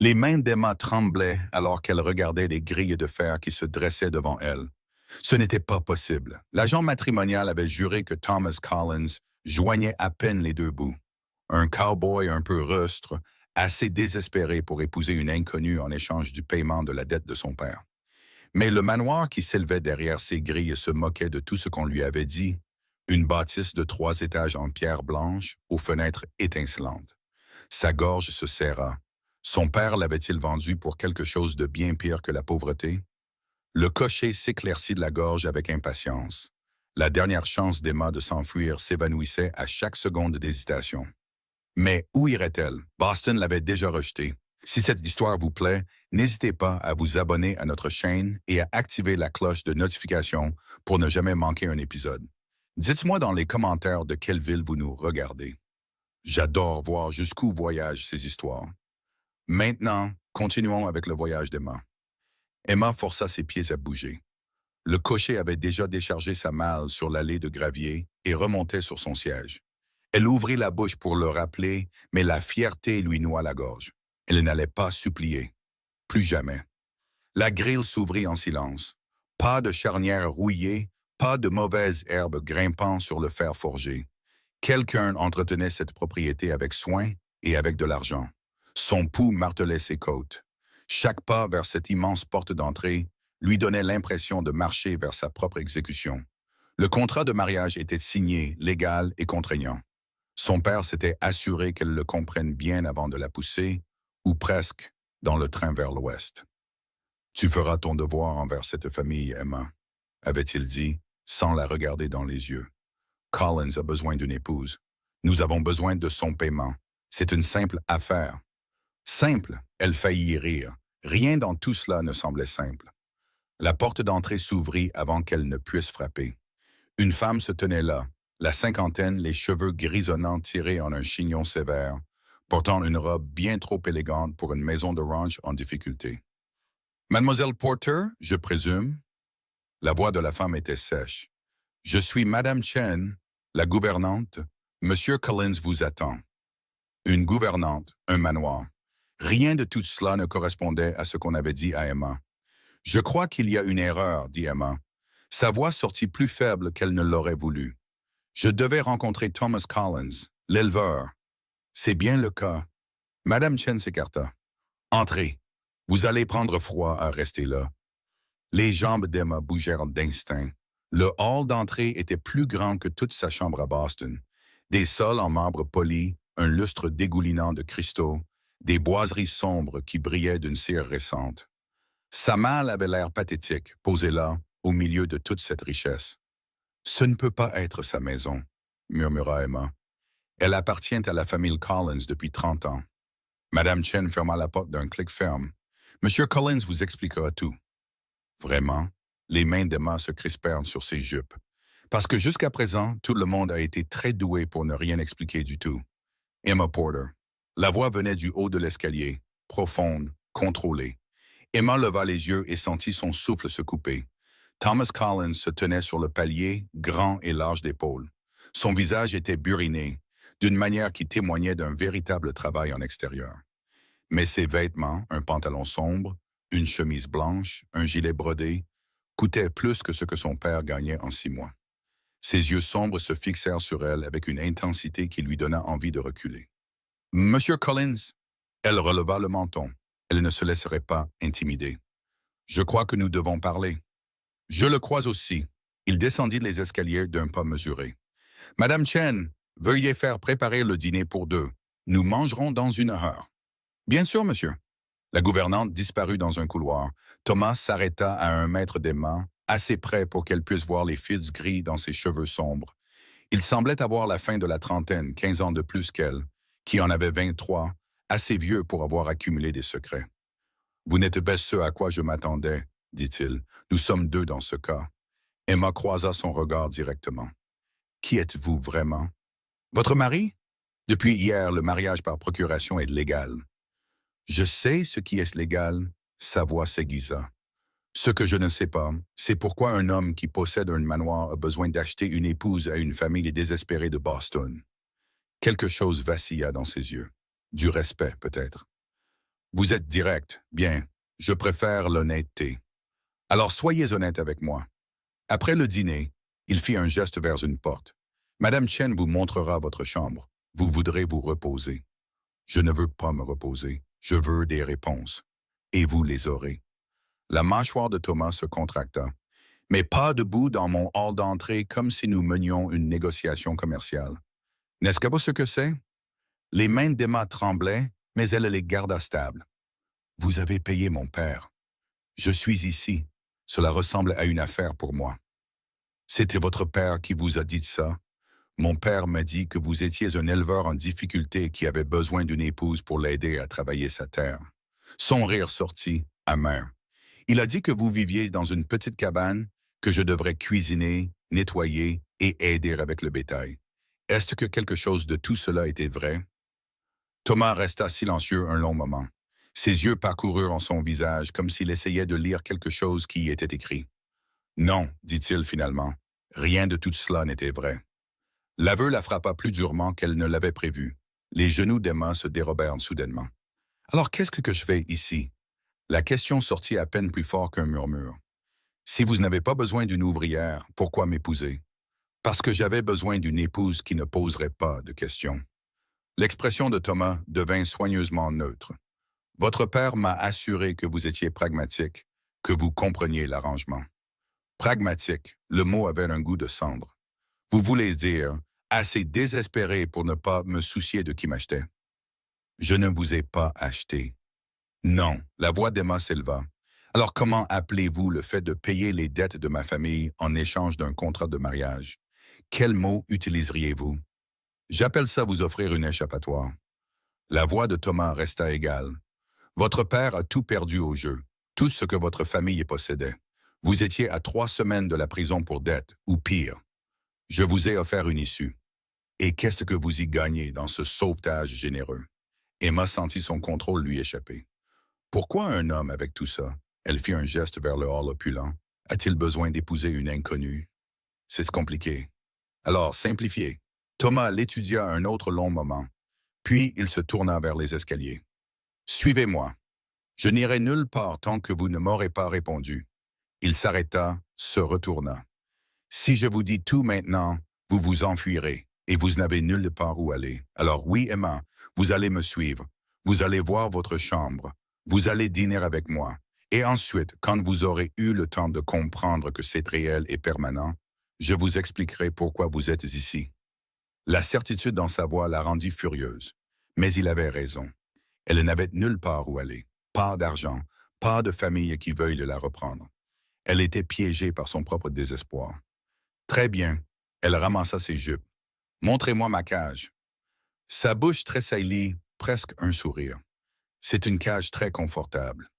Les mains d'Emma tremblaient alors qu'elle regardait les grilles de fer qui se dressaient devant elle. Ce n'était pas possible. L'agent matrimonial avait juré que Thomas Collins joignait à peine les deux bouts. Un cow-boy un peu rustre, assez désespéré pour épouser une inconnue en échange du paiement de la dette de son père. Mais le manoir qui s'élevait derrière ses grilles se moquait de tout ce qu'on lui avait dit. Une bâtisse de 3 étages en pierre blanche, aux fenêtres étincelantes. Sa gorge se serra. Son père l'avait-il vendu pour quelque chose de bien pire que la pauvreté? Le cocher s'éclaircit de la gorge avec impatience. La dernière chance d'Emma de s'enfuir s'évanouissait à chaque seconde d'hésitation. Mais où irait-elle? Boston l'avait déjà rejetée. Si cette histoire vous plaît, n'hésitez pas à vous abonner à notre chaîne et à activer la cloche de notification pour ne jamais manquer un épisode. Dites-moi dans les commentaires de quelle ville vous nous regardez. J'adore voir jusqu'où voyagent ces histoires. Maintenant, continuons avec le voyage d'Emma. Emma força ses pieds à bouger. Le cocher avait déjà déchargé sa malle sur l'allée de gravier et remontait sur son siège. Elle ouvrit la bouche pour le rappeler, mais la fierté lui noua la gorge. Elle n'allait pas supplier. Plus jamais. La grille s'ouvrit en silence. Pas de charnière rouillée, pas de mauvaise herbe grimpant sur le fer forgé. Quelqu'un entretenait cette propriété avec soin et avec de l'argent. Son pouls martelait ses côtes. Chaque pas vers cette immense porte d'entrée lui donnait l'impression de marcher vers sa propre exécution. Le contrat de mariage était signé, légal et contraignant. Son père s'était assuré qu'elle le comprenne bien avant de la pousser, ou presque, dans le train vers l'ouest. « Tu feras ton devoir envers cette famille, Emma », avait-il dit, sans la regarder dans les yeux. Collins a besoin d'une épouse. Nous avons besoin de son paiement. C'est une simple affaire. Simple, elle faillit rire. Rien dans tout cela ne semblait simple. La porte d'entrée s'ouvrit avant qu'elle ne puisse frapper. Une femme se tenait là, la cinquantaine, les cheveux grisonnants tirés en un chignon sévère, portant une robe bien trop élégante pour une maison de ranch en difficulté. « Mademoiselle Porter, je présume ?» La voix de la femme était sèche. « Je suis Madame Chen, la gouvernante. Monsieur Collins vous attend. » Une gouvernante, un manoir. Rien de tout cela ne correspondait à ce qu'on avait dit à Emma. « Je crois qu'il y a une erreur, » dit Emma. Sa voix sortit plus faible qu'elle ne l'aurait voulu. « Je devais rencontrer Thomas Collins, l'éleveur. » « C'est bien le cas. » Madame Chen s'écarta. « Entrez. Vous allez prendre froid à rester là. » Les jambes d'Emma bougèrent d'instinct. Le hall d'entrée était plus grand que toute sa chambre à Boston. Des sols en marbre poli, un lustre dégoulinant de cristaux, des boiseries sombres qui brillaient d'une cire récente. Sa malle avait l'air pathétique, posée là, au milieu de toute cette richesse. « Ce ne peut pas être sa maison, » murmura Emma. « Elle appartient à la famille Collins depuis 30 ans. » Madame Chen ferma la porte d'un clic ferme. « Monsieur Collins vous expliquera tout. » Vraiment, les mains d'Emma se crispèrent sur ses jupes. Parce que jusqu'à présent, tout le monde a été très doué pour ne rien expliquer du tout. Emma Porter. La voix venait du haut de l'escalier, profonde, contrôlée. Emma leva les yeux et sentit son souffle se couper. Thomas Collins se tenait sur le palier, grand et large d'épaules. Son visage était buriné, d'une manière qui témoignait d'un véritable travail en extérieur. Mais ses vêtements, un pantalon sombre, une chemise blanche, un gilet brodé, coûtaient plus que ce que son père gagnait en 6 mois. Ses yeux sombres se fixèrent sur elle avec une intensité qui lui donna envie de reculer. « Monsieur Collins !» Elle releva le menton. Elle ne se laisserait pas intimider. « Je crois que nous devons parler. »« Je le crois aussi. » Il descendit les escaliers d'un pas mesuré. « Madame Chen, veuillez faire préparer le dîner pour 2. Nous mangerons dans 1 heure. »« Bien sûr, monsieur. » La gouvernante disparut dans un couloir. Thomas s'arrêta à 1 mètre d'Emma, assez près pour qu'elle puisse voir les fils gris dans ses cheveux sombres. Il semblait avoir la fin de la trentaine, 15 ans de plus qu'elle, qui en avait 23, assez vieux pour avoir accumulé des secrets. « Vous n'êtes pas ce à quoi je m'attendais, » dit-il. « Nous sommes 2 dans ce cas. » Emma croisa son regard directement. « Qui êtes-vous vraiment? »« Votre mari? Depuis hier, le mariage par procuration est légal. » « Je sais ce qui est légal, » sa voix s'aiguisa. « Ce que je ne sais pas, c'est pourquoi un homme qui possède un manoir a besoin d'acheter une épouse à une famille désespérée de Boston. » Quelque chose vacilla dans ses yeux. Du respect, peut-être. Vous êtes direct. Bien, je préfère l'honnêteté. Alors soyez honnête avec moi. Après le dîner, il fit un geste vers une porte. Madame Chen vous montrera votre chambre. Vous voudrez vous reposer. Je ne veux pas me reposer. Je veux des réponses. Et vous les aurez. La mâchoire de Thomas se contracta. Mais pas debout dans mon hall d'entrée comme si nous menions une négociation commerciale. N'est-ce pas ce que c'est? Les mains d'Emma tremblaient, mais elle les garda stables. Vous avez payé mon père. Je suis ici. Cela ressemble à une affaire pour moi. C'était votre père qui vous a dit ça? Mon père m'a dit que vous étiez un éleveur en difficulté qui avait besoin d'une épouse pour l'aider à travailler sa terre. Son rire sortit, amer. Il a dit que vous viviez dans une petite cabane, que je devrais cuisiner, nettoyer et aider avec le bétail. Est-ce que quelque chose de tout cela était vrai? Thomas resta silencieux un long moment. Ses yeux parcoururent en son visage comme s'il essayait de lire quelque chose qui y était écrit. Non, dit-il finalement, rien de tout cela n'était vrai. L'aveu la frappa plus durement qu'elle ne l'avait prévu. Les genoux d'Emma se dérobèrent soudainement. Alors qu'est-ce que je fais ici? La question sortit à peine plus fort qu'un murmure. Si vous n'avez pas besoin d'une ouvrière, pourquoi m'épouser? Parce que j'avais besoin d'une épouse qui ne poserait pas de questions. L'expression de Thomas devint soigneusement neutre. Votre père m'a assuré que vous étiez pragmatique, que vous compreniez l'arrangement. Pragmatique, le mot avait un goût de cendre. Vous voulez dire assez désespéré pour ne pas me soucier de qui m'achetait. Je ne vous ai pas acheté. Non, la voix d'Emma s'éleva. Alors comment appelez-vous le fait de payer les dettes de ma famille en échange d'un contrat de mariage? Quel mot utiliseriez-vous? J'appelle ça vous offrir une échappatoire. La voix de Thomas resta égale. Votre père a tout perdu au jeu, tout ce que votre famille possédait. Vous étiez à 3 semaines de la prison pour dette, ou pire. Je vous ai offert une issue. Et qu'est-ce que vous y gagnez dans ce sauvetage généreux? Emma sentit son contrôle lui échapper. Pourquoi un homme avec tout ça? Elle fit un geste vers le hall opulent. A-t-il besoin d'épouser une inconnue? C'est compliqué. Alors, simplifiez. Thomas l'étudia un autre long moment. Puis il se tourna vers les escaliers. Suivez-moi. Je n'irai nulle part tant que vous ne m'aurez pas répondu. Il s'arrêta, se retourna. Si je vous dis tout maintenant, vous vous enfuirez, et vous n'avez nulle part où aller. Alors oui, Emma, vous allez me suivre. Vous allez voir votre chambre. Vous allez dîner avec moi. Et ensuite, quand vous aurez eu le temps de comprendre que c'est réel et permanent, je vous expliquerai pourquoi vous êtes ici. La certitude dans sa voix la rendit furieuse. Mais il avait raison. Elle n'avait nulle part où aller. Pas d'argent, pas de famille qui veuille la reprendre. Elle était piégée par son propre désespoir. Très bien. Elle ramassa ses jupes. Montrez-moi ma cage. Sa bouche tressaillit, presque un sourire. C'est une cage très confortable.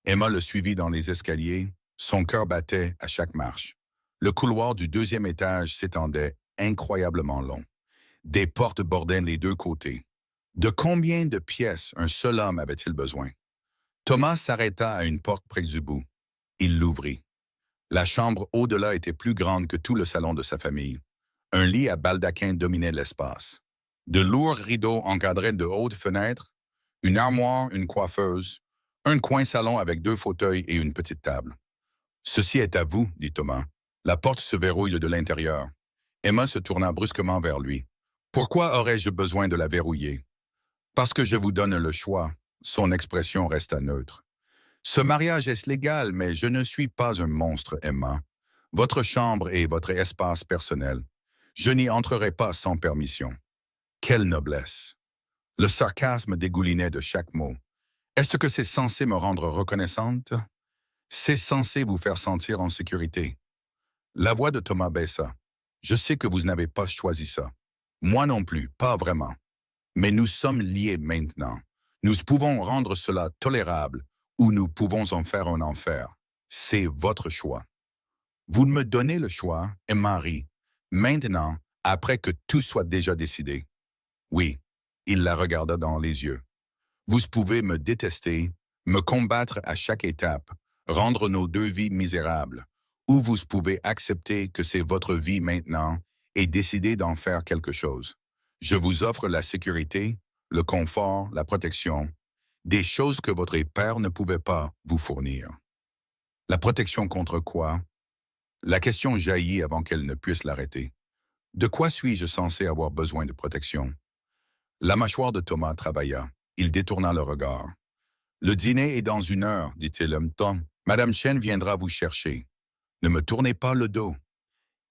Emma le suivit dans les escaliers. Son cœur battait à chaque marche. Le couloir du 2e étage s'étendait, incroyablement long. Des portes bordaient les 2 côtés. De combien de pièces un seul homme avait-il besoin? Thomas s'arrêta à une porte près du bout. Il l'ouvrit. La chambre au-delà était plus grande que tout le salon de sa famille. Un lit à baldaquin dominait l'espace. De lourds rideaux encadraient de hautes fenêtres, une armoire, une coiffeuse, un coin salon avec 2 fauteuils et une petite table. « Ceci est à vous, dit Thomas. La porte se verrouille de l'intérieur. » Emma se tourna brusquement vers lui. « Pourquoi aurais-je besoin de la verrouiller? »« Parce que je vous donne le choix. » Son expression resta neutre. « Ce mariage est légal, mais je ne suis pas un monstre, Emma. Votre chambre est votre espace personnel. Je n'y entrerai pas sans permission. » Quelle noblesse! Le sarcasme dégoulinait de chaque mot. Est-ce que c'est censé me rendre reconnaissante? C'est censé vous faire sentir en sécurité. La voix de Thomas baissa. Je sais que vous n'avez pas choisi ça. Moi non plus, pas vraiment. Mais nous sommes liés maintenant. Nous pouvons rendre cela tolérable ou nous pouvons en faire un enfer. C'est votre choix. Vous me donnez le choix, et Marie, maintenant, après que tout soit déjà décidé. Oui, il la regarda dans les yeux. Vous pouvez me détester, me combattre à chaque étape, rendre nos 2 vies misérables, ou vous pouvez accepter que c'est votre vie maintenant et décider d'en faire quelque chose. Je vous offre la sécurité, le confort, la protection. Des choses que votre père ne pouvait pas vous fournir. La protection contre quoi? La question jaillit avant qu'elle ne puisse l'arrêter. De quoi suis-je censé avoir besoin de protection? La mâchoire de Thomas travailla. Il détourna le regard. Le dîner est dans 1 heure, dit-il en même temps. Madame Chen viendra vous chercher. Ne me tournez pas le dos.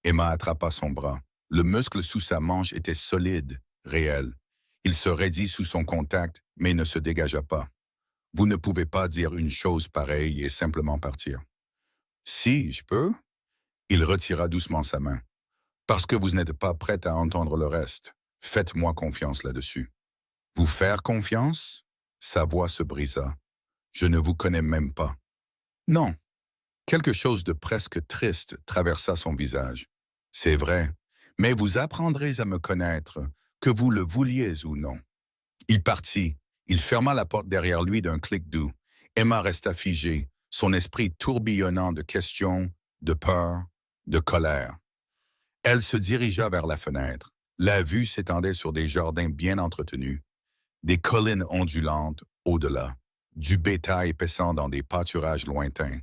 Emma attrapa son bras. Le muscle sous sa manche était solide, réel. Il se raidit sous son contact, mais ne se dégagea pas. Vous ne pouvez pas dire une chose pareille et simplement partir. Si, je peux. Il retira doucement sa main. Parce que vous n'êtes pas prête à entendre le reste. Faites-moi confiance là-dessus. Vous faire confiance? Sa voix se brisa. Je ne vous connais même pas. Non. Quelque chose de presque triste traversa son visage. C'est vrai, mais vous apprendrez à me connaître, que vous le vouliez ou non. Il partit. Il ferma la porte derrière lui d'un clic doux. Emma resta figée, son esprit tourbillonnant de questions, de peur, de colère. Elle se dirigea vers la fenêtre. La vue s'étendait sur des jardins bien entretenus, des collines ondulantes au-delà, du bétail paissant dans des pâturages lointains.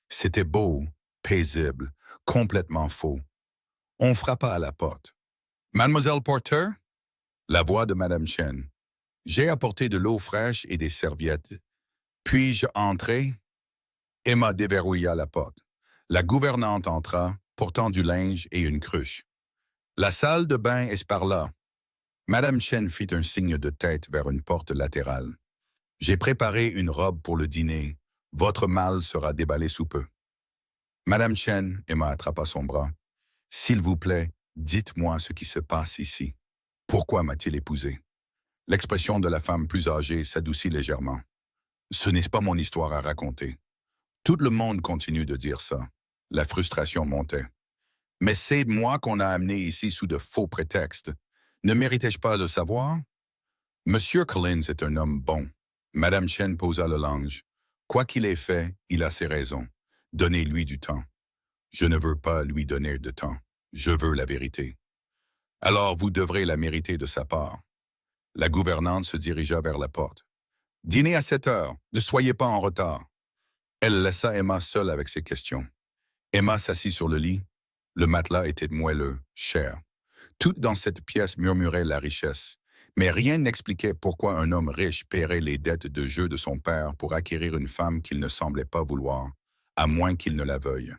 C'était beau, paisible, complètement faux. On frappa à la porte. « Mademoiselle Porter ?» La voix de Madame Chen. « J'ai apporté de l'eau fraîche et des serviettes. Puis-je entrer ?» Emma déverrouilla la porte. La gouvernante entra, portant du linge et une cruche. « La salle de bain est par là. » Madame Chen fit un signe de tête vers une porte latérale. « J'ai préparé une robe pour le dîner. Votre mal sera déballé sous peu. » Madame Chen, Emma attrapa son bras. « S'il vous plaît, dites-moi ce qui se passe ici. Pourquoi m'a-t-il épousé ?» L'expression de la femme plus âgée s'adoucit légèrement. « Ce n'est pas mon histoire à raconter. » Tout le monde continue de dire ça. La frustration montait. « Mais c'est moi qu'on a amené ici sous de faux prétextes. Ne méritais-je pas de savoir? » Monsieur Collins est un homme bon. Madame Chen posa le linge. Quoi qu'il ait fait, il a ses raisons. Donnez-lui du temps. Je ne veux pas lui donner de temps. Je veux la vérité. Alors vous devrez la mériter de sa part. La gouvernante se dirigea vers la porte. Dîner à 7 heures. Ne soyez pas en retard. Elle laissa Emma seule avec ses questions. Emma s'assit sur le lit. Le matelas était moelleux, cher. Tout dans cette pièce murmurait la richesse. Mais rien n'expliquait pourquoi un homme riche paierait les dettes de jeu de son père pour acquérir une femme qu'il ne semblait pas vouloir, à moins qu'il ne la veuille.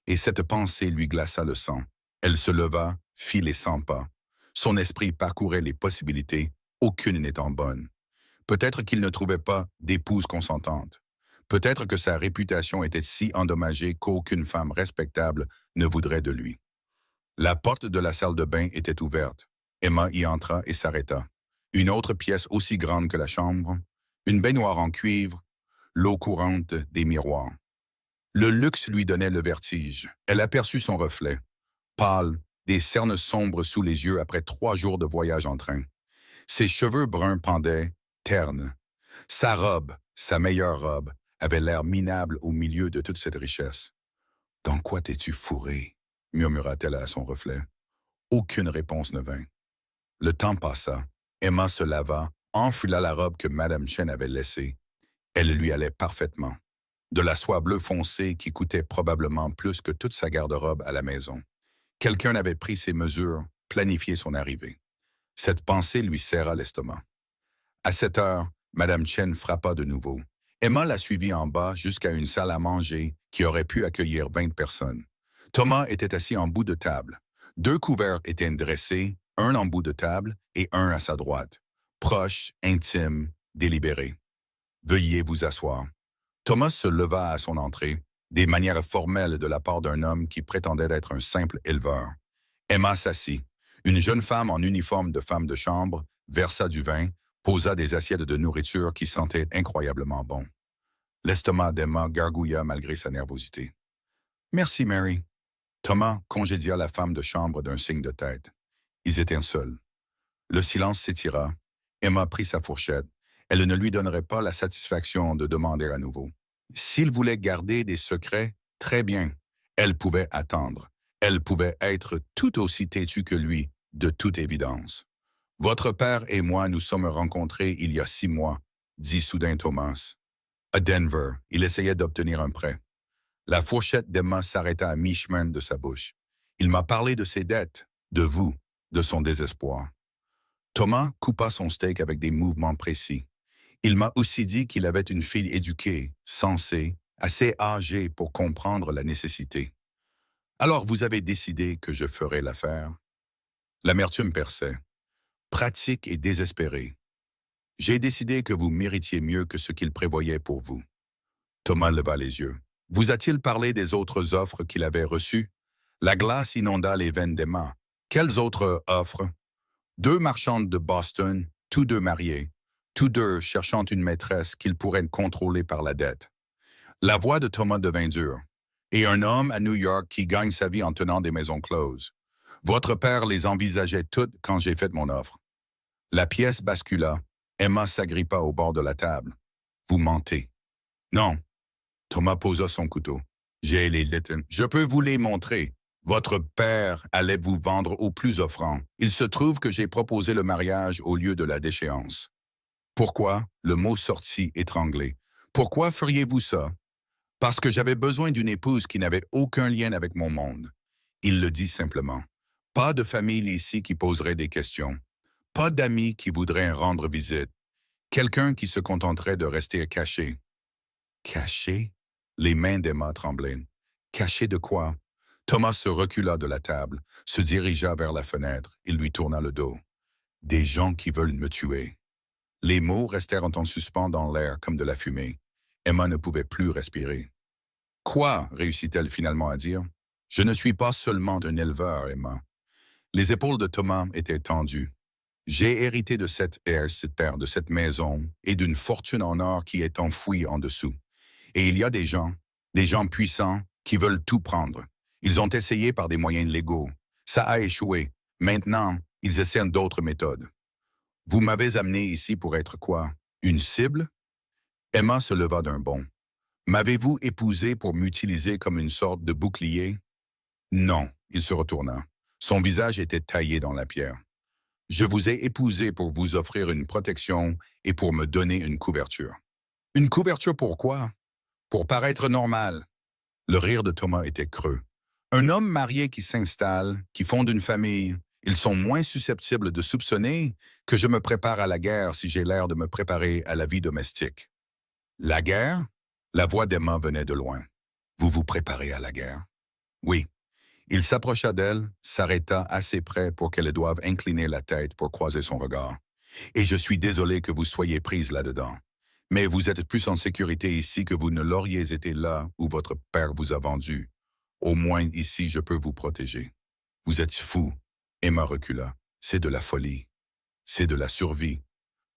Et cette pensée lui glaça le sang. Elle se leva, fit les 100 pas. Son esprit parcourait les possibilités, aucune n'étant bonne. Peut-être qu'il ne trouvait pas d'épouse consentante. Peut-être que sa réputation était si endommagée qu'aucune femme respectable ne voudrait de lui. La porte de la salle de bain était ouverte. Emma y entra et s'arrêta. Une autre pièce aussi grande que la chambre, une baignoire en cuivre, l'eau courante, des miroirs. Le luxe lui donnait le vertige. Elle aperçut son reflet. Pâle, des cernes sombres sous les yeux après 3 jours de voyage en train. Ses cheveux bruns pendaient, ternes. Sa robe, sa meilleure robe, avait l'air minable au milieu de toute cette richesse. « Dans quoi t'es-tu fourré ?» murmura-t-elle à son reflet. Aucune réponse ne vint. Le temps passa. Emma se lava, enfila la robe que Madame Chen avait laissée. Elle lui allait parfaitement. De la soie bleue foncée qui coûtait probablement plus que toute sa garde-robe à la maison. Quelqu'un avait pris ses mesures, planifié son arrivée. Cette pensée lui serra l'estomac. À 7 heures, Madame Chen frappa de nouveau. Emma la suivit en bas jusqu'à une salle à manger qui aurait pu accueillir 20 personnes. Thomas était assis en bout de table. 2 couverts étaient dressés, un en bout de table et un à sa droite. Proche, intime, délibéré. « Veuillez vous asseoir. » Thomas se leva à son entrée, des manières formelles de la part d'un homme qui prétendait être un simple éleveur. Emma s'assit. Une jeune femme en uniforme de femme de chambre versa du vin, posa des assiettes de nourriture qui sentaient incroyablement bon. L'estomac d'Emma gargouilla malgré sa nervosité. « Merci, Mary. » Thomas congédia la femme de chambre d'un signe de tête. Ils étaient seuls. Le silence s'étira. Emma prit sa fourchette. Elle ne lui donnerait pas la satisfaction de demander à nouveau. S'il voulait garder des secrets, très bien. Elle pouvait attendre. Elle pouvait être tout aussi têtue que lui, de toute évidence. Votre père et moi nous sommes rencontrés il y a 6 mois. dit soudain Thomas. À Denver, il essayait d'obtenir un prêt. La fourchette d'Emma s'arrêta à mi-chemin de sa bouche. Il m'a parlé de ses dettes, de vous, de son désespoir. Thomas coupa son steak avec des mouvements précis. Il m'a aussi dit qu'il avait une fille éduquée, sensée, assez âgée pour comprendre la nécessité. Alors vous avez décidé que je ferais l'affaire? L'amertume perçait. Pratique et désespéré. J'ai décidé que vous méritiez mieux que ce qu'il prévoyait pour vous. Thomas leva les yeux. Vous a-t-il parlé des autres offres qu'il avait reçues? La glace inonda les veines d'Emma. Quelles autres offres? 2 marchandes de Boston, tous deux mariés, tous deux cherchant une maîtresse qu'ils pourraient contrôler par la dette. La voix de Thomas devint dure. Et un homme à New York qui gagne sa vie en tenant des maisons closes. Votre père les envisageait toutes quand j'ai fait mon offre. La pièce bascula. Emma s'agrippa au bord de la table. Vous mentez. Non. Thomas posa son couteau. J'ai les lettres. Je peux vous les montrer. Votre père allait vous vendre au plus offrant. Il se trouve que j'ai proposé le mariage au lieu de la déchéance. Pourquoi? Le mot sortit étranglé. Pourquoi feriez-vous ça? Parce que j'avais besoin d'une épouse qui n'avait aucun lien avec mon monde. Il le dit simplement. Pas de famille ici qui poserait des questions. Pas d'amis qui voudraient rendre visite. Quelqu'un qui se contenterait de rester caché. Caché? Les mains d'Emma tremblaient. Caché de quoi? Thomas se recula de la table, se dirigea vers la fenêtre et lui tourna le dos. Des gens qui veulent me tuer. Les mots restèrent en suspens dans l'air comme de la fumée. Emma ne pouvait plus respirer. Quoi? Réussit-elle finalement à dire. Je ne suis pas seulement un éleveur, Emma. Les épaules de Thomas étaient tendues. J'ai hérité de cette terre, de cette maison et d'une fortune en or qui est enfouie en dessous. Et il y a des gens puissants qui veulent tout prendre. Ils ont essayé par des moyens légaux. Ça a échoué. Maintenant, ils essaient d'autres méthodes. Vous m'avez amené ici pour être quoi? Une cible? Emma se leva d'un bond. M'avez-vous épousé pour m'utiliser comme une sorte de bouclier? Non, il se retourna. Son visage était taillé dans la pierre. Je vous ai épousé pour vous offrir une protection et pour me donner une couverture. Une couverture pourquoi? Pour paraître normal. Le rire de Thomas était creux. Un homme marié qui s'installe, qui fonde une famille, ils sont moins susceptibles de soupçonner que je me prépare à la guerre si j'ai l'air de me préparer à la vie domestique. La guerre? La voix d'Emma venait de loin. Vous vous préparez à la guerre? Oui. Il s'approcha d'elle, s'arrêta assez près pour qu'elle doive incliner la tête pour croiser son regard. Et je suis désolé que vous soyez prise là-dedans. Mais vous êtes plus en sécurité ici que vous ne l'auriez été là où votre père vous a vendu. Au moins ici, je peux vous protéger. Vous êtes fou. Emma recula. C'est de la folie. C'est de la survie.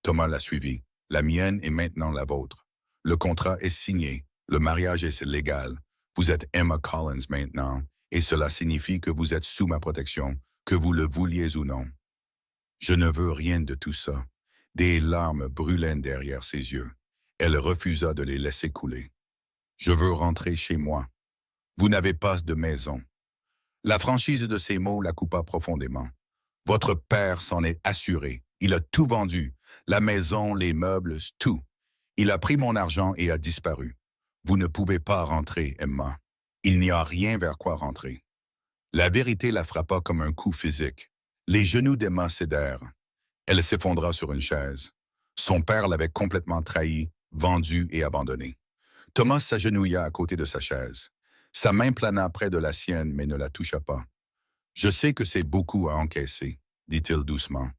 Thomas la suivit. La mienne est maintenant la vôtre. Le contrat est signé. Le mariage est légal. Vous êtes Emma Collins maintenant, et cela signifie que vous êtes sous ma protection, que vous le vouliez ou non. Je ne veux rien de tout ça. Des larmes brûlaient derrière ses yeux. Elle refusa de les laisser couler. Je veux rentrer chez moi. Vous n'avez pas de maison. La franchise de ces mots la coupa profondément. Votre père s'en est assuré. Il a tout vendu. La maison, les meubles, tout. Il a pris mon argent et a disparu. Vous ne pouvez pas rentrer, Emma. Il n'y a rien vers quoi rentrer. La vérité la frappa comme un coup physique. Les genoux d'Emma cédèrent. Elle s'effondra sur une chaise. Son père l'avait complètement trahi, vendu et abandonné. Thomas s'agenouilla à côté de sa chaise. Sa main plana près de la sienne, mais ne la toucha pas. Je sais que c'est beaucoup à encaisser, dit-il doucement.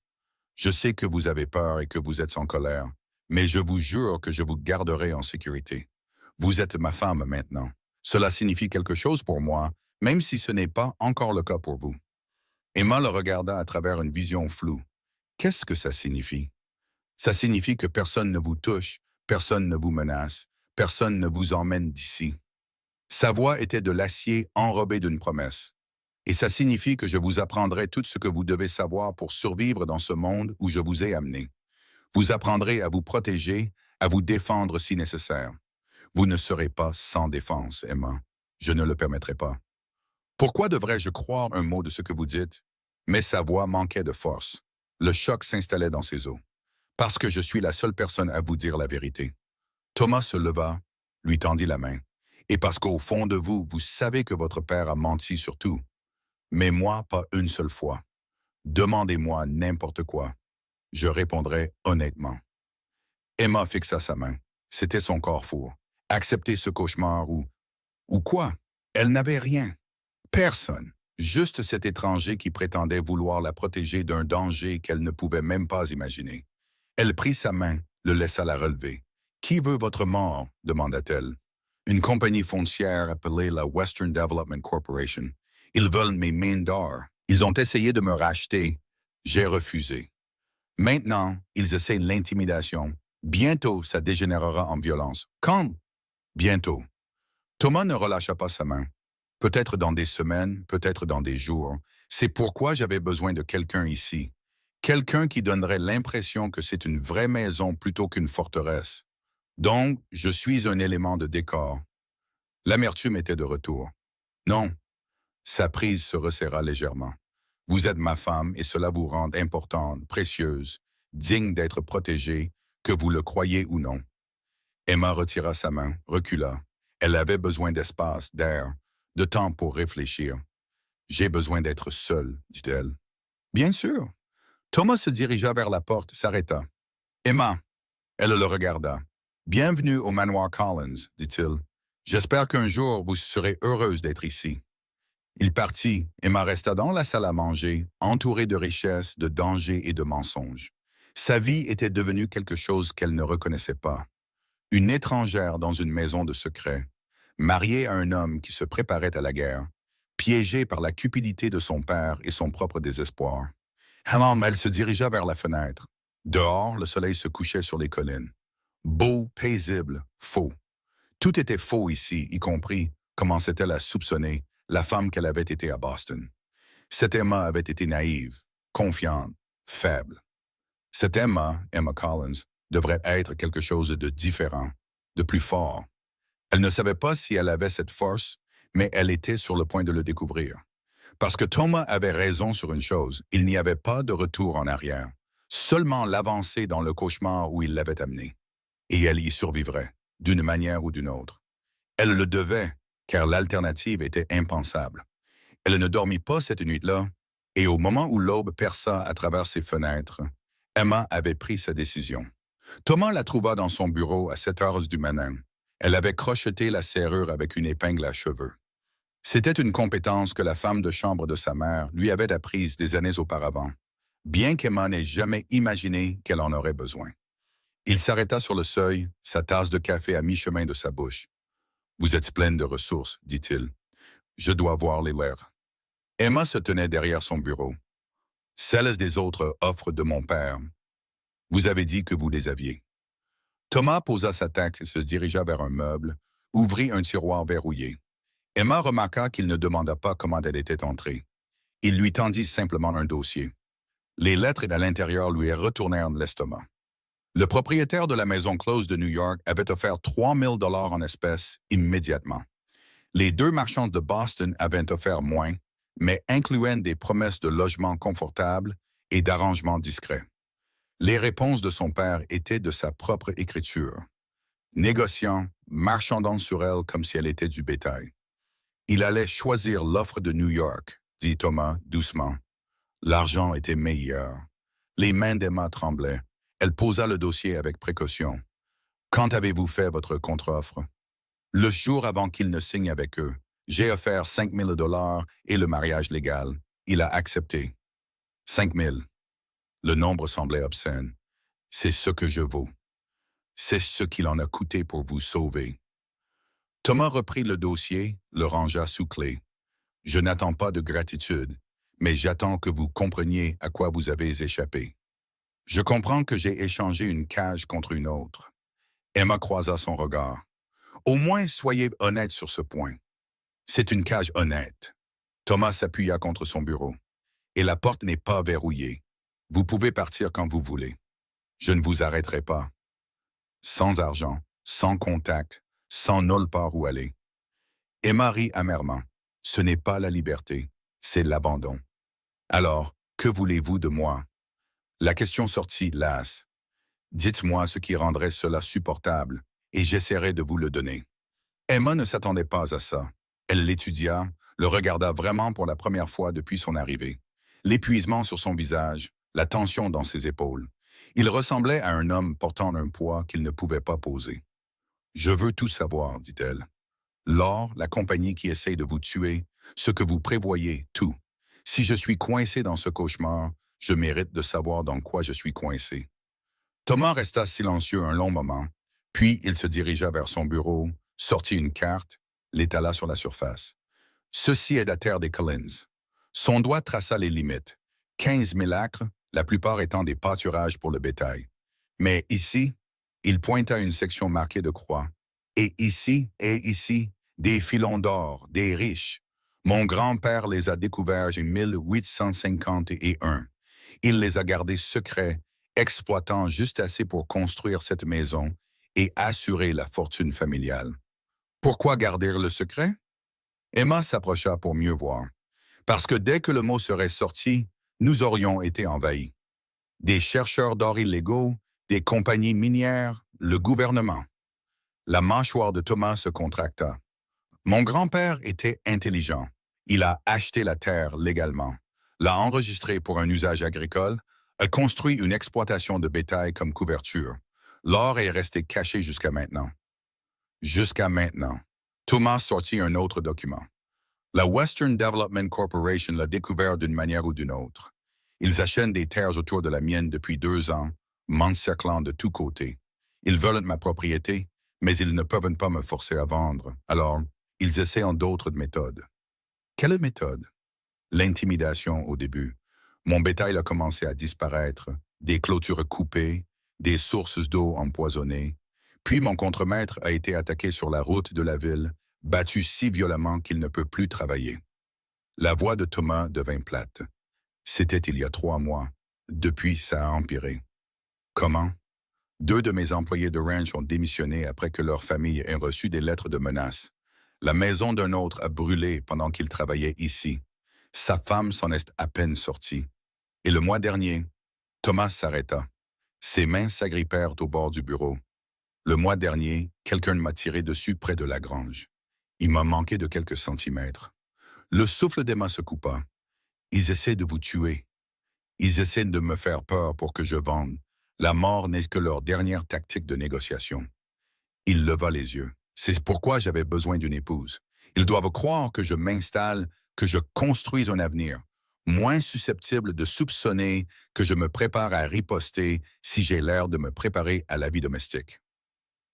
Je sais que vous avez peur et que vous êtes en colère, mais je vous jure que je vous garderai en sécurité. Vous êtes ma femme maintenant. Cela signifie quelque chose pour moi, même si ce n'est pas encore le cas pour vous. Emma le regarda à travers une vision floue. Qu'est-ce que ça signifie? Ça signifie que personne ne vous touche, personne ne vous menace, personne ne vous emmène d'ici. Sa voix était de l'acier enrobé d'une promesse. Et ça signifie que je vous apprendrai tout ce que vous devez savoir pour survivre dans ce monde où je vous ai amené. Vous apprendrez à vous protéger, à vous défendre si nécessaire. Vous ne serez pas sans défense, Emma. Je ne le permettrai pas. Pourquoi devrais-je croire un mot de ce que vous dites? Mais sa voix manquait de force. Le choc s'installait dans ses os. Parce que je suis la seule personne à vous dire la vérité. Thomas se leva, lui tendit la main. Et parce qu'au fond de vous, vous savez que votre père a menti sur tout. Mais moi, pas une seule fois. Demandez-moi n'importe quoi. Je répondrai honnêtement. Emma fixa sa main. C'était son carrefour. Accepter ce cauchemar ou quoi? Elle n'avait rien. Personne. Juste cet étranger qui prétendait vouloir la protéger d'un danger qu'elle ne pouvait même pas imaginer. Elle prit sa main, le laissa la relever. « Qui veut votre mort? » demanda-t-elle. « Une compagnie foncière appelée la Western Development Corporation. Ils veulent mes mines d'or. Ils ont essayé de me racheter. J'ai refusé. Maintenant, ils essaient l'intimidation. Bientôt, ça dégénérera en violence. Quand? Bientôt. » Thomas ne relâcha pas sa main. Peut-être dans des semaines, peut-être dans des jours. C'est pourquoi j'avais besoin de quelqu'un ici. Quelqu'un qui donnerait l'impression que c'est une vraie maison plutôt qu'une forteresse. Donc, je suis un élément de décor. L'amertume était de retour. Non. Sa prise se resserra légèrement. Vous êtes ma femme et cela vous rend importante, précieuse, digne d'être protégée, que vous le croyez ou non. Emma retira sa main, recula. Elle avait besoin d'espace, d'air, de temps pour réfléchir. « J'ai besoin d'être seule, dit-elle. « Bien sûr. » Thomas se dirigea vers la porte, s'arrêta. « Emma. » Elle le regarda. « Bienvenue au manoir Collins, dit-il. J'espère qu'un jour vous serez heureuse d'être ici. » Il partit. Emma resta dans la salle à manger, entourée de richesses, de dangers et de mensonges. Sa vie était devenue quelque chose qu'elle ne reconnaissait pas. Une étrangère dans une maison de secret, mariée à un homme qui se préparait à la guerre, piégée par la cupidité de son père et son propre désespoir. Alors, elle se dirigea vers la fenêtre. Dehors, le soleil se couchait sur les collines. Beau, paisible, faux. Tout était faux ici, y compris, commençait-elle à soupçonner, la femme qu'elle avait été à Boston. Cette Emma avait été naïve, confiante, faible. Cette Emma, Emma Collins, devrait être quelque chose de différent, de plus fort. Elle ne savait pas si elle avait cette force, mais elle était sur le point de le découvrir. Parce que Thomas avait raison sur une chose, il n'y avait pas de retour en arrière, seulement l'avancée dans le cauchemar où il l'avait amenée. Et elle y survivrait, d'une manière ou d'une autre. Elle le devait, car l'alternative était impensable. Elle ne dormit pas cette nuit-là, et au moment où l'aube perça à travers ses fenêtres, Emma avait pris sa décision. Thomas la trouva dans son bureau à 7 heures du matin. Elle avait crocheté la serrure avec une épingle à cheveux. C'était une compétence que la femme de chambre de sa mère lui avait apprise des années auparavant, bien qu'Emma n'ait jamais imaginé qu'elle en aurait besoin. Il s'arrêta sur le seuil, sa tasse de café à mi-chemin de sa bouche. « Vous êtes pleine de ressources, dit-il. Je dois voir les leurs. » Emma se tenait derrière son bureau. « Celles des autres offres de mon père. Vous avez dit que vous les aviez. » Thomas posa sa tête et se dirigea vers un meuble, ouvrit un tiroir verrouillé. Emma remarqua qu'il ne demanda pas comment elle était entrée. Il lui tendit simplement un dossier. Les lettres à l'intérieur lui retournèrent l'estomac. Le propriétaire de la maison close de New York avait offert 3 000 $ en espèces immédiatement. Les 2 marchands de Boston avaient offert moins, mais incluaient des promesses de logement confortable et d'arrangements discrets. Les réponses de son père étaient de sa propre écriture. Négociant, marchandant sur elle comme si elle était du bétail. Il allait choisir l'offre de New York, dit Thomas doucement. L'argent était meilleur. Les mains d'Emma tremblaient. Elle posa le dossier avec précaution. Quand avez-vous fait votre contre-offre? Le jour avant qu'il ne signe avec eux, j'ai offert 5 000 $ et le mariage légal. Il a accepté. 5 000. Le nombre semblait obscène. C'est ce que je vaux. C'est ce qu'il en a coûté pour vous sauver. Thomas reprit le dossier, le rangea sous clé. Je n'attends pas de gratitude, mais j'attends que vous compreniez à quoi vous avez échappé. Je comprends que j'ai échangé une cage contre une autre. Emma croisa son regard. Au moins, soyez honnête sur ce point. C'est une cage honnête. Thomas s'appuya contre son bureau. Et la porte n'est pas verrouillée. Vous pouvez partir quand vous voulez. Je ne vous arrêterai pas. Sans argent, sans contact, sans nulle part où aller. Emma rit amèrement. Ce n'est pas la liberté, c'est l'abandon. Alors, que voulez-vous de moi? La question sortit lasse. Dites-moi ce qui rendrait cela supportable, et j'essaierai de vous le donner. Emma ne s'attendait pas à ça. Elle l'étudia, le regarda vraiment pour la première fois depuis son arrivée. L'épuisement sur son visage, la tension dans ses épaules. Il ressemblait à un homme portant un poids qu'il ne pouvait pas poser. Je veux tout savoir, dit-elle. L'or, la compagnie qui essaye de vous tuer, ce que vous prévoyez, tout. Si je suis coincé dans ce cauchemar, je mérite de savoir dans quoi je suis coincé. Thomas resta silencieux un long moment, puis il se dirigea vers son bureau, sortit une carte, l'étala sur la surface. Ceci est la terre des Collins. Son doigt traça les limites. 15 000 acres, la plupart étant des pâturages pour le bétail. Mais ici, il pointa une section marquée de croix. Et ici, des filons d'or, des riches. Mon grand-père les a découverts en 1851. Il les a gardés secrets, exploitant juste assez pour construire cette maison et assurer la fortune familiale. Pourquoi garder le secret? Emma s'approcha pour mieux voir. Parce que dès que le mot serait sorti, nous aurions été envahis. Des chercheurs d'or illégaux, des compagnies minières, le gouvernement. La mâchoire de Thomas se contracta. Mon grand-père était intelligent. Il a acheté la terre légalement, l'a enregistrée pour un usage agricole, a construit une exploitation de bétail comme couverture. L'or est resté caché jusqu'à maintenant. Jusqu'à maintenant. Thomas sortit un autre document. La Western Development Corporation l'a découvert d'une manière ou d'une autre. Ils achètent des terres autour de la mienne depuis 2 ans, m'encerclant de tous côtés. Ils veulent ma propriété, mais ils ne peuvent pas me forcer à vendre. Alors, ils essaient d'autres méthodes. Quelle méthode? L'intimidation au début. Mon bétail a commencé à disparaître, des clôtures coupées, des sources d'eau empoisonnées. Puis mon contremaître a été attaqué sur la route de la ville, battu si violemment qu'il ne peut plus travailler. La voix de Thomas devint plate. C'était il y a 3 mois. Depuis, ça a empiré. Comment? 2 de mes employés de ranch ont démissionné après que leur famille ait reçu des lettres de menace. La maison d'un autre a brûlé pendant qu'il travaillait ici. Sa femme s'en est à peine sortie. Et le mois dernier, Thomas s'arrêta. Ses mains s'agrippèrent au bord du bureau. Le mois dernier, quelqu'un m'a tiré dessus près de la grange. Il m'a manqué de quelques centimètres. Le souffle d'Emma se coupa. Ils essaient de vous tuer. Ils essaient de me faire peur pour que je vende. La mort n'est que leur dernière tactique de négociation. Il leva les yeux. C'est pourquoi j'avais besoin d'une épouse. Ils doivent croire que je m'installe, que je construise un avenir, moins susceptible de soupçonner que je me prépare à riposter si j'ai l'air de me préparer à la vie domestique.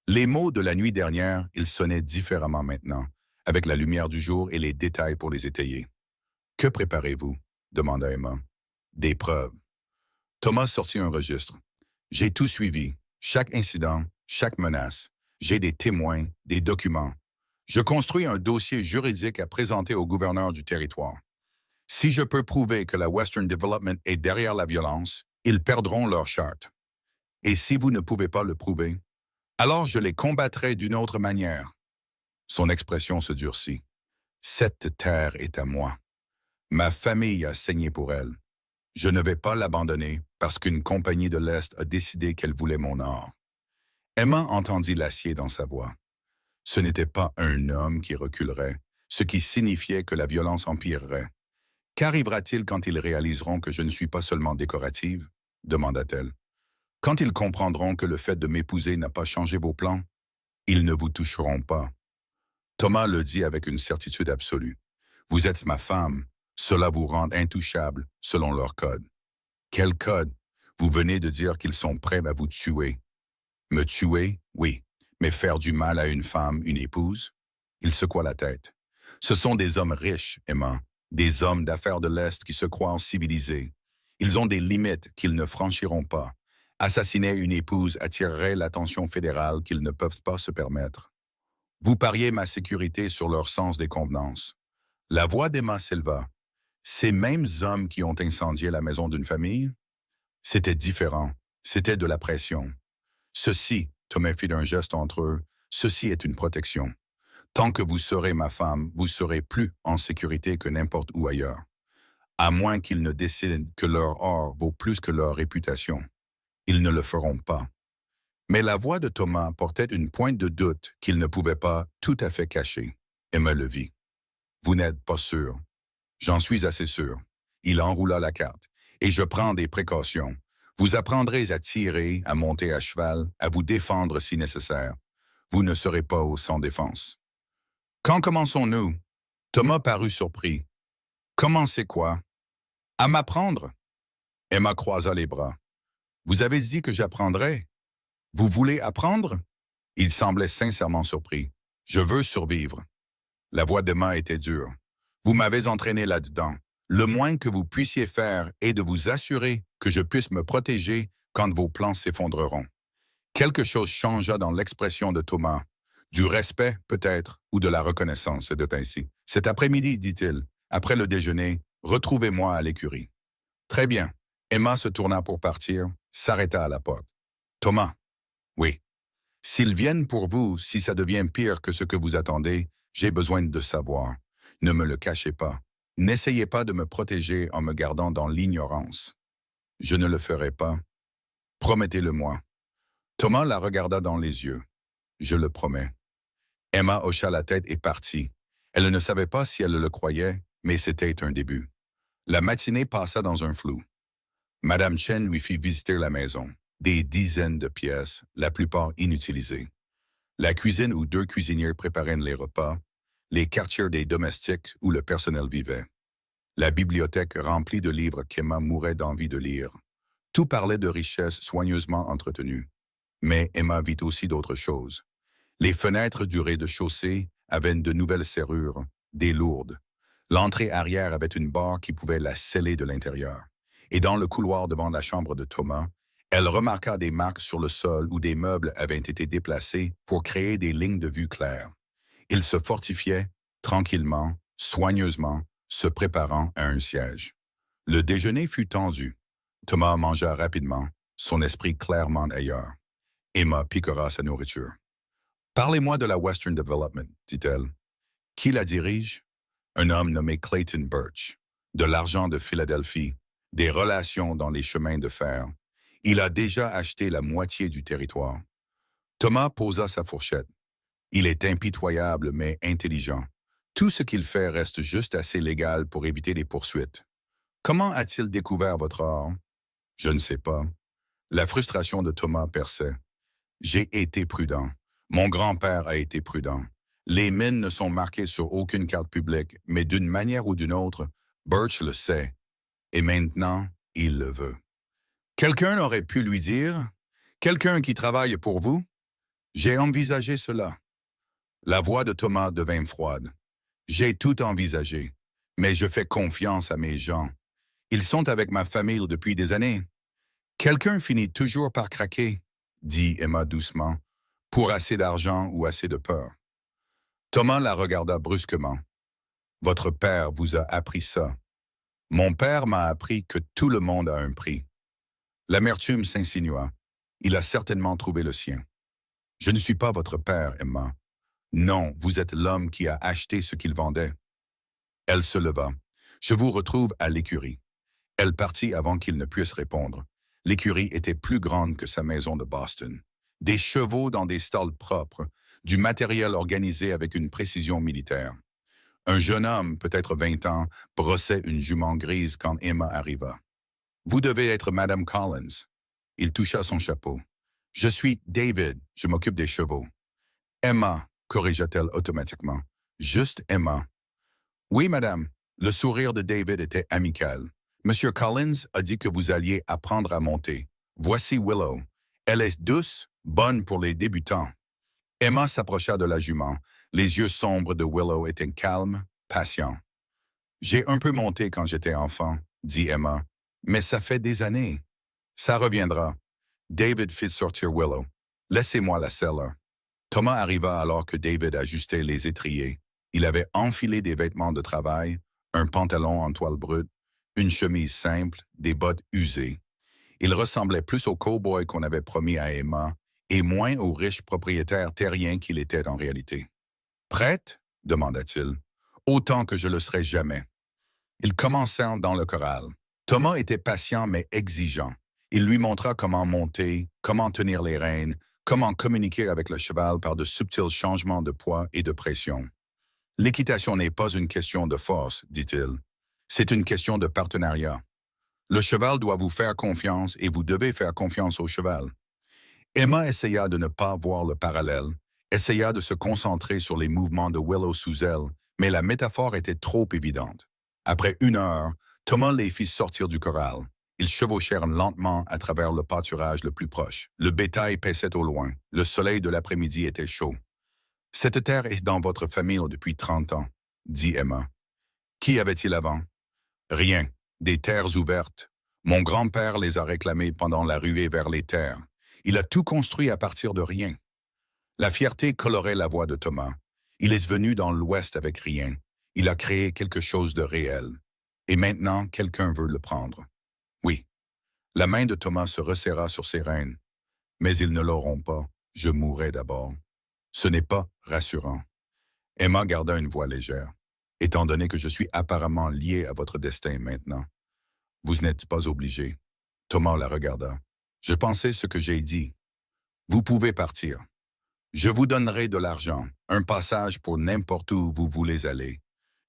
Les mots de la nuit dernière, ils sonnaient différemment maintenant, avec la lumière du jour et les détails pour les étayer. « Que préparez-vous » demanda Emma. « Des preuves. » Thomas sortit un registre. « J'ai tout suivi, chaque incident, chaque menace. J'ai des témoins, des documents. Je construis un dossier juridique à présenter au gouverneur du territoire. Si je peux prouver que la Western Development est derrière la violence, ils perdront leur charte. Et si vous ne pouvez pas le prouver, alors je les combattrai d'une autre manière. » Son expression se durcit. « Cette terre est à moi. Ma famille a saigné pour elle. Je ne vais pas l'abandonner parce qu'une compagnie de l'Est a décidé qu'elle voulait mon or. » Emma entendit l'acier dans sa voix. Ce n'était pas un homme qui reculerait, ce qui signifiait que la violence empirerait. « Qu'arrivera-t-il quand ils réaliseront que je ne suis pas seulement décorative ?» demanda-t-elle. « Quand ils comprendront que le fait de m'épouser n'a pas changé vos plans, ils ne vous toucheront pas. » Thomas le dit avec une certitude absolue. « Vous êtes ma femme, cela vous rend intouchable selon leur code. » Quel code? Vous venez de dire qu'ils sont prêts à vous tuer. Me tuer, oui, mais faire du mal à une femme, une épouse? Il secoua la tête. Ce sont des hommes riches, Emma, des hommes d'affaires de l'Est qui se croient civilisés. Ils ont des limites qu'ils ne franchiront pas. Assassiner une épouse attirerait l'attention fédérale qu'ils ne peuvent pas se permettre. Vous pariez ma sécurité sur leur sens des convenances. La voix d'Emma s'éleva. Ces mêmes hommes qui ont incendié la maison d'une famille? C'était différent. C'était de la pression. Ceci, Thomas fit un geste entre eux, ceci est une protection. Tant que vous serez ma femme, vous serez plus en sécurité que n'importe où ailleurs. À moins qu'ils ne décident que leur or vaut plus que leur réputation. Ils ne le feront pas. Mais la voix de Thomas portait une pointe de doute qu'il ne pouvait pas tout à fait cacher. Emma le vit. Vous n'êtes pas sûr. J'en suis assez sûr. Il enroula la carte. Et je prends des précautions. Vous apprendrez à tirer, à monter à cheval, à vous défendre si nécessaire. Vous ne serez pas au sans défense. Quand commençons-nous? Thomas parut surpris. Commencez quoi? À m'apprendre? Emma croisa les bras. Vous avez dit que j'apprendrais? Vous voulez apprendre? Il semblait sincèrement surpris. Je veux survivre. La voix d'Emma était dure. Vous m'avez entraîné là-dedans. Le moins que vous puissiez faire est de vous assurer que je puisse me protéger quand vos plans s'effondreront. Quelque chose changea dans l'expression de Thomas. Du respect, peut-être, ou de la reconnaissance, c'est ainsi. Cet après-midi, dit-il, après le déjeuner, retrouvez-moi à l'écurie. Très bien. Emma se tourna pour partir, s'arrêta à la porte. Thomas. Oui. S'ils viennent pour vous, si ça devient pire que ce que vous attendez, j'ai besoin de savoir. Ne me le cachez pas. N'essayez pas de me protéger en me gardant dans l'ignorance. Je ne le ferai pas. Promettez-le-moi. Thomas la regarda dans les yeux. Je le promets. Emma hocha la tête et partit. Elle ne savait pas si elle le croyait, mais c'était un début. La matinée passa dans un flou. Madame Chen lui fit visiter la maison. Des dizaines de pièces, la plupart inutilisées. La cuisine où 2 cuisiniers préparaient les repas, les quartiers des domestiques où le personnel vivait. La bibliothèque remplie de livres qu'Emma mourait d'envie de lire. Tout parlait de richesses soigneusement entretenues. Mais Emma vit aussi d'autres choses. Les fenêtres du rez-de-chaussée avaient de nouvelles serrures, des lourdes. L'entrée arrière avait une barre qui pouvait la sceller de l'intérieur. Et dans le couloir devant la chambre de Thomas, elle remarqua des marques sur le sol où des meubles avaient été déplacés pour créer des lignes de vue claires. Il se fortifiait, tranquillement, soigneusement, se préparant à un siège. Le déjeuner fut tendu. Thomas mangea rapidement, son esprit clairement ailleurs. Emma piqûra sa nourriture. « Parlez-moi de la Western Development, dit-elle. Qui la dirige? Un homme nommé Clayton Birch. De l'argent de Philadelphie, des relations dans les chemins de fer. Il a déjà acheté la moitié du territoire. » Thomas posa sa fourchette. Il est impitoyable mais intelligent. Tout ce qu'il fait reste juste assez légal pour éviter les poursuites. Comment a-t-il découvert votre or? Je ne sais pas. La frustration de Thomas perçait. J'ai été prudent. Mon grand-père a été prudent. Les mines ne sont marquées sur aucune carte publique, mais d'une manière ou d'une autre, Birch le sait. Et maintenant, il le veut. Quelqu'un aurait pu lui dire? Quelqu'un qui travaille pour vous? J'ai envisagé cela. La voix de Thomas devint froide. J'ai tout envisagé, mais je fais confiance à mes gens. Ils sont avec ma famille depuis des années. Quelqu'un finit toujours par craquer, dit Emma doucement, pour assez d'argent ou assez de peur. Thomas la regarda brusquement. Votre père vous a appris ça. Mon père m'a appris que tout le monde a un prix. L'amertume s'insinua. Il a certainement trouvé le sien. Je ne suis pas votre père, Emma. Non, vous êtes l'homme qui a acheté ce qu'il vendait. Elle se leva. Je vous retrouve à l'écurie. Elle partit avant qu'il ne puisse répondre. L'écurie était plus grande que sa maison de Boston. Des chevaux dans des stalles propres, du matériel organisé avec une précision militaire. Un jeune homme, peut-être 20 ans, brossait une jument grise quand Emma arriva. « Vous devez être Madame Collins. » Il toucha son chapeau. « Je suis David, je m'occupe des chevaux. »« Emma, » corrigea-t-elle automatiquement. « Juste Emma. »« Oui, madame. » Le sourire de David était amical. « Monsieur Collins a dit que vous alliez apprendre à monter. Voici Willow. Elle est douce, bonne pour les débutants. » Emma s'approcha de la jument. Les yeux sombres de Willow étaient calmes, patients. « J'ai un peu monté quand j'étais enfant, » dit Emma. « Mais ça fait des années. Ça reviendra. » David fit sortir Willow. « Laissez-moi la seller. » Thomas arriva alors que David ajustait les étriers. Il avait enfilé des vêtements de travail, un pantalon en toile brute, une chemise simple, des bottes usées. Il ressemblait plus au cow-boy qu'on avait promis à Emma et moins au riche propriétaire terrien qu'il était en réalité. « Prête? » demanda-t-il. « Autant que je le serai jamais. » Ils commencèrent dans le corral. Thomas était patient mais exigeant. Il lui montra comment monter, comment tenir les rênes, Comment communiquer avec le cheval par de subtils changements de poids et de pression. L'équitation n'est pas une question de force, dit-il. C'est une question de partenariat. Le cheval doit vous faire confiance et vous devez faire confiance au cheval. Emma essaya de ne pas voir le parallèle, essaya de se concentrer sur les mouvements de Willow sous elle, mais la métaphore était trop évidente. Après 1 heure, Thomas les fit sortir du corral. Ils chevauchèrent lentement à travers le pâturage le plus proche. Le bétail paissait au loin. Le soleil de l'après-midi était chaud. « Cette terre est dans votre famille depuis 30 ans, dit Emma. Qui avait-il avant? Rien. Des terres ouvertes. Mon grand-père les a réclamées pendant la ruée vers les terres. Il a tout construit à partir de rien. La fierté colorait la voix de Thomas. Il est venu dans l'Ouest avec rien. Il a créé quelque chose de réel. Et maintenant, quelqu'un veut le prendre. Oui. La main de Thomas se resserra sur ses rênes. Mais ils ne l'auront pas. Je mourrai d'abord. Ce n'est pas rassurant. Emma garda une voix légère. Étant donné que je suis apparemment lié à votre destin maintenant, vous n'êtes pas obligé. Thomas la regarda. Je pensais ce que j'ai dit. Vous pouvez partir. Je vous donnerai de l'argent, un passage pour n'importe où vous voulez aller,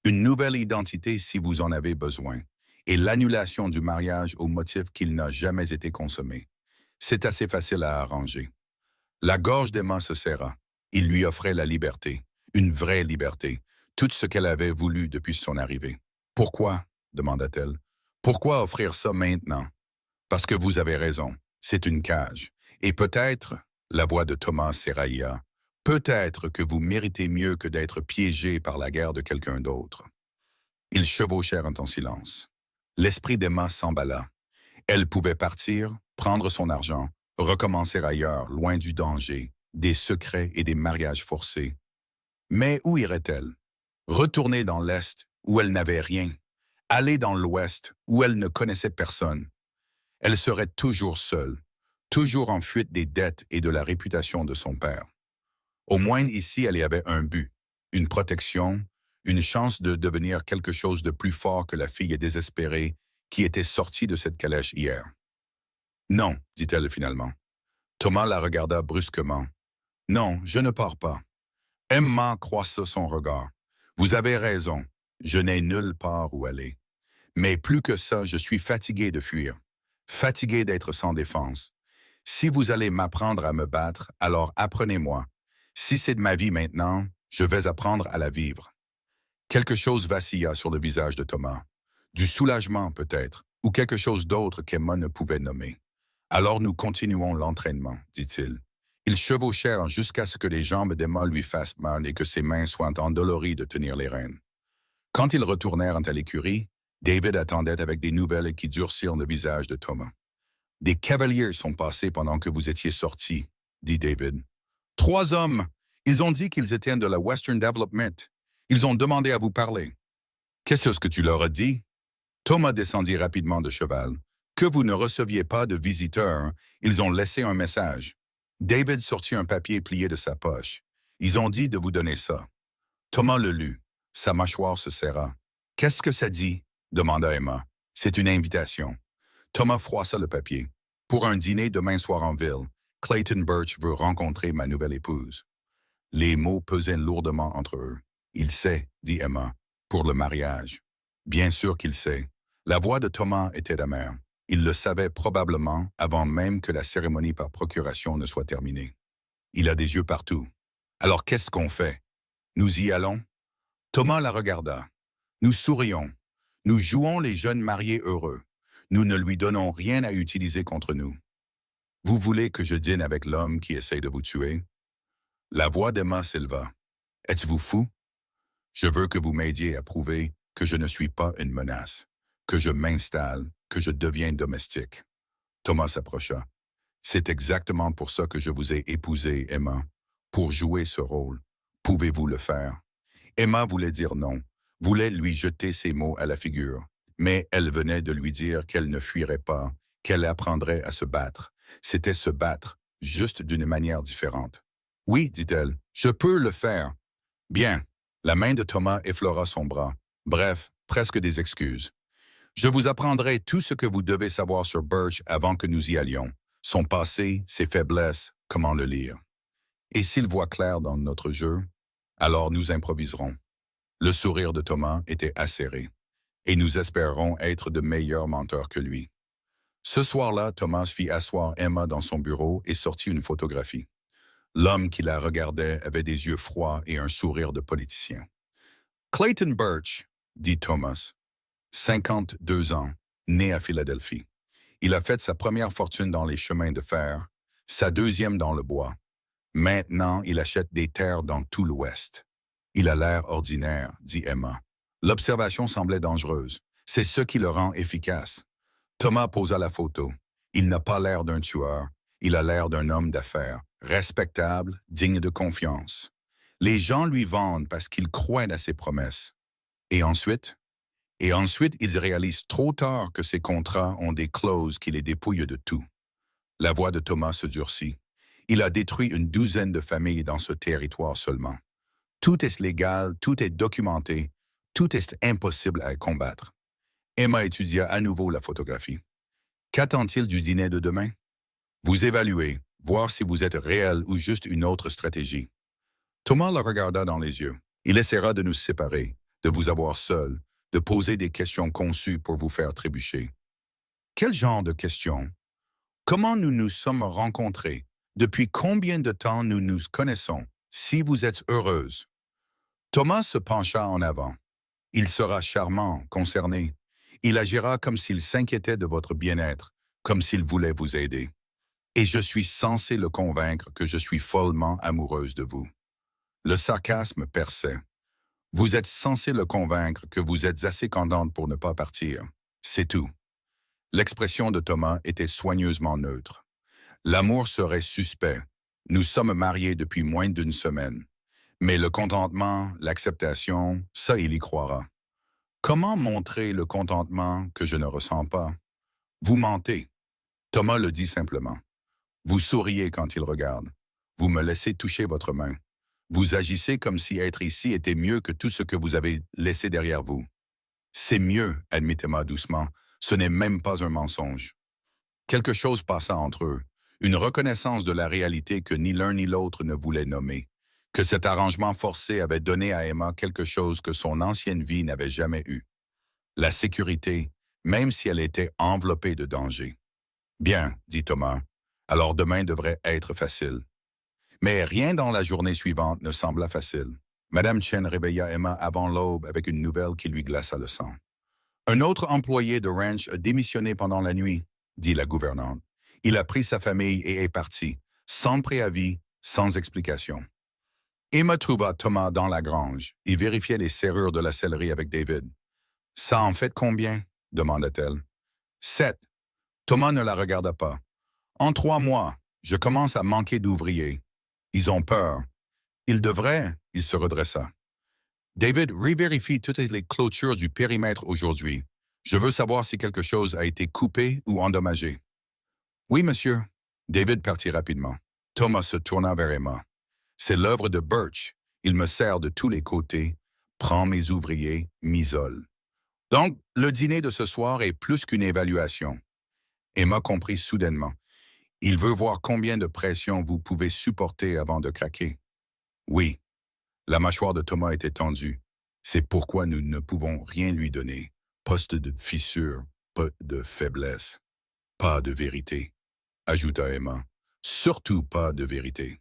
une nouvelle identité si vous en avez besoin, et l'annulation du mariage au motif qu'il n'a jamais été consommé. C'est assez facile à arranger. La gorge d'Emma se serra. Il lui offrait la liberté, une vraie liberté, tout ce qu'elle avait voulu depuis son arrivée. « Pourquoi ?» demanda-t-elle. « Pourquoi offrir ça maintenant? » « Parce que vous avez raison, c'est une cage. Et peut-être, la voix de Thomas s'érailla, peut-être que vous méritez mieux que d'être piégé par la guerre de quelqu'un d'autre. » Ils chevauchèrent en silence. L'esprit d'Emma s'emballa. Elle pouvait partir, prendre son argent, recommencer ailleurs, loin du danger, des secrets et des mariages forcés. Mais où irait-elle? Retourner dans l'Est, où elle n'avait rien. Aller dans l'Ouest, où elle ne connaissait personne. Elle serait toujours seule, toujours en fuite des dettes et de la réputation de son père. Au moins ici, elle y avait un but, une protection, une chance de devenir quelque chose de plus fort que la fille désespérée qui était sortie de cette calèche hier. « Non, dit-elle finalement. Thomas la regarda brusquement. « Non, je ne pars pas. » Emma croissa son regard. « Vous avez raison, je n'ai nulle part où aller. Mais plus que ça, je suis fatigué de fuir, fatigué d'être sans défense. Si vous allez m'apprendre à me battre, alors apprenez-moi. Si c'est de ma vie maintenant, je vais apprendre à la vivre. » Quelque chose vacilla sur le visage de Thomas. Du soulagement peut-être, ou quelque chose d'autre qu'Emma ne pouvait nommer. « Alors nous continuons l'entraînement, dit-il. » Ils chevauchèrent jusqu'à ce que les jambes d'Emma lui fassent mal et que ses mains soient endolories de tenir les rênes. Quand ils retournèrent à l'écurie, David attendait avec des nouvelles qui durcirent le visage de Thomas. « Des cavaliers sont passés pendant que vous étiez sortis, » dit David. « 3 hommes. Ils ont dit qu'ils étaient de la Western Development. Ils ont demandé à vous parler. »« Qu'est-ce que tu leur as dit? » Thomas descendit rapidement de cheval. « Que vous ne receviez pas de visiteurs, ils ont laissé un message. » David sortit un papier plié de sa poche. « Ils ont dit de vous donner ça. » Thomas le lut. Sa mâchoire se serra. « Qu'est-ce que ça dit? » demanda Emma. « C'est une invitation. » Thomas froissa le papier. « Pour un dîner demain soir en ville, Clayton Birch veut rencontrer ma nouvelle épouse. » Les mots pesaient lourdement entre eux. « Il sait, » dit Emma, « pour le mariage. » Bien sûr qu'il sait. La voix de Thomas était amère. Il le savait probablement avant même que la cérémonie par procuration ne soit terminée. Il a des yeux partout. « Alors qu'est-ce qu'on fait? Nous y allons? » Thomas la regarda. « Nous sourions. Nous jouons les jeunes mariés heureux. Nous ne lui donnons rien à utiliser contre nous. Vous voulez que je dîne avec l'homme qui essaie de vous tuer? » La voix d'Emma s'éleva. « Êtes-vous fou? Je veux que vous m'aidiez à prouver que je ne suis pas une menace, que je m'installe, que je deviens domestique. » Thomas s'approcha. « C'est exactement pour ça que je vous ai épousée, Emma, pour jouer ce rôle. Pouvez-vous le faire? » Emma voulait dire non, voulait lui jeter ces mots à la figure, mais elle venait de lui dire qu'elle ne fuirait pas, qu'elle apprendrait à se battre. C'était se battre, juste d'une manière différente. « Oui, dit-elle, je peux le faire. » « Bien. » La main de Thomas effleura son bras. Bref, presque des excuses. « Je vous apprendrai tout ce que vous devez savoir sur Birch avant que nous y allions. Son passé, ses faiblesses, Comment le lire? Et s'il voit clair dans notre jeu, alors nous improviserons. Le sourire de Thomas était acéré, et nous espérons être de meilleurs menteurs que lui. Ce soir-là, Thomas fit asseoir Emma dans son bureau et sortit une photographie. L'homme qui la regardait avait des yeux froids et un sourire de politicien. Clayton Birch, dit Thomas, 52 ans, né à Philadelphie. Il a fait sa première fortune dans les chemins de fer, sa deuxième dans le bois. Maintenant, il achète des terres dans tout l'Ouest. Il a l'air ordinaire, dit Emma. L'observation semblait dangereuse. C'est ce qui le rend efficace. Thomas posa la photo. Il n'a pas l'air d'un tueur. Il a l'air d'un homme d'affaires, respectable, digne de confiance. Les gens lui vendent parce qu'ils croient à ses promesses. Et ensuite? Et ensuite, ils réalisent trop tard que ces contrats ont des clauses qui les dépouillent de tout. La voix de Thomas se durcit. Il a détruit une douzaine de familles dans ce territoire seulement. Tout est légal, tout est documenté, tout est impossible à combattre. Emma étudia à nouveau la photographie. Qu'attend-il du dîner de demain? Vous évaluez, voir si vous êtes réel ou juste une autre stratégie. Thomas le regarda dans les yeux. Il essaiera de nous séparer, de vous avoir seul, de poser des questions conçues pour vous faire trébucher. Quel genre de questions? Comment nous nous sommes rencontrés? Depuis combien de temps nous nous connaissons? Si vous êtes heureuse. Thomas se pencha en avant. Il sera charmant, concerné. Il agira comme s'il s'inquiétait de votre bien-être, comme s'il voulait vous aider. Et je suis censé le convaincre que je suis follement amoureuse de vous. Le sarcasme perçait. Vous êtes censé le convaincre que vous êtes assez contente pour ne pas partir. C'est tout. L'expression de Thomas était soigneusement neutre. L'amour serait suspect. Nous sommes mariés depuis moins d'une semaine. Mais le contentement, l'acceptation, ça, il y croira. Comment montrer le contentement que je ne ressens pas? Vous mentez. Thomas le dit simplement. Vous souriez quand il regarde. Vous me laissez toucher votre main. Vous agissez comme si être ici était mieux que tout ce que vous avez laissé derrière vous. C'est mieux, admit Thomas doucement. Ce n'est même pas un mensonge. Quelque chose passa entre eux. Une reconnaissance de la réalité que ni l'un ni l'autre ne voulait nommer, que cet arrangement forcé avait donné à Emma quelque chose que son ancienne vie n'avait jamais eu. La sécurité, même si elle était enveloppée de danger. Bien, dit Thomas, alors demain devrait être facile. Mais rien dans la journée suivante ne sembla facile. Madame Chen réveilla Emma avant l'aube avec une nouvelle qui lui glaça le sang. Un autre employé de ranch a démissionné pendant la nuit, dit la gouvernante. Il a pris sa famille et est parti, sans préavis, sans explication. Emma trouva Thomas dans la grange et vérifiait les serrures de la sellerie avec David. « Ça en fait combien? » demanda-t-elle. « 7. Thomas ne la regarda pas. « En 3 mois, je commence à manquer d'ouvriers. Ils ont peur. Ils devraient, » il se redressa. « David, revérifie toutes les clôtures du périmètre aujourd'hui. Je veux savoir si quelque chose a été coupé ou endommagé. » « Oui, monsieur. » David partit rapidement. Thomas se tourna vers Emma. « C'est l'œuvre de Birch. Il me sert de tous les côtés, prend mes ouvriers, m'isole. Donc, le dîner de ce soir est plus qu'une évaluation. » Emma comprit soudainement. « Il veut voir combien de pression vous pouvez supporter avant de craquer. » « Oui. » La mâchoire de Thomas était tendue. « C'est pourquoi nous ne pouvons rien lui donner. Poste de fissure, pas de faiblesse, pas de vérité. » ajouta Emma. « Surtout pas de vérité. »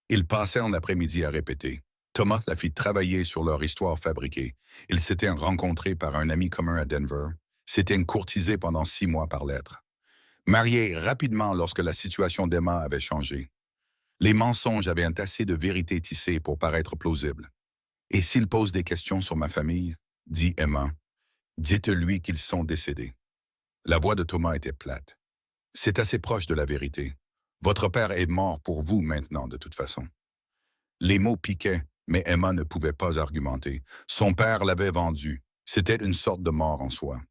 Ils passèrent l'après-midi à répéter. Thomas la fit travailler sur leur histoire fabriquée. Ils s'étaient rencontrés par un ami commun à Denver, s'étaient courtisés pendant 6 mois par lettre. Mariés rapidement lorsque la situation d'Emma avait changé. Les mensonges avaient assez de vérité tissée pour paraître plausibles. « Et s'il pose des questions sur ma famille, dit Emma, dites-lui qu'ils sont décédés. » La voix de Thomas était plate. « C'est assez proche de la vérité. Votre père est mort pour vous maintenant, de toute façon. » Les mots piquaient, mais Emma ne pouvait pas argumenter. Son père l'avait vendu. C'était une sorte de mort en soi.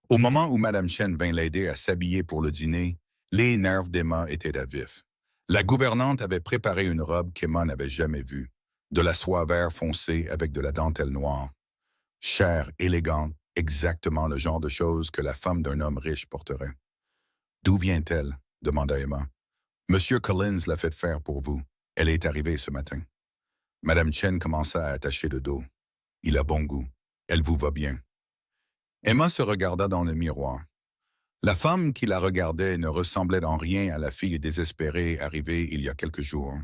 Au moment où Madame Chen vint l'aider à s'habiller pour le dîner, les nerfs d'Emma étaient à vif. La gouvernante avait préparé une robe qu'Emma n'avait jamais vue, de la soie vert foncé avec de la dentelle noire. Chère, élégante, exactement le genre de choses que la femme d'un homme riche porterait. « D'où vient-elle? » demanda Emma. Monsieur Collins l'a fait faire pour vous. Elle est arrivée ce matin. Madame Chen commença à attacher le dos. Il a bon goût. Elle vous va bien. Emma se regarda dans le miroir. La femme qui la regardait ne ressemblait en rien à la fille désespérée arrivée il y a quelques jours.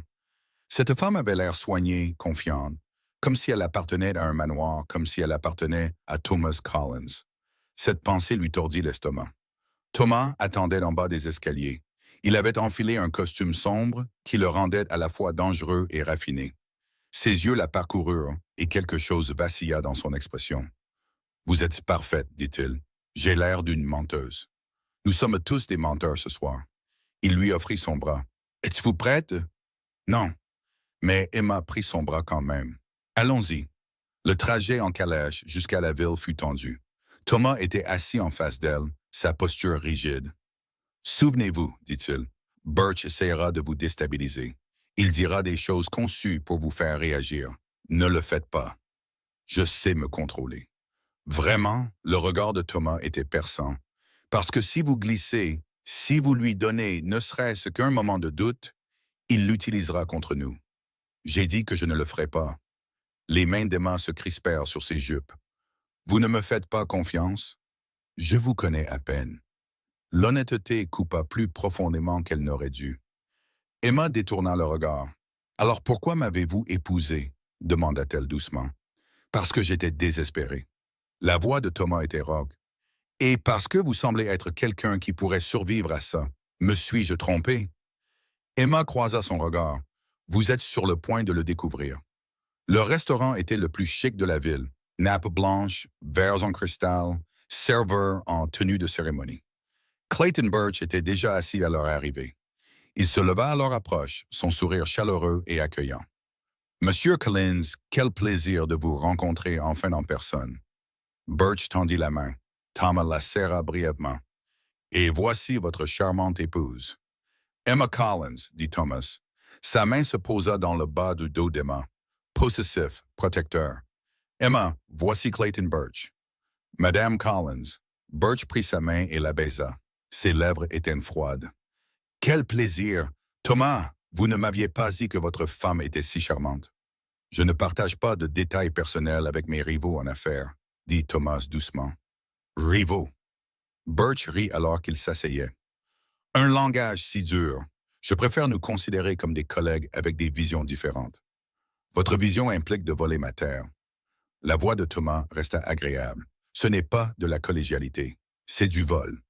Cette femme avait l'air soignée, confiante, comme si elle appartenait à un manoir, comme si elle appartenait à Thomas Collins. Cette pensée lui tordit l'estomac. Thomas attendait en bas des escaliers. Il avait enfilé un costume sombre qui le rendait à la fois dangereux et raffiné. Ses yeux la parcoururent et quelque chose vacilla dans son expression. « Vous êtes parfaite, dit-il. J'ai l'air d'une menteuse. Nous sommes tous des menteurs ce soir. » Il lui offrit son bras. « Êtes-vous prête? » « Non. » Mais Emma prit son bras quand même. « Allons-y. » Le trajet en calèche jusqu'à la ville fut tendu. Thomas était assis en face d'elle, sa posture rigide. « Souvenez-vous, dit-il, Birch essaiera de vous déstabiliser. Il dira des choses conçues pour vous faire réagir. Ne le faites pas. Je sais me contrôler. » Vraiment, le regard de Thomas était perçant. Parce que si vous glissez, si vous lui donnez ne serait-ce qu'un moment de doute, il l'utilisera contre nous. J'ai dit que je ne le ferai pas. Les mains d'Emma se crispèrent sur ses jupes. Vous ne me faites pas confiance? Je vous connais à peine. L'honnêteté coupa plus profondément qu'elle n'aurait dû. Emma détourna le regard. Alors pourquoi m'avez-vous épousée? Demanda-t-elle doucement. Parce que j'étais désespérée. La voix de Thomas était rauque. Et parce que vous semblez être quelqu'un qui pourrait survivre à ça, me suis-je trompé? Emma croisa son regard. Vous êtes sur le point de le découvrir. Le restaurant était le plus chic de la ville. Nappe blanche, verres en cristal, serveur en tenue de cérémonie. Clayton Birch était déjà assis à leur arrivée. Il se leva à leur approche, son sourire chaleureux et accueillant. « Monsieur Collins, quel plaisir de vous rencontrer enfin en personne. » Birch tendit la main. Thomas la serra brièvement. « Et voici votre charmante épouse. »« Emma Collins, » dit Thomas. Sa main se posa dans le bas du dos d'Emma. Possessif, protecteur. « Emma, voici Clayton Birch. » Madame Collins. Birch prit sa main et la baisa. Ses lèvres étaient froides. « Quel plaisir! Thomas, vous ne m'aviez pas dit que votre femme était si charmante. »« Je ne partage pas de détails personnels avec mes rivaux en affaires, » dit Thomas doucement. « Rivaux. » Birch rit alors qu'il s'asseyait. « Un langage si dur. Je préfère nous considérer comme des collègues avec des visions différentes. Votre vision implique de voler ma terre. » La voix de Thomas resta agréable. « Ce n'est pas de la collégialité, c'est du vol. »«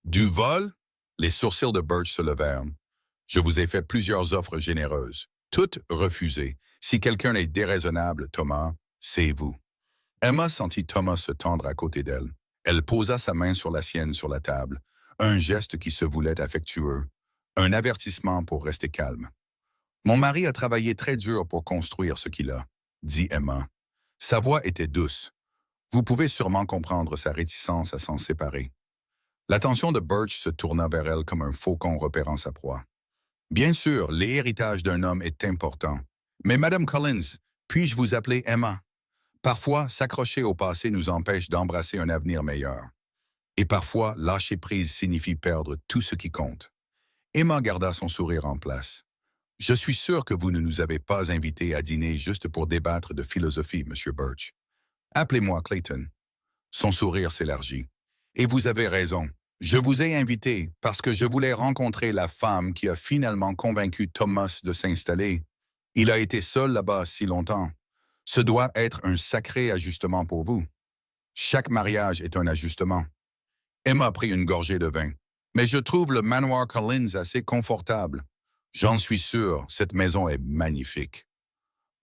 Du vol? » Les sourcils de Birch se levèrent. « Je vous ai fait plusieurs offres généreuses, toutes refusées. Si quelqu'un est déraisonnable, Thomas, c'est vous. » Emma sentit Thomas se tendre à côté d'elle. Elle posa sa main sur la sienne sur la table, un geste qui se voulait affectueux, un avertissement pour rester calme. « Mon mari a travaillé très dur pour construire ce qu'il a, » dit Emma. Sa voix était douce. Vous pouvez sûrement comprendre sa réticence à s'en séparer. L'attention de Birch se tourna vers elle comme un faucon repérant sa proie. « Bien sûr, l'héritage d'un homme est important. Mais Madame Collins, puis-je vous appeler Emma? Parfois, s'accrocher au passé nous empêche d'embrasser un avenir meilleur. Et parfois, lâcher prise signifie perdre tout ce qui compte. » Emma garda son sourire en place. « Je suis sûr que vous ne nous avez pas invités à dîner juste pour débattre de philosophie, Monsieur Birch. Appelez-moi Clayton. » Son sourire s'élargit. « Et vous avez raison. Je vous ai invité parce que je voulais rencontrer la femme qui a finalement convaincu Thomas de s'installer. Il a été seul là-bas si longtemps. Ce doit être un sacré ajustement pour vous. Chaque mariage est un ajustement. » Emma prit une gorgée de vin. « Mais je trouve le manoir Collins assez confortable. J'en suis sûr, cette maison est magnifique. »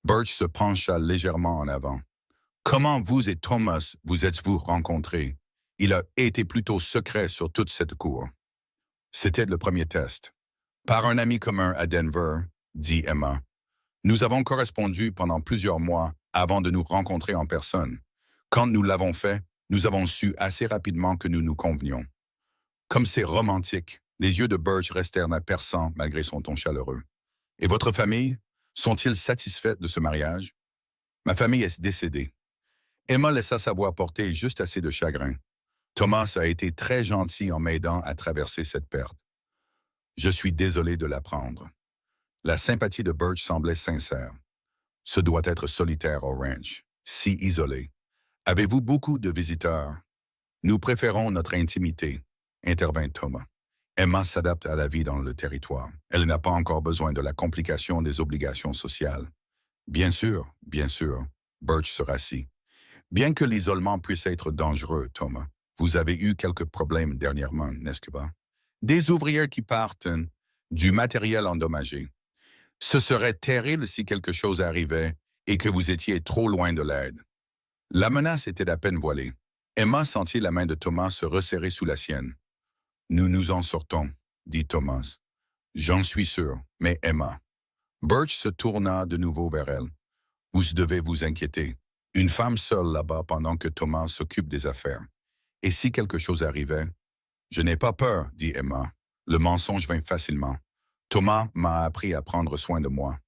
Birch se pencha légèrement en avant. « Comment vous et Thomas vous êtes-vous rencontrés? Il a été plutôt secret sur toute cette cour. » C'était le premier test. « Par un ami commun à Denver, » dit Emma. « Nous avons correspondu pendant plusieurs mois avant de nous rencontrer en personne. Quand nous l'avons fait, nous avons su assez rapidement que nous nous convenions. » Comme c'est romantique, les yeux de Birch restèrent perçants malgré son ton chaleureux. « Et votre famille? Sont-ils satisfaits de ce mariage? » « Ma famille est décédée. » Emma laissa sa voix porter juste assez de chagrin. « Thomas a été très gentil en m'aidant à traverser cette perte. » Je suis désolé de l'apprendre. La sympathie de Birch semblait sincère. Ce doit être solitaire au ranch, si isolé. Avez-vous beaucoup de visiteurs? Nous préférons notre intimité, intervint Thomas. Emma s'adapte à la vie dans le territoire. Elle n'a pas encore besoin de la complication des obligations sociales. Bien sûr, Birch se rassit. Bien que l'isolement puisse être dangereux, Thomas, vous avez eu quelques problèmes dernièrement, n'est-ce pas? Des ouvriers qui partent, du matériel endommagé. Ce serait terrible si quelque chose arrivait et que vous étiez trop loin de l'aide. La menace était à peine voilée. Emma sentit la main de Thomas se resserrer sous la sienne. Nous nous en sortons, dit Thomas. J'en suis sûr, mais Emma. Birch se tourna de nouveau vers elle. Vous devez vous inquiéter. Une femme seule là-bas pendant que Thomas s'occupe des affaires. Et si quelque chose arrivait? Je n'ai pas peur, dit Emma. Le mensonge vint facilement. Thomas m'a appris à prendre soin de moi.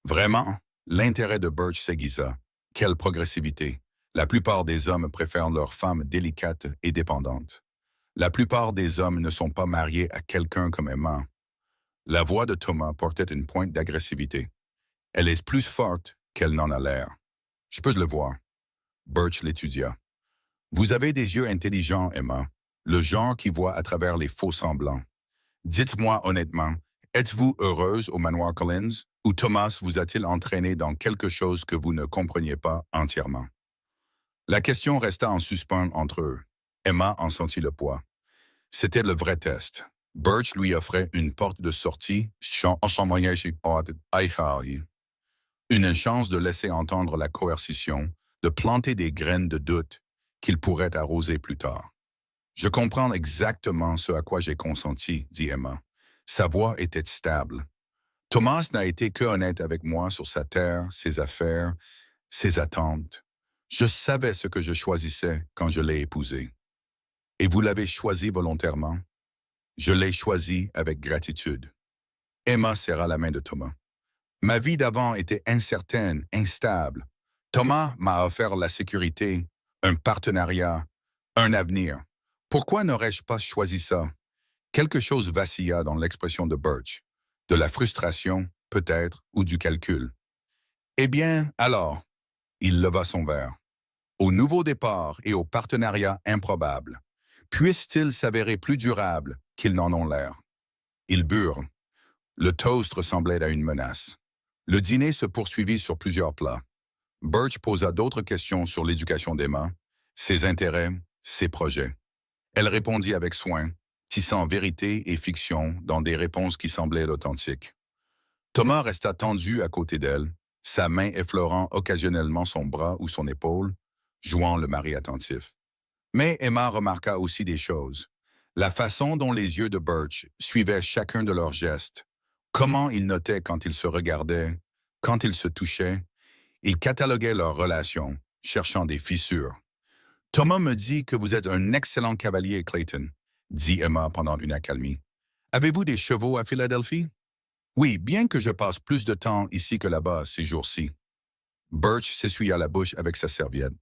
Vraiment? L'intérêt de Birch s'aiguisa. Quelle progressivité! La plupart des hommes préfèrent leurs femmes délicates et dépendantes. La plupart des hommes ne sont pas mariés à quelqu'un comme Emma. La voix de Thomas portait une pointe d'agressivité. Elle est plus forte qu'elle n'en a l'air. Je peux le voir. Birch l'étudia. Vous avez des yeux intelligents, Emma, le genre qui voit à travers les faux semblants. Dites-moi honnêtement, êtes-vous heureuse au manoir Collins ou Thomas vous a-t-il entraîné dans quelque chose que vous ne compreniez pas entièrement? La question resta en suspens entre eux. Emma en sentit le poids. C'était le vrai test. Birch lui offrait une porte de sortie, une chance de laisser entendre la coercition, de planter des graines de doute qu'il pourrait arroser plus tard. Je comprends exactement ce à quoi j'ai consenti, dit Emma. Sa voix était stable. Thomas n'a été que honnête avec moi sur sa terre, ses affaires, ses attentes. Je savais ce que je choisissais quand je l'ai épousé. Et vous l'avez choisi volontairement? Je l'ai choisi avec gratitude. Emma serra la main de Thomas. Ma vie d'avant était incertaine, instable. Thomas m'a offert la sécurité, un partenariat, un avenir. Pourquoi n'aurais-je pas choisi ça? Quelque chose vacilla dans l'expression de Birch. De la frustration, peut-être, ou du calcul. Eh bien, alors, il leva son verre. Au nouveau départ et au partenariat improbable, puissent-ils s'avérer plus durables qu'ils n'en ont l'air? Ils burent. Le toast ressemblait à une menace. Le dîner se poursuivit sur plusieurs plats. Birch posa d'autres questions sur l'éducation d'Emma, ses intérêts, ses projets. Elle répondit avec soin, tissant vérité et fiction dans des réponses qui semblaient authentiques. Thomas resta tendu à côté d'elle, sa main effleurant occasionnellement son bras ou son épaule, jouant le mari attentif. Mais Emma remarqua aussi des choses. La façon dont les yeux de Birch suivaient chacun de leurs gestes, comment ils notaient quand ils se regardaient, quand ils se touchaient, ils cataloguaient leurs relations, cherchant des fissures. Thomas me dit que vous êtes un excellent cavalier, Clayton, dit Emma pendant une accalmie. Avez-vous des chevaux à Philadelphie? Oui, bien que je passe plus de temps ici que là-bas ces jours-ci. Birch s'essuya la bouche avec sa serviette.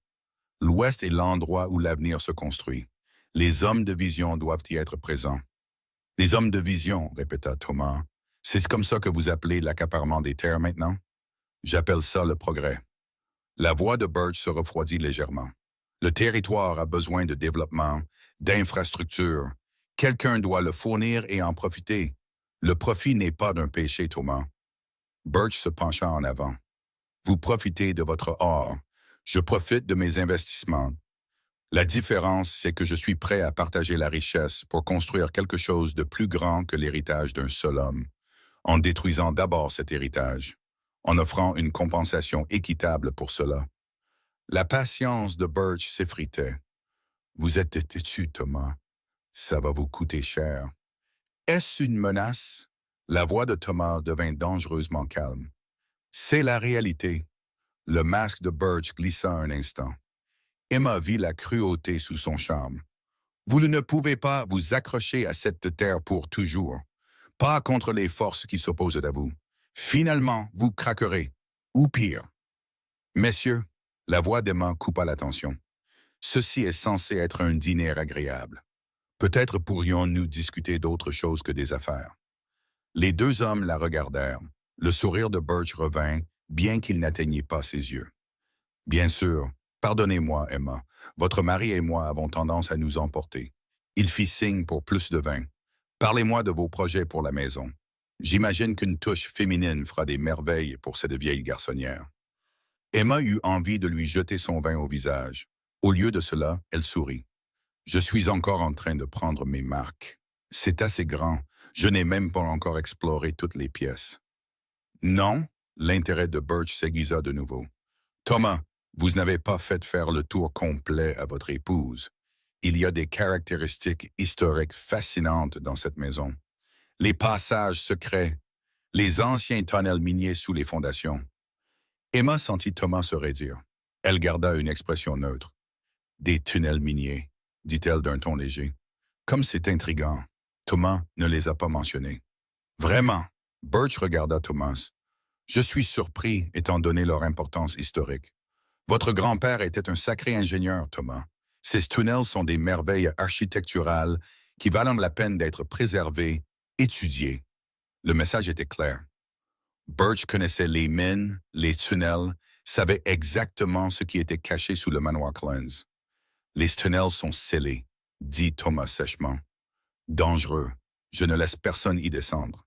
L'Ouest est l'endroit où l'avenir se construit. Les hommes de vision doivent y être présents. Les hommes de vision, répéta Thomas. C'est comme ça que vous appelez l'accaparement des terres maintenant? J'appelle ça le progrès. La voix de Birch se refroidit légèrement. Le territoire a besoin de développement, d'infrastructures. Quelqu'un doit le fournir et en profiter. Le profit n'est pas d'un péché, Thomas. Birch se pencha en avant. Vous profitez de votre or. Je profite de mes investissements. La différence, c'est que je suis prêt à partager la richesse pour construire quelque chose de plus grand que l'héritage d'un seul homme, en détruisant d'abord cet héritage, en offrant une compensation équitable pour cela. La patience de Birch s'effritait. Vous êtes têtu, Thomas. Ça va vous coûter cher. Est-ce une menace? La voix de Thomas devint dangereusement calme. C'est la réalité. Le masque de Birch glissa un instant. Emma vit la cruauté sous son charme. Vous ne pouvez pas vous accrocher à cette terre pour toujours. Pas contre les forces qui s'opposent à vous. Finalement, vous craquerez. Ou pire. Messieurs, la voix d'Emma coupa l'attention. Ceci est censé être un dîner agréable. Peut-être pourrions-nous discuter d'autre chose que des affaires. Les deux hommes la regardèrent. Le sourire de Birch revint, bien qu'il n'atteignît pas ses yeux. Bien sûr, pardonnez-moi, Emma. Votre mari et moi avons tendance à nous emporter. Il fit signe pour plus de vin. Parlez-moi de vos projets pour la maison. J'imagine qu'une touche féminine fera des merveilles pour cette vieille garçonnière. Emma eut envie de lui jeter son vin au visage. Au lieu de cela, elle sourit. Je suis encore en train de prendre mes marques. C'est assez grand. Je n'ai même pas encore exploré toutes les pièces. Non, l'intérêt de Birch s'aiguisa de nouveau. Thomas, vous n'avez pas fait faire le tour complet à votre épouse. Il y a des caractéristiques historiques fascinantes dans cette maison. Les passages secrets, les anciens tunnels miniers sous les fondations. Emma sentit Thomas se raidir. Elle garda une expression neutre. Des tunnels miniers, dit-elle d'un ton léger. Comme c'est intriguant, Thomas ne les a pas mentionnés. Vraiment, Birch regarda Thomas. Je suis surpris étant donné leur importance historique. Votre grand-père était un sacré ingénieur, Thomas. Ces tunnels sont des merveilles architecturales qui valent la peine d'être préservées, étudiées. Le message était clair. Birch connaissait les mines, les tunnels, savait exactement ce qui était caché sous le manoir Cleanse. Les tunnels sont scellés, dit Thomas sèchement. Dangereux. Je ne laisse personne y descendre.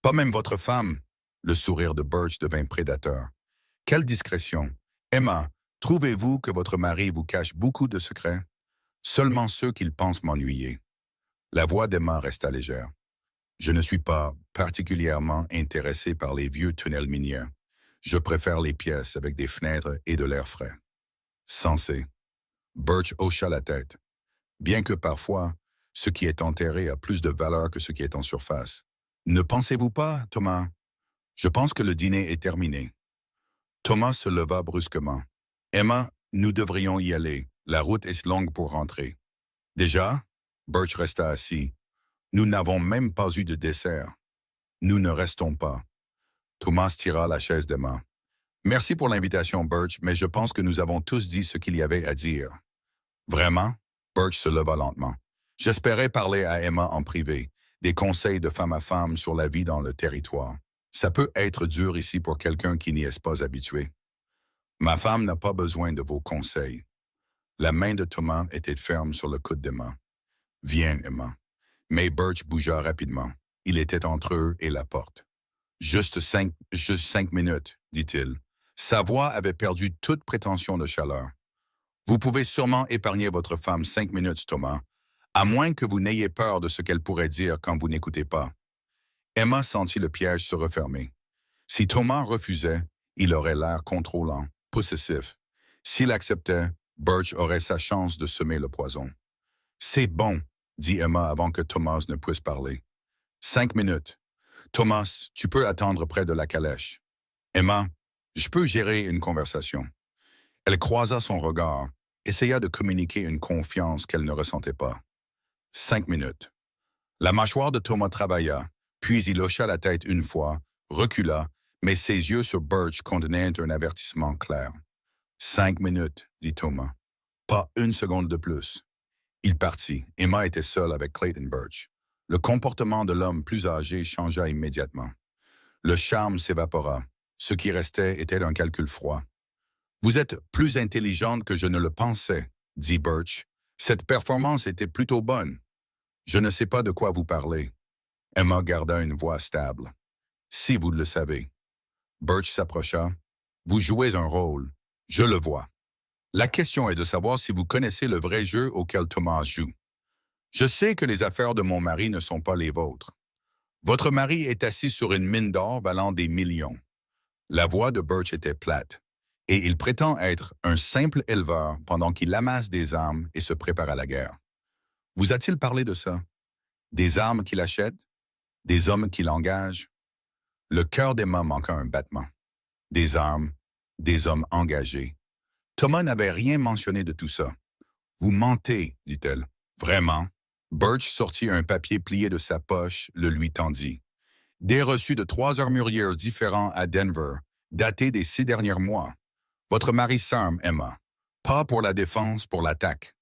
Pas même votre femme. Le sourire de Birch devint prédateur. Quelle discrétion. Emma, trouvez-vous que votre mari vous cache beaucoup de secrets? Seulement ceux qu'il pense m'ennuyer. La voix d'Emma resta légère. Je ne suis pas particulièrement intéressé par les vieux tunnels miniers. Je préfère les pièces avec des fenêtres et de l'air frais. Sensé. Birch hocha la tête. Bien que parfois, ce qui est enterré a plus de valeur que ce qui est en surface. Ne pensez-vous pas, Thomas? Je pense que le dîner est terminé. Thomas se leva brusquement. Emma, nous devrions y aller. La route est longue pour rentrer. Déjà? Birch resta assis. Nous n'avons même pas eu de dessert. Nous ne restons pas. Thomas tira la chaise d'Emma. Merci pour l'invitation, Birch, mais je pense que nous avons tous dit ce qu'il y avait à dire. Vraiment? Birch se leva lentement. J'espérais parler à Emma en privé, des conseils de femme à femme sur la vie dans le territoire. Ça peut être dur ici pour quelqu'un qui n'y est pas habitué. Ma femme n'a pas besoin de vos conseils. La main de Thomas était ferme sur le coude d'Emma. Viens, Emma. Mais Birch bougea rapidement. Il était entre eux et la porte. Juste cinq minutes, dit-il. Sa voix avait perdu toute prétention de chaleur. Vous pouvez sûrement épargner votre femme 5 minutes, Thomas, à moins que vous n'ayez peur de ce qu'elle pourrait dire quand vous n'écoutez pas. Emma sentit le piège se refermer. Si Thomas refusait, il aurait l'air contrôlant, possessif. S'il acceptait, Birch aurait sa chance de semer le poison. C'est bon, dit Emma avant que Thomas ne puisse parler. 5 minutes. Thomas, tu peux attendre près de la calèche. Emma, je peux gérer une conversation. Elle croisa son regard, essaya de communiquer une confiance qu'elle ne ressentait pas. 5 minutes. La mâchoire de Thomas travailla, puis il hocha la tête une fois, recula, mais ses yeux sur Birch contenaient un avertissement clair. 5 minutes, dit Thomas. Pas une seconde de plus. Il partit. Emma était seule avec Clayton Birch. Le comportement de l'homme plus âgé changea immédiatement. Le charme s'évapora. Ce qui restait était un calcul froid. « Vous êtes plus intelligente que je ne le pensais, » dit Birch. « Cette performance était plutôt bonne. Je ne sais pas de quoi vous parlez. » Emma garda une voix stable. « Si vous le savez. » Birch s'approcha. « Vous jouez un rôle. Je le vois. La question est de savoir si vous connaissez le vrai jeu auquel Thomas joue. Je sais que les affaires de mon mari ne sont pas les vôtres. Votre mari est assis sur une mine d'or valant des millions. » La voix de Birch était plate, et il prétend être un simple éleveur pendant qu'il amasse des armes et se prépare à la guerre. Vous a-t-il parlé de ça? Des armes qu'il achète? Des hommes qu'il engage? Le cœur d'Emma manqua un battement. Des armes, des hommes engagés. Thomas n'avait rien mentionné de tout ça. Vous mentez, dit-elle. Vraiment? Birch sortit un papier plié de sa poche, le lui tendit. Des reçus de 3 armuriers différents à Denver, datés des 6 derniers mois. Votre mari s'arme, Emma. Pas pour la défense, pour l'attaque.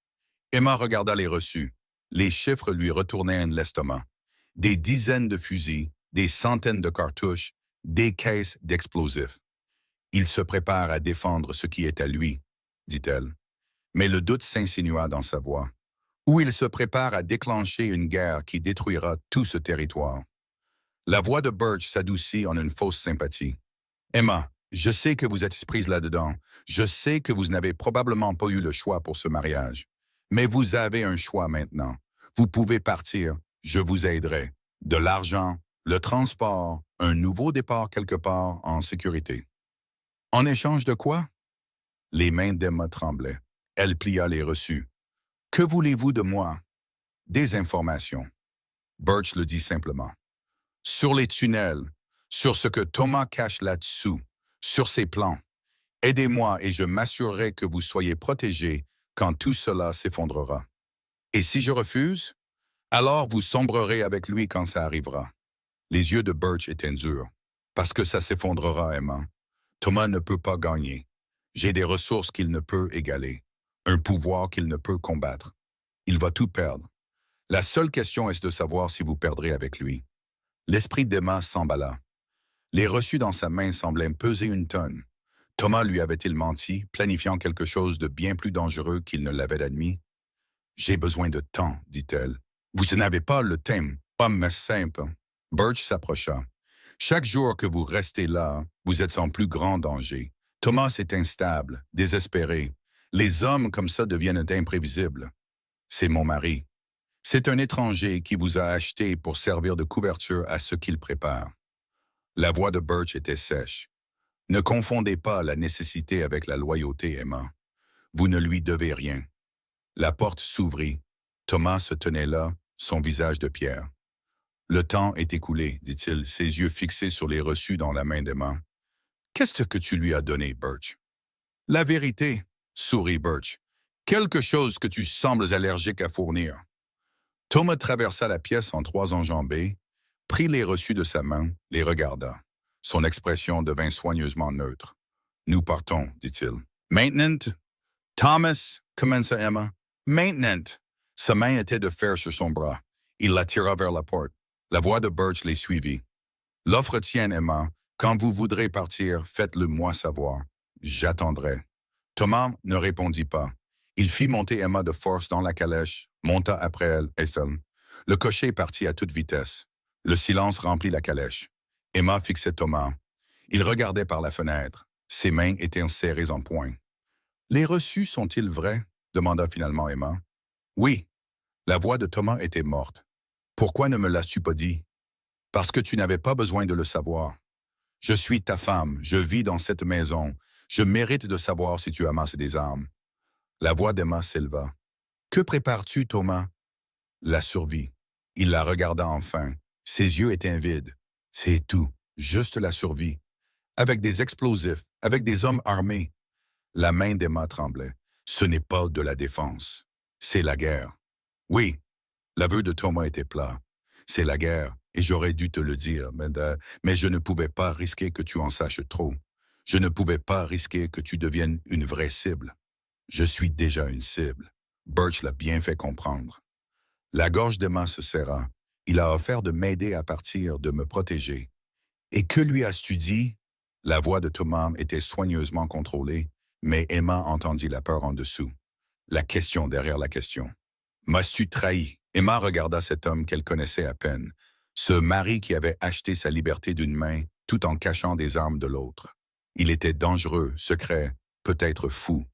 Emma regarda les reçus. Les chiffres lui retournèrent l'estomac. Des dizaines de fusils, des centaines de cartouches, des caisses d'explosifs. Il se prépare à défendre ce qui est à lui, dit-elle. Mais le doute s'insinua dans sa voix. Ou il se prépare à déclencher une guerre qui détruira tout ce territoire. La voix de Birch s'adoucit en une fausse sympathie. Emma, je sais que vous êtes prise là-dedans. Je sais que vous n'avez probablement pas eu le choix pour ce mariage. Mais vous avez un choix maintenant. Vous pouvez partir. Je vous aiderai. De l'argent, le transport, un nouveau départ quelque part en sécurité. En échange de quoi? Les mains d'Emma tremblaient. Elle plia les reçus. Que voulez-vous de moi? Des informations. Birch le dit simplement. Sur les tunnels, sur ce que Thomas cache là-dessous, sur ses plans. Aidez-moi et je m'assurerai que vous soyez protégés quand tout cela s'effondrera. Et si je refuse, alors vous sombrerez avec lui quand ça arrivera. Les yeux de Birch étaient durs. Parce que ça s'effondrera, Emma. Thomas ne peut pas gagner. J'ai des ressources qu'il ne peut égaler, un pouvoir qu'il ne peut combattre. Il va tout perdre. La seule question est de savoir si vous perdrez avec lui. L'esprit d'Emma s'emballa. Les reçus dans sa main semblaient peser une tonne. Thomas lui avait-il menti, planifiant quelque chose de bien plus dangereux qu'il ne l'avait admis? J'ai besoin de temps, dit-elle. Vous n'avez pas le temps, homme simple. Birch s'approcha. Chaque jour que vous restez là, vous êtes en plus grand danger. Thomas est instable, désespéré. Les hommes comme ça deviennent imprévisibles. C'est mon mari. C'est un étranger qui vous a acheté pour servir de couverture à ce qu'il prépare. La voix de Birch était sèche. Ne confondez pas la nécessité avec la loyauté, Emma. Vous ne lui devez rien. La porte s'ouvrit. Thomas se tenait là, son visage de pierre. Le temps est écoulé, dit-il, ses yeux fixés sur les reçus dans la main d'Emma. Qu'est-ce que tu lui as donné, Birch? La vérité, sourit Birch. Quelque chose que tu sembles allergique à fournir. Thomas traversa la pièce en trois enjambées, prit les reçus de sa main, les regarda. Son expression devint soigneusement neutre. Nous partons, dit-il. Maintenant? Thomas, commença Emma. Maintenant. Sa main était de fer sur son bras. Il la tira vers la porte. La voix de Birch les suivit. L'offre tienne, Emma. Quand vous voudrez partir, faites-le moi savoir. J'attendrai. Thomas ne répondit pas. Il fit monter Emma de force dans la calèche, monta après elle et seul. Le cocher partit à toute vitesse. Le silence remplit la calèche. Emma fixait Thomas. Il regardait par la fenêtre. Ses mains étaient serrées en poing. « Les reçus sont-ils vrais? » demanda finalement Emma. « Oui. » La voix de Thomas était morte. « Pourquoi ne me l'as-tu pas dit? »« Parce que tu n'avais pas besoin de le savoir. Je suis ta femme, je vis dans cette maison. Je mérite de savoir si tu amasses des armes. » La voix d'Emma s'éleva. « Que prépares-tu, Thomas? » La survie. Il la regarda enfin. Ses yeux étaient vides. C'est tout, juste la survie. Avec des explosifs, avec des hommes armés. La main d'Emma tremblait. Ce n'est pas de la défense. C'est la guerre. Oui, l'aveu de Thomas était plat. C'est la guerre, et j'aurais dû te le dire, mais je ne pouvais pas risquer que tu en saches trop. Je ne pouvais pas risquer que tu deviennes une vraie cible. Je suis déjà une cible. Birch l'a bien fait comprendre. La gorge d'Emma se serra. Il a offert de m'aider à partir, de me protéger. Et que lui as-tu dit? La voix de Thomas était soigneusement contrôlée, mais Emma entendit la peur en dessous. La question derrière la question. M'as-tu trahi? Emma regarda cet homme qu'elle connaissait à peine, ce mari qui avait acheté sa liberté d'une main tout en cachant des armes de l'autre. Il était dangereux, secret, peut-être fou,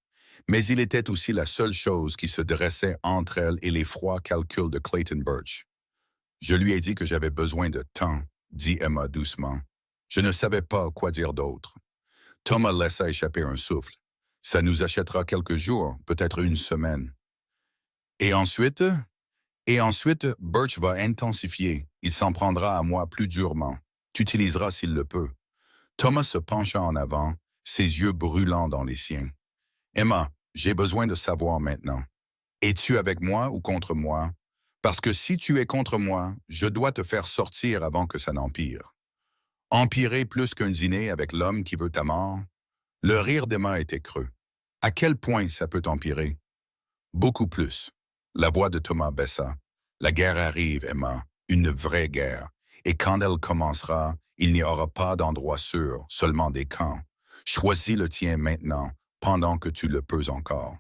mais il était aussi la seule chose qui se dressait entre elle et les froids calculs de Clayton Birch. Je lui ai dit que j'avais besoin de temps, dit Emma doucement. Je ne savais pas quoi dire d'autre. Thomas laissa échapper un souffle. Ça nous achètera quelques jours, peut-être une semaine. Et ensuite, Birch va intensifier. Il s'en prendra à moi plus durement. Tu utiliseras s'il le peut. Thomas se pencha en avant, ses yeux brûlants dans les siens. Emma, j'ai besoin de savoir maintenant. Es-tu avec moi ou contre moi? Parce que si tu es contre moi, je dois te faire sortir avant que ça n'empire. Empirer plus qu'un dîner avec l'homme qui veut ta mort? Le rire d'Emma était creux. À quel point ça peut empirer? Beaucoup plus. La voix de Thomas baissa. La guerre arrive, Emma. Une vraie guerre. Et quand elle commencera, il n'y aura pas d'endroit sûr, seulement des camps. Choisis le tien maintenant, pendant que tu le peux encore.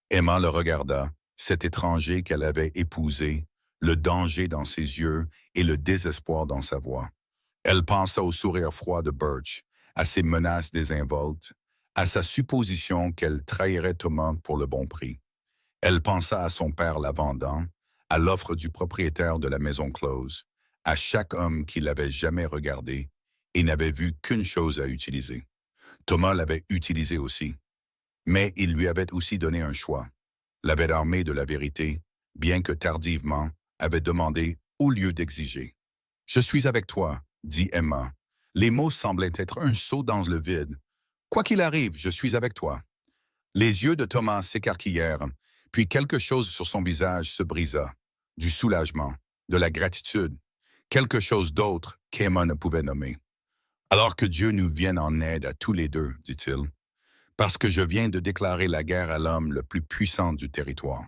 Emma le regarda, cet étranger qu'elle avait épousé, le danger dans ses yeux et le désespoir dans sa voix. Elle pensa au sourire froid de Birch, à ses menaces désinvoltes, à sa supposition qu'elle trahirait Thomas pour le bon prix. Elle pensa à son père la vendant, à l'offre du propriétaire de la maison close, à chaque homme qui l'avait jamais regardé et n'avait vu qu'une chose à utiliser. Thomas l'avait utilisé aussi, mais il lui avait aussi donné un choix. L'avait armé de la vérité, bien que tardivement, avait demandé au lieu d'exiger. « Je suis avec toi », dit Emma. Les mots semblaient être un saut dans le vide. « Quoi qu'il arrive, je suis avec toi. » Les yeux de Thomas s'écarquillèrent, puis quelque chose sur son visage se brisa. Du soulagement, de la gratitude, quelque chose d'autre qu'Emma ne pouvait nommer. « Alors que Dieu nous vienne en aide à tous les deux, dit-il, parce que je viens de déclarer la guerre à l'homme le plus puissant du territoire.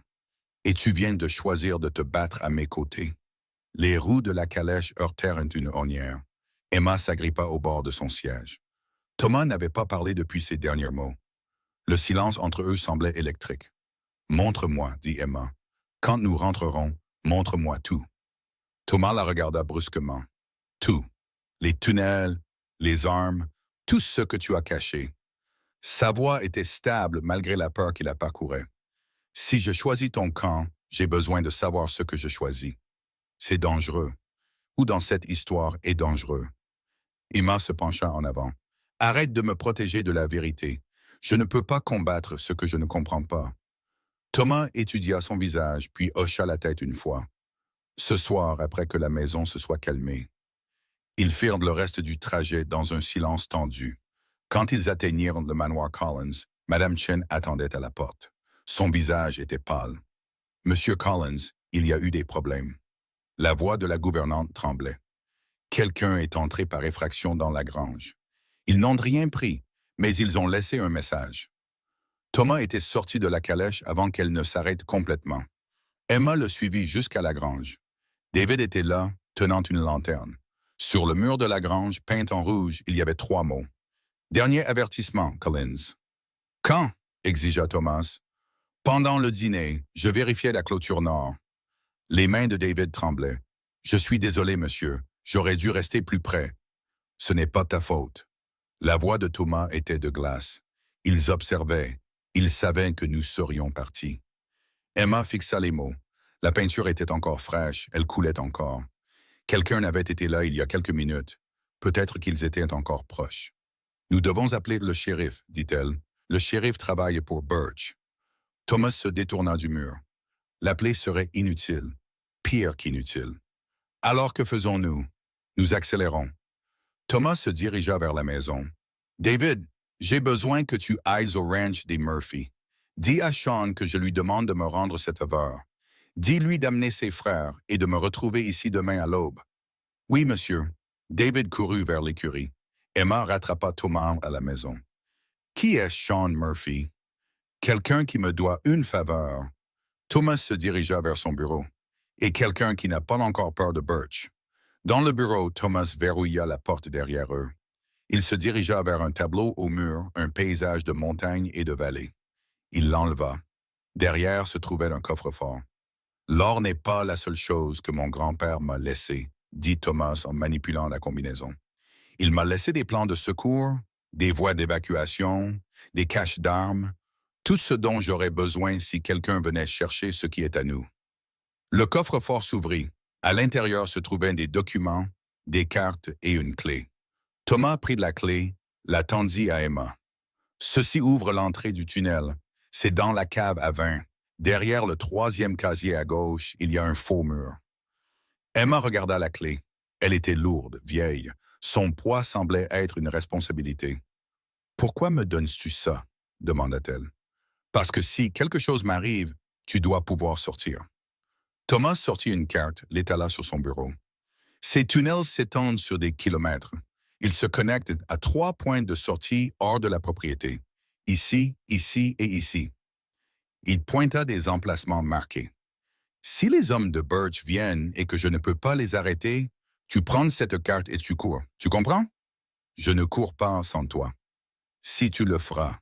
Et tu viens de choisir de te battre à mes côtés. » Les roues de la calèche heurtèrent une ornière. Emma s'agrippa au bord de son siège. Thomas n'avait pas parlé depuis ses derniers mots. Le silence entre eux semblait électrique. « Montre-moi, dit Emma. Quand nous rentrerons, montre-moi tout. » Thomas la regarda brusquement. « Tout. Les tunnels, les armes, tout ce que tu as caché. » Sa voix était stable malgré la peur qui la parcourait. « Si je choisis ton camp, j'ai besoin de savoir ce que je choisis. C'est dangereux. Ou dans cette histoire est dangereux. » Emma se pencha en avant. « Arrête de me protéger de la vérité. Je ne peux pas combattre ce que je ne comprends pas. » Thomas étudia son visage, puis hocha la tête une fois. Ce soir, après que la maison se soit calmée. Ils firent le reste du trajet dans un silence tendu. Quand ils atteignirent le manoir Collins, Madame Chen attendait à la porte. Son visage était pâle. « Monsieur Collins, il y a eu des problèmes. » La voix de la gouvernante tremblait. « Quelqu'un est entré par effraction dans la grange. Ils n'ont rien pris, mais ils ont laissé un message. » Thomas était sorti de la calèche avant qu'elle ne s'arrête complètement. Emma le suivit jusqu'à la grange. David était là, tenant une lanterne. Sur le mur de la grange, peint en rouge, il y avait 3 mots. « Dernier avertissement, Collins. »« Quand » exigea Thomas. « Pendant le dîner, je vérifiais la clôture nord. » Les mains de David tremblaient. « Je suis désolé, monsieur. J'aurais dû rester plus près. »« Ce n'est pas ta faute. » La voix de Thomas était de glace. Ils observaient. Ils savaient que nous serions partis. Emma fixa les mots. La peinture était encore fraîche, elle coulait encore. Quelqu'un avait été là il y a quelques minutes. Peut-être qu'ils étaient encore proches. « Nous devons appeler le shérif, dit-elle. Le shérif travaille pour Birch. » Thomas se détourna du mur. L'appeler serait inutile, pire qu'inutile. « Alors que faisons-nous? » Nous accélérons. Thomas se dirigea vers la maison. « David, j'ai besoin que tu ailles au ranch des Murphy. Dis à Sean que je lui demande de me rendre cette heure. Dis-lui d'amener ses frères et de me retrouver ici demain à l'aube. »« Oui, monsieur. » David courut vers l'écurie. Emma rattrapa Thomas à la maison. « Qui est Sean Murphy? »« Quelqu'un qui me doit une faveur. » Thomas se dirigea vers son bureau. « Et quelqu'un qui n'a pas encore peur de Birch. » Dans le bureau, Thomas verrouilla la porte derrière eux. Il se dirigea vers un tableau au mur, un paysage de montagnes et de vallées. Il l'enleva. Derrière se trouvait un coffre-fort. « L'or n'est pas la seule chose que mon grand-père m'a laissé, » dit Thomas en manipulant la combinaison. « Il m'a laissé des plans de secours, des voies d'évacuation, des caches d'armes, tout ce dont j'aurais besoin si quelqu'un venait chercher ce qui est à nous. » Le coffre-fort s'ouvrit. À l'intérieur se trouvaient des documents, des cartes et une clé. Thomas prit la clé, la tendit à Emma. « Ceci ouvre l'entrée du tunnel. C'est dans la cave à vin. Derrière le 3e casier à gauche, il y a un faux mur. » Emma regarda la clé. Elle était lourde, vieille. Son poids semblait être une responsabilité. « Pourquoi me donnes-tu ça? » demanda-t-elle. « Parce que si quelque chose m'arrive, tu dois pouvoir sortir. » Thomas sortit une carte, l'étala sur son bureau. Ces tunnels s'étendent sur des kilomètres. Ils se connectent à 3 points de sortie hors de la propriété. Ici, ici et ici. Il pointa des emplacements marqués. Si les hommes de Birch viennent et que je ne peux pas les arrêter, Tu prends cette carte et tu cours. Tu comprends? Je ne cours pas sans toi. Si tu le feras.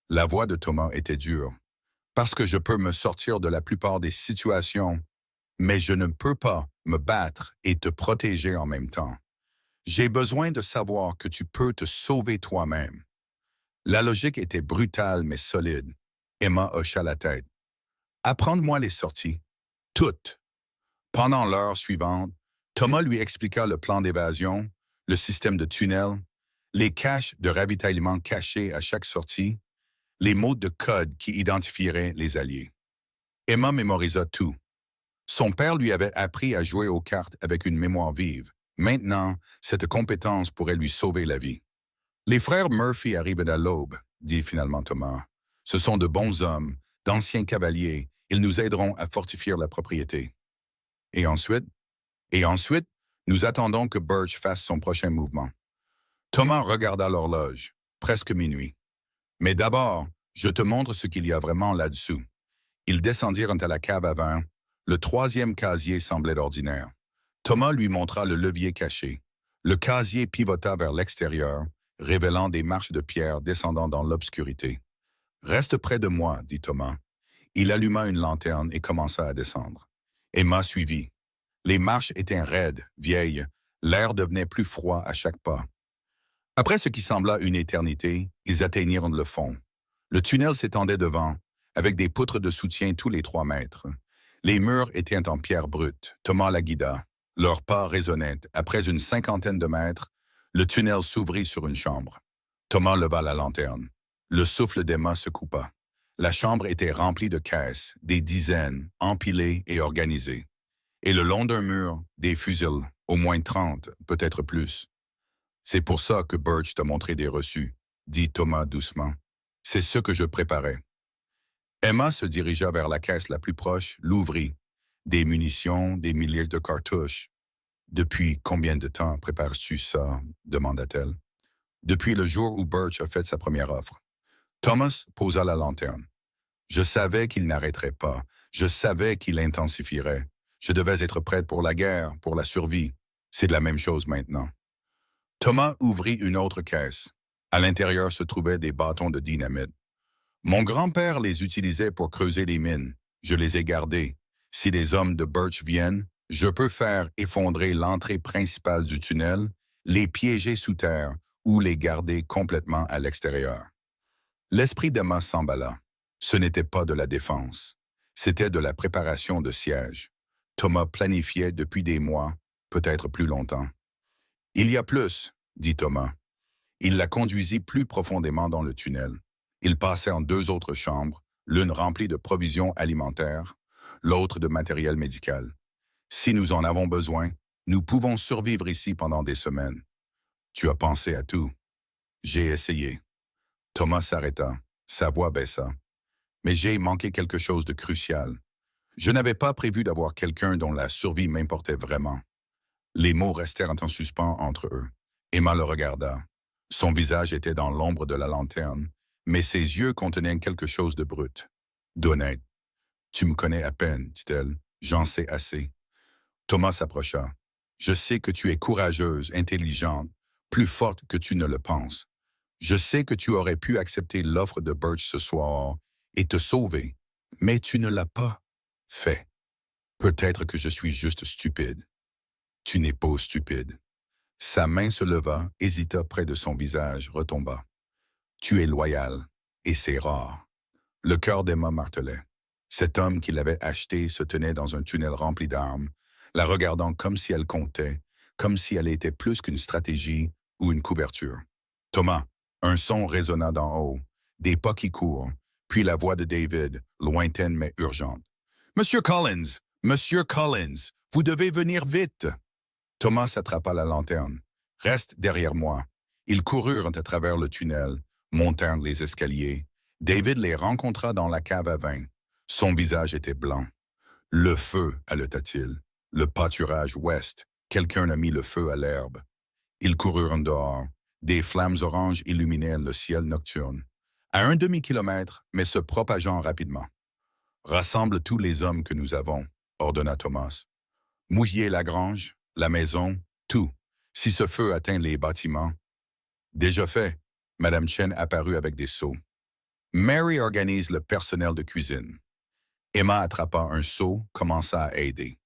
La voix de Thomas était dure. Parce que je peux me sortir de la plupart des situations, mais je ne peux pas me battre et te protéger en même temps. J'ai besoin de savoir que tu peux te sauver toi-même. La logique était brutale mais solide. Emma hocha la tête. Apprends-moi les sorties. Toutes. Pendant l'heure suivante, Thomas lui expliqua le plan d'évasion, le système de tunnel, les caches de ravitaillement cachés à chaque sortie, les mots de code qui identifieraient les alliés. Emma mémorisa tout. Son père lui avait appris à jouer aux cartes avec une mémoire vive. Maintenant, cette compétence pourrait lui sauver la vie. Les frères Murphy arrivent à l'aube, dit finalement Thomas. Ce sont de bons hommes, d'anciens cavaliers. Ils nous aideront à fortifier la propriété. Et ensuite? Et ensuite, nous attendons que Birch fasse son prochain mouvement. Thomas regarda l'horloge. Presque minuit. Mais d'abord, je te montre ce qu'il y a vraiment là-dessous. Ils descendirent à la cave à vin. Le troisième casier semblait ordinaire. Thomas lui montra le levier caché. Le casier pivota vers l'extérieur, révélant des marches de pierre descendant dans l'obscurité. « Reste près de moi, » dit Thomas. Il alluma une lanterne et commença à descendre. Emma suivit. Les marches étaient raides, vieilles. L'air devenait plus froid à chaque pas. Après ce qui sembla une éternité, ils atteignirent le fond. Le tunnel s'étendait devant, avec des poutres de soutien tous les 3 mètres. Les murs étaient en pierre brute. Thomas la guida. Leurs pas résonnaient. Après une 50aine de mètres, le tunnel s'ouvrit sur une chambre. Thomas leva la lanterne. Le souffle d'Emma se coupa. La chambre était remplie de caisses, des dizaines, empilées et organisées. Et le long d'un mur, des fusils, au moins 30, peut-être plus. « C'est pour ça que Birch t'a montré des reçus, » dit Thomas doucement. « C'est ce que je préparais. » Emma se dirigea vers la caisse la plus proche, l'ouvrit. Des munitions, des milliers de cartouches. « Depuis combien de temps prépares-tu ça ?» demanda-t-elle. « Depuis le jour où Birch a fait sa première offre. » Thomas posa la lanterne. « Je savais qu'il n'arrêterait pas. Je savais qu'il intensifierait. Je devais être prête pour la guerre, pour la survie. C'est de la même chose maintenant. » Thomas ouvrit une autre caisse. À l'intérieur se trouvaient des bâtons de dynamite. « Mon grand-père les utilisait pour creuser les mines. Je les ai gardés. Si les hommes de Birch viennent, je peux faire effondrer l'entrée principale du tunnel, les piéger sous terre ou les garder complètement à l'extérieur. » L'esprit d'Emma s'emballa. Ce n'était pas de la défense. C'était de la préparation de siège. Thomas planifiait depuis des mois, peut-être plus longtemps. « Il y a plus, » dit Thomas. Il la conduisit plus profondément dans le tunnel. Ils passaient en 2 autres chambres, l'une remplie de provisions alimentaires, l'autre de matériel médical. « Si nous en avons besoin, nous pouvons survivre ici pendant des semaines. » « Tu as pensé à tout. » « J'ai essayé. » Thomas s'arrêta. Sa voix baissa. « Mais j'ai manqué quelque chose de crucial. Je n'avais pas prévu d'avoir quelqu'un dont la survie m'importait vraiment. » Les mots restèrent en suspens entre eux. Emma le regarda. Son visage était dans l'ombre de la lanterne, mais ses yeux contenaient quelque chose de brut. D'honnête. « Tu me connais à peine, dit-elle. J'en sais assez. » Thomas s'approcha. « Je sais que tu es courageuse, intelligente, plus forte que tu ne le penses. Je sais que tu aurais pu accepter l'offre de Birch ce soir et te sauver, mais tu ne l'as pas fait. Peut-être que je suis juste stupide. » « Tu n'es pas stupide. » Sa main se leva, hésita près de son visage, retomba. « Tu es loyal, et c'est rare. » Le cœur d'Emma martelait. Cet homme qui l'avait acheté se tenait dans un tunnel rempli d'armes, la regardant comme si elle comptait, comme si elle était plus qu'une stratégie ou une couverture. « Thomas !» Un son résonna d'en haut, des pas qui courent, puis la voix de David, lointaine mais urgente. « Monsieur Collins! Monsieur Collins! Vous devez venir vite! » Thomas attrapa la lanterne. « Reste derrière moi. » Ils coururent à travers le tunnel, montèrent les escaliers. David les rencontra dans la cave à vin. Son visage était blanc. « Le feu, » haleta-t-il. « Le pâturage ouest. Quelqu'un a mis le feu à l'herbe. » Ils coururent dehors. Des flammes oranges illuminaient le ciel nocturne. À 1 demi-kilomètre, mais se propageant rapidement. « Rassemble tous les hommes que nous avons, » ordonna Thomas. « Mouillez la grange, la maison, Tout. Si ce feu atteint les bâtiments. Déjà fait. Madame Chen apparut avec des seaux. Mary organise le personnel de cuisine. Emma attrapa un seau, commença à aider.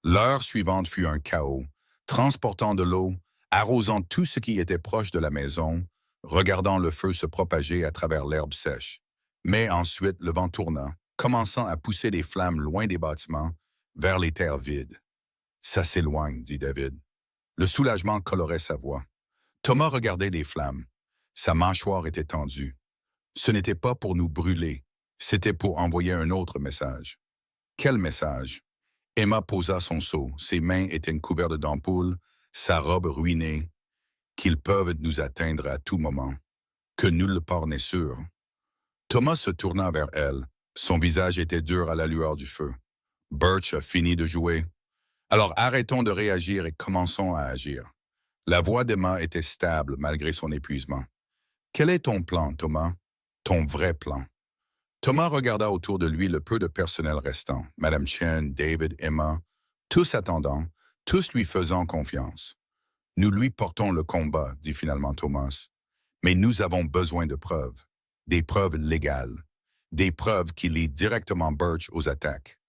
L'heure suivante fut un chaos, transportant de l'eau, arrosant tout ce qui était proche de la maison, regardant le feu se propager à travers l'herbe sèche. Mais ensuite, le vent tourna, commençant à pousser les flammes loin des bâtiments, vers les terres vides. Ça s'éloigne, dit David. Le soulagement colorait sa voix. Thomas regardait les flammes. Sa mâchoire était tendue. Ce n'était pas pour nous brûler, c'était pour envoyer un autre message. Quel message? Emma posa son seau, ses mains étaient couvertes d'ampoules, sa robe ruinée, qu'ils peuvent nous atteindre à tout moment, que nulle part n'est sûr. Thomas se tourna vers elle, son visage était dur à la lueur du feu. Birch a fini de jouer. Alors arrêtons de réagir et commençons à agir. La voix d'Emma était stable malgré son épuisement. Quel est ton plan, Thomas? Ton vrai plan? Thomas regarda autour de lui le peu de personnel restant, Madame Chen, David, Emma, tous attendant, tous lui faisant confiance. Nous lui portons le combat, dit finalement Thomas. Mais nous avons besoin de preuves, des preuves légales, des preuves qui lient directement Birch aux attaques.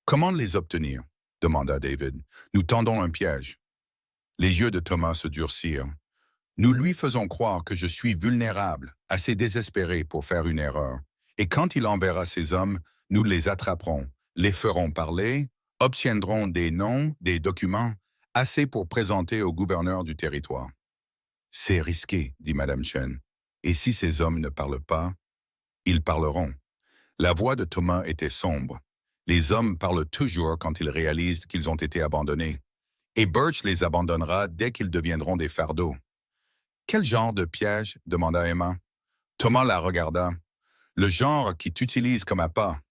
Comment les obtenir? Demanda David. Nous tendons un piège. Les yeux de Thomas se durcirent. Nous lui faisons croire que je suis vulnérable, assez désespéré pour faire une erreur. Et quand il enverra ses hommes, nous les attraperons, les ferons parler, obtiendrons des noms, des documents, assez pour présenter au gouverneur du territoire. C'est risqué, dit Madame Chen. Et si ces hommes ne parlent pas, ils parleront. La voix de Thomas était sombre. Les hommes parlent toujours quand ils réalisent qu'ils ont été abandonnés. Et Birch les abandonnera dès qu'ils deviendront des fardeaux. Quel genre de piège? Demanda Emma. Thomas la regarda. Le genre qui t'utilise comme appât.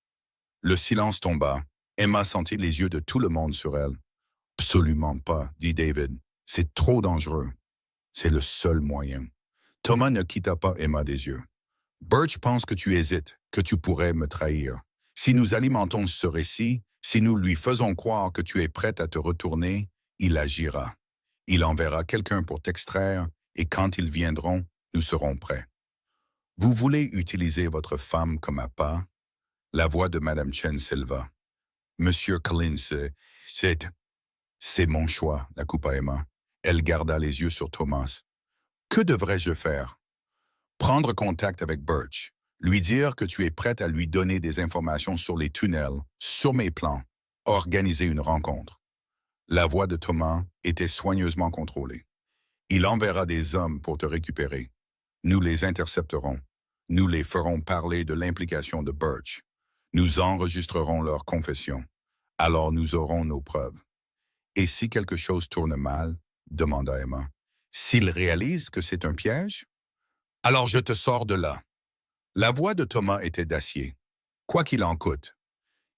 Le silence tomba. Emma sentit les yeux de tout le monde sur elle. Absolument pas, dit David. C'est trop dangereux. C'est le seul moyen. Thomas ne quitta pas Emma des yeux. Birch pense que tu hésites, que tu pourrais me trahir. Si nous alimentons ce récit, si nous lui faisons croire que tu es prête à te retourner, il agira. Il enverra quelqu'un pour t'extraire, et quand ils viendront, nous serons prêts. Vous voulez utiliser votre femme comme appât? La voix de Madame Chen s'éleva. Monsieur Collins, c'est mon choix, la coupa Emma. Elle garda les yeux sur Thomas. Que devrais-je faire? Prendre contact avec Birch, lui dire que tu es prête à lui donner des informations sur les tunnels, sur mes plans, organiser une rencontre. La voix de Thomas était soigneusement contrôlée. Il enverra des hommes pour te récupérer. Nous les intercepterons. Nous les ferons parler de l'implication de Birch. Nous enregistrerons leur confession. Alors nous aurons nos preuves. Et si quelque chose tourne mal, demanda Emma, s'il réalise que c'est un piège? Alors je te sors de là. La voix de Thomas était d'acier. Quoi qu'il en coûte.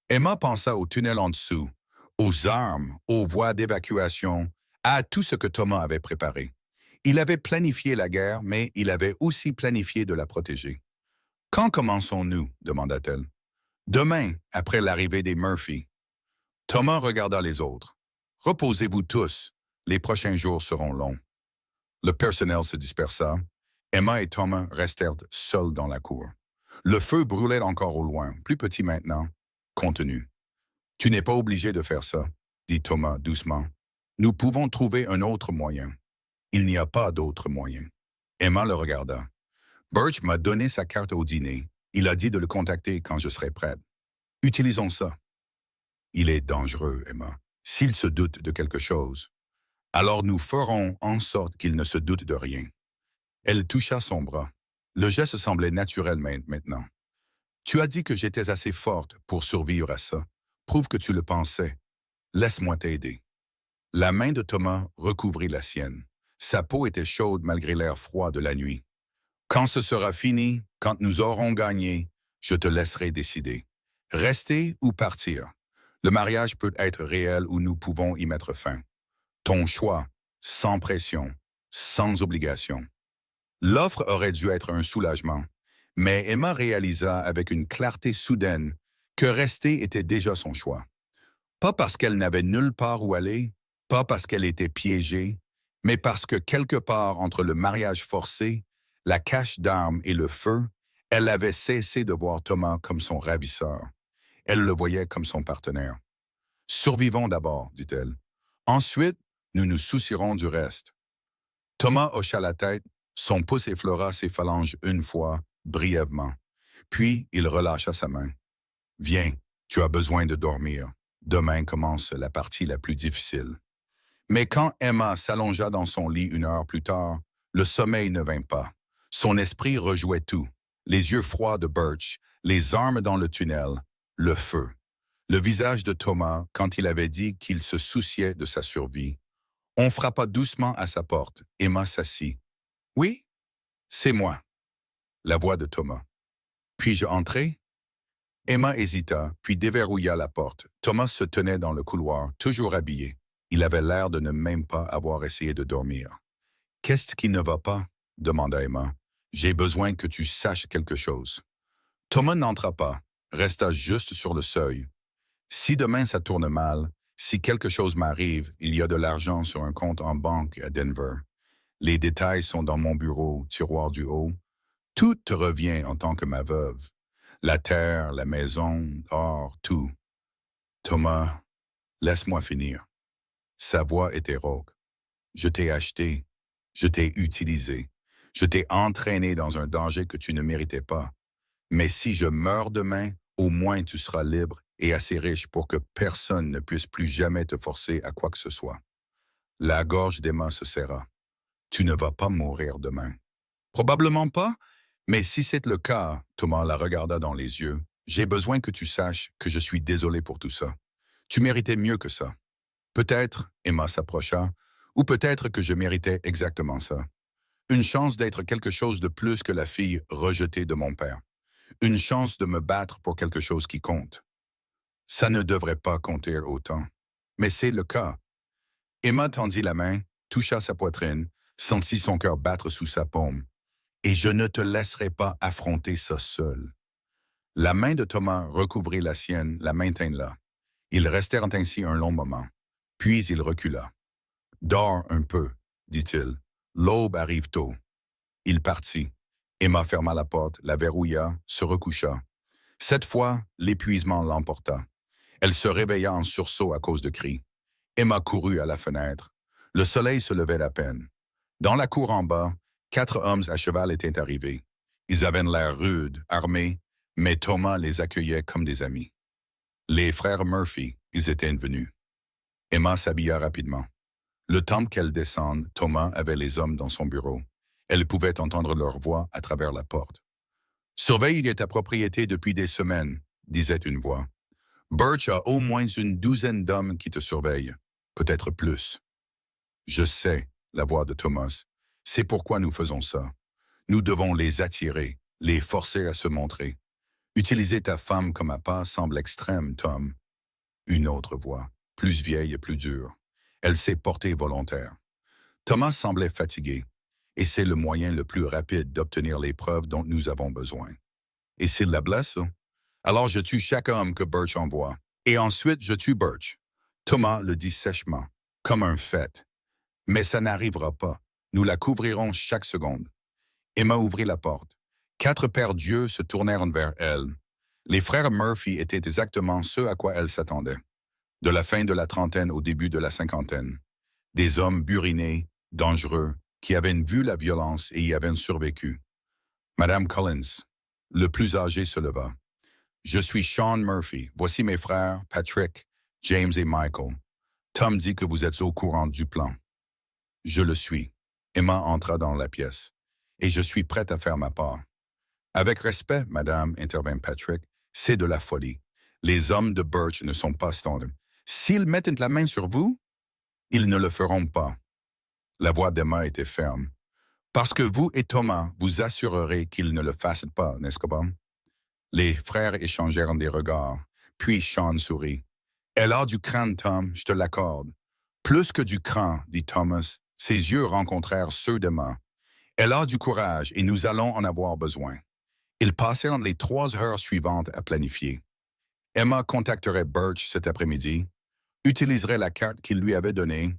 Emma pensa au tunnel en dessous, aux armes, aux voies d'évacuation, à tout ce que Thomas avait préparé. Il avait planifié la guerre, mais il avait aussi planifié de la protéger. Quand commençons-nous? Demanda-t-elle. Demain, après l'arrivée des Murphy. Thomas regarda les autres. Reposez-vous tous, les prochains jours seront longs. Le personnel se dispersa. Emma et Thomas restèrent seuls dans la cour. Le feu brûlait encore au loin, plus petit maintenant, contenu. Tu n'es pas obligé de faire ça, dit Thomas doucement. Nous pouvons trouver un autre moyen. Il n'y a pas d'autre moyen. Emma le regarda. Birch m'a donné sa carte au dîner. Il a dit de le contacter quand je serai prête. Utilisons ça. Il est dangereux, Emma. S'il se doute de quelque chose, alors nous ferons en sorte qu'il ne se doute de rien. Elle toucha son bras. Le geste semblait naturel maintenant. Tu as dit que j'étais assez forte pour survivre à ça. Prouve que tu le pensais. Laisse-moi t'aider. La main de Thomas recouvrit la sienne. Sa peau était chaude malgré l'air froid de la nuit. Quand ce sera fini, quand nous aurons gagné, je te laisserai décider. Rester ou partir. Le mariage peut être réel ou nous pouvons y mettre fin. Ton choix, sans pression, sans obligation. L'offre aurait dû être un soulagement, mais Emma réalisa avec une clarté soudaine que rester était déjà son choix. Pas parce qu'elle n'avait nulle part où aller, Pas parce qu'elle était piégée, mais parce que quelque part entre le mariage forcé, la cache d'armes et le feu, elle avait cessé de voir Thomas comme son ravisseur. Elle le voyait comme son partenaire. Survivons d'abord, dit-elle. Ensuite, nous nous soucierons du reste. Thomas hocha la tête, son pouce effleura ses phalanges une fois, brièvement. Puis il relâcha sa main. Viens, tu as besoin de dormir. Demain commence la partie la plus difficile. Mais quand Emma s'allongea dans son lit une heure plus tard, le sommeil ne vint pas. Son esprit rejouait tout. Les yeux froids de Birch, les armes dans le tunnel, le feu. Le visage de Thomas quand il avait dit qu'il se souciait de sa survie. On frappa doucement à sa porte. Emma s'assit. « Oui, c'est moi. » La voix de Thomas. « Puis-je entrer? » Emma hésita, puis déverrouilla la porte. Thomas se tenait dans le couloir, toujours habillé. Il avait l'air de ne même pas avoir essayé de dormir. « Qu'est-ce qui ne va pas? » demanda Emma. « J'ai besoin que tu saches quelque chose. » Thomas n'entra pas, resta juste sur le seuil. « Si demain ça tourne mal, si quelque chose m'arrive, il y a de l'argent sur un compte en banque à Denver. Les détails sont dans mon bureau, tiroir du haut. Tout te revient en tant que ma veuve. La terre, la maison, l'or, tout. Thomas, laisse-moi finir. » Sa voix était rauque. « Je t'ai acheté, je t'ai utilisé, je t'ai entraîné dans un danger que tu ne méritais pas. Mais si je meurs demain, au moins tu seras libre et assez riche pour que personne ne puisse plus jamais te forcer à quoi que ce soit. » La gorge d'Emma se serra. « Tu ne vas pas mourir demain. »« Probablement pas, mais si c'est le cas, » Thomas la regarda dans les yeux, « j'ai besoin que tu saches que je suis désolé pour tout ça. Tu méritais mieux que ça. Peut-être, Emma s'approcha, ou peut-être que je méritais exactement ça. Une chance d'être quelque chose de plus que la fille rejetée de mon père. Une chance de me battre pour quelque chose qui compte. Ça ne devrait pas compter autant. Mais c'est le cas. » Emma tendit la main, toucha sa poitrine, sentit son cœur battre sous sa paume. « Et je ne te laisserai pas affronter ça seul. » La main de Thomas recouvrit la sienne, la maintint là. Ils restèrent ainsi un long moment. Puis il recula. « Dors un peu, dit-il. L'aube arrive tôt. » Il partit. Emma ferma la porte, la verrouilla, se recoucha. Cette fois, l'épuisement l'emporta. Elle se réveilla en sursaut à cause de cris. Emma courut à la fenêtre. Le soleil se levait à peine. Dans la cour en bas, 4 hommes à cheval étaient arrivés. Ils avaient l'air rudes, armés, mais Thomas les accueillait comme des amis. Les frères Murphy, ils étaient venus. Emma s'habilla rapidement. Le temps qu'elle descende, Thomas avait les hommes dans son bureau. Elle pouvait entendre leur voix à travers la porte. « Surveille ta propriété depuis des semaines, » disait une voix. « Birch a au moins une douzaine d'hommes qui te surveillent, peut-être plus. » « Je sais, » la voix de Thomas. « C'est pourquoi nous faisons ça. Nous devons les attirer, les forcer à se montrer. Utiliser ta femme comme appât semble extrême, Tom. » Une autre voix, plus vieille et plus dure. Elle s'est portée volontaire. Thomas semblait fatigué, et c'est le moyen le plus rapide d'obtenir les preuves dont nous avons besoin. Et s'il la blesse, alors je tue chaque homme que Birch envoie, et ensuite je tue Birch. Thomas le dit sèchement, comme un fait. Mais ça n'arrivera pas. Nous la couvrirons chaque seconde. Emma ouvrit la porte. 4 paires d'yeux se tournèrent vers elle. Les frères Murphy étaient exactement ceux à quoi elle s'attendait. De la fin de la trentaine au début de la cinquantaine. Des hommes burinés, dangereux, qui avaient vu la violence et y avaient survécu. Madame Collins, le plus âgé, se leva. « Je suis Sean Murphy. Voici mes frères, Patrick, James et Michael. Tom dit que vous êtes au courant du plan. » « Je le suis. » Emma entra dans la pièce. « Et je suis prête à faire ma part. »« Avec respect, madame, » intervint Patrick, « c'est de la folie. Les hommes de Birch ne sont pas standards. S'ils mettent la main sur vous, ils ne le feront pas. » La voix d'Emma était ferme. « Parce que vous et Thomas vous assurerez qu'ils ne le fassent pas, n'est-ce pas? » Les frères échangèrent des regards. Puis Sean sourit. « Elle a du crâne, Tom, je te l'accorde. »« Plus que du cran, » dit Thomas. Ses yeux rencontrèrent ceux d'Emma. « Elle a du courage et nous allons en avoir besoin. » Ils passèrent les 3 heures suivantes à planifier. Emma contacterait Birch cet après-midi. utiliserait la carte qu'il lui avait donnée,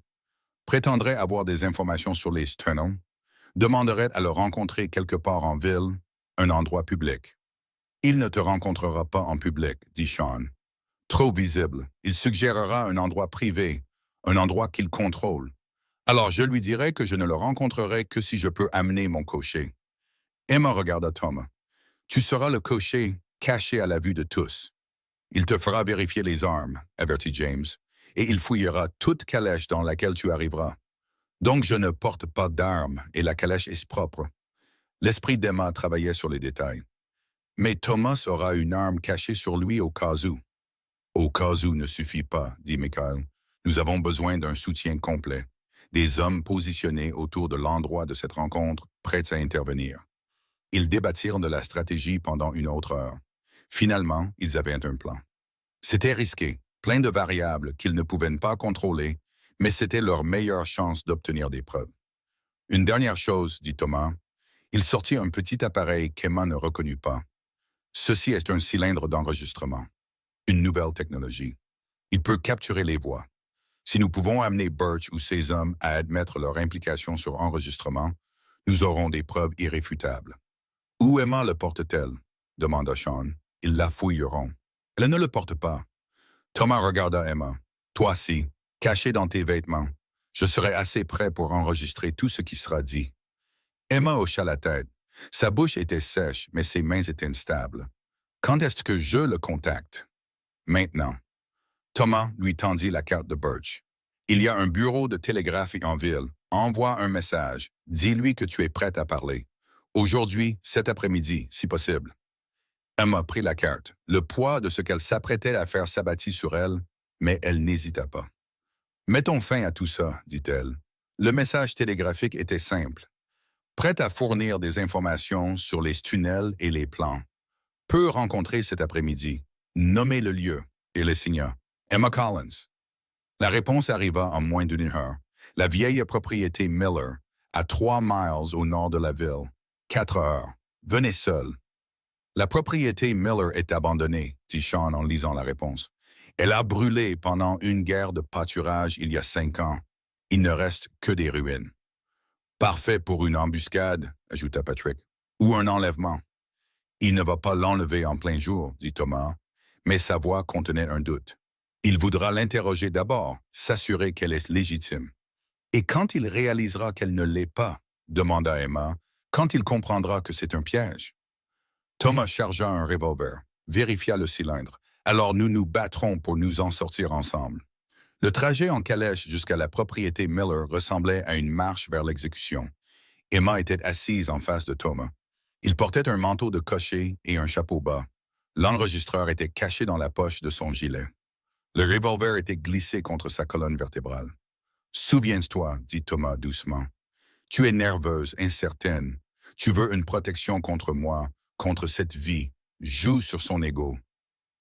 prétendrait avoir des informations sur les Strenham, demanderait à le rencontrer quelque part en ville, un endroit public. Il ne te rencontrera pas en public, dit Sean. Trop visible. Il suggérera un endroit privé, un endroit qu'il contrôle. Alors je lui dirai que je ne le rencontrerai que si je peux amener mon cocher. Emma regarda Thomas. Tu seras le cocher caché à la vue de tous. Il te fera vérifier les armes, avertit James, et il fouillera toute calèche dans laquelle tu arriveras. Donc je ne porte pas d'armes et la calèche est propre. L'esprit d'Emma travaillait sur les détails. Mais Thomas aura une arme cachée sur lui au cas où. Au cas où ne suffit pas, dit Michael. Nous avons besoin d'un soutien complet. Des hommes positionnés autour de l'endroit de cette rencontre, prêts à intervenir. Ils débattirent de la stratégie pendant une autre heure. Finalement, ils avaient un plan. C'était risqué, plein de variables qu'ils ne pouvaient pas contrôler, mais c'était leur meilleure chance d'obtenir des preuves. Une dernière chose, dit Thomas. Il sortit un petit appareil qu'Emma ne reconnut pas. Ceci est un cylindre d'enregistrement. Une nouvelle technologie. Il peut capturer les voix. Si nous pouvons amener Birch ou ses hommes à admettre leur implication sur enregistrement, nous aurons des preuves irréfutables. Où Emma le porte-t-elle? Demanda Sean. Ils la fouilleront. Elle ne le porte pas. Thomas regarda Emma. Toi si, caché dans tes vêtements. Je serai assez prêt pour enregistrer tout ce qui sera dit. Emma hocha la tête. Sa bouche était sèche, mais ses mains étaient instables. Quand est-ce que je le contacte? Maintenant. Thomas lui tendit la carte de Birch. Il y a un bureau de télégraphie en ville. Envoie un message. Dis-lui que tu es prête à parler. Aujourd'hui, cet après-midi, si possible. Emma prit la carte. Le poids de ce qu'elle s'apprêtait à faire s'abattit sur elle, mais elle n'hésita pas. Mettons fin à tout ça, dit-elle. Le message télégraphique était simple. Prête à fournir des informations sur les tunnels et les plans. Peut rencontrer cet après-midi. Nommer le lieu. Et le signa. Emma Collins. La réponse arriva en moins d'une heure. La vieille propriété Miller, à 3 miles au nord de la ville. 4 heures. Venez seul. La propriété Miller est abandonnée, dit Sean en lisant la réponse. Elle a brûlé pendant une guerre de pâturage il y a 5 ans. Il ne reste que des ruines. Parfait pour une embuscade, ajouta Patrick, ou un enlèvement. Il ne va pas l'enlever en plein jour, dit Thomas, mais sa voix contenait un doute. Il voudra l'interroger d'abord, s'assurer qu'elle est légitime. Et quand il réalisera qu'elle ne l'est pas, demanda Emma, quand il comprendra que c'est un piège. Thomas chargea un revolver, vérifia le cylindre. Alors nous nous battrons pour nous en sortir ensemble. Le trajet en calèche jusqu'à la propriété Miller ressemblait à une marche vers l'exécution. Emma était assise en face de Thomas. Il portait un manteau de cocher et un chapeau bas. L'enregistreur était caché dans la poche de son gilet. Le revolver était glissé contre sa colonne vertébrale. « Souviens-toi, dit Thomas doucement. Tu es nerveuse, incertaine. Tu veux une protection contre moi, contre cette vie. Joue sur son ego. »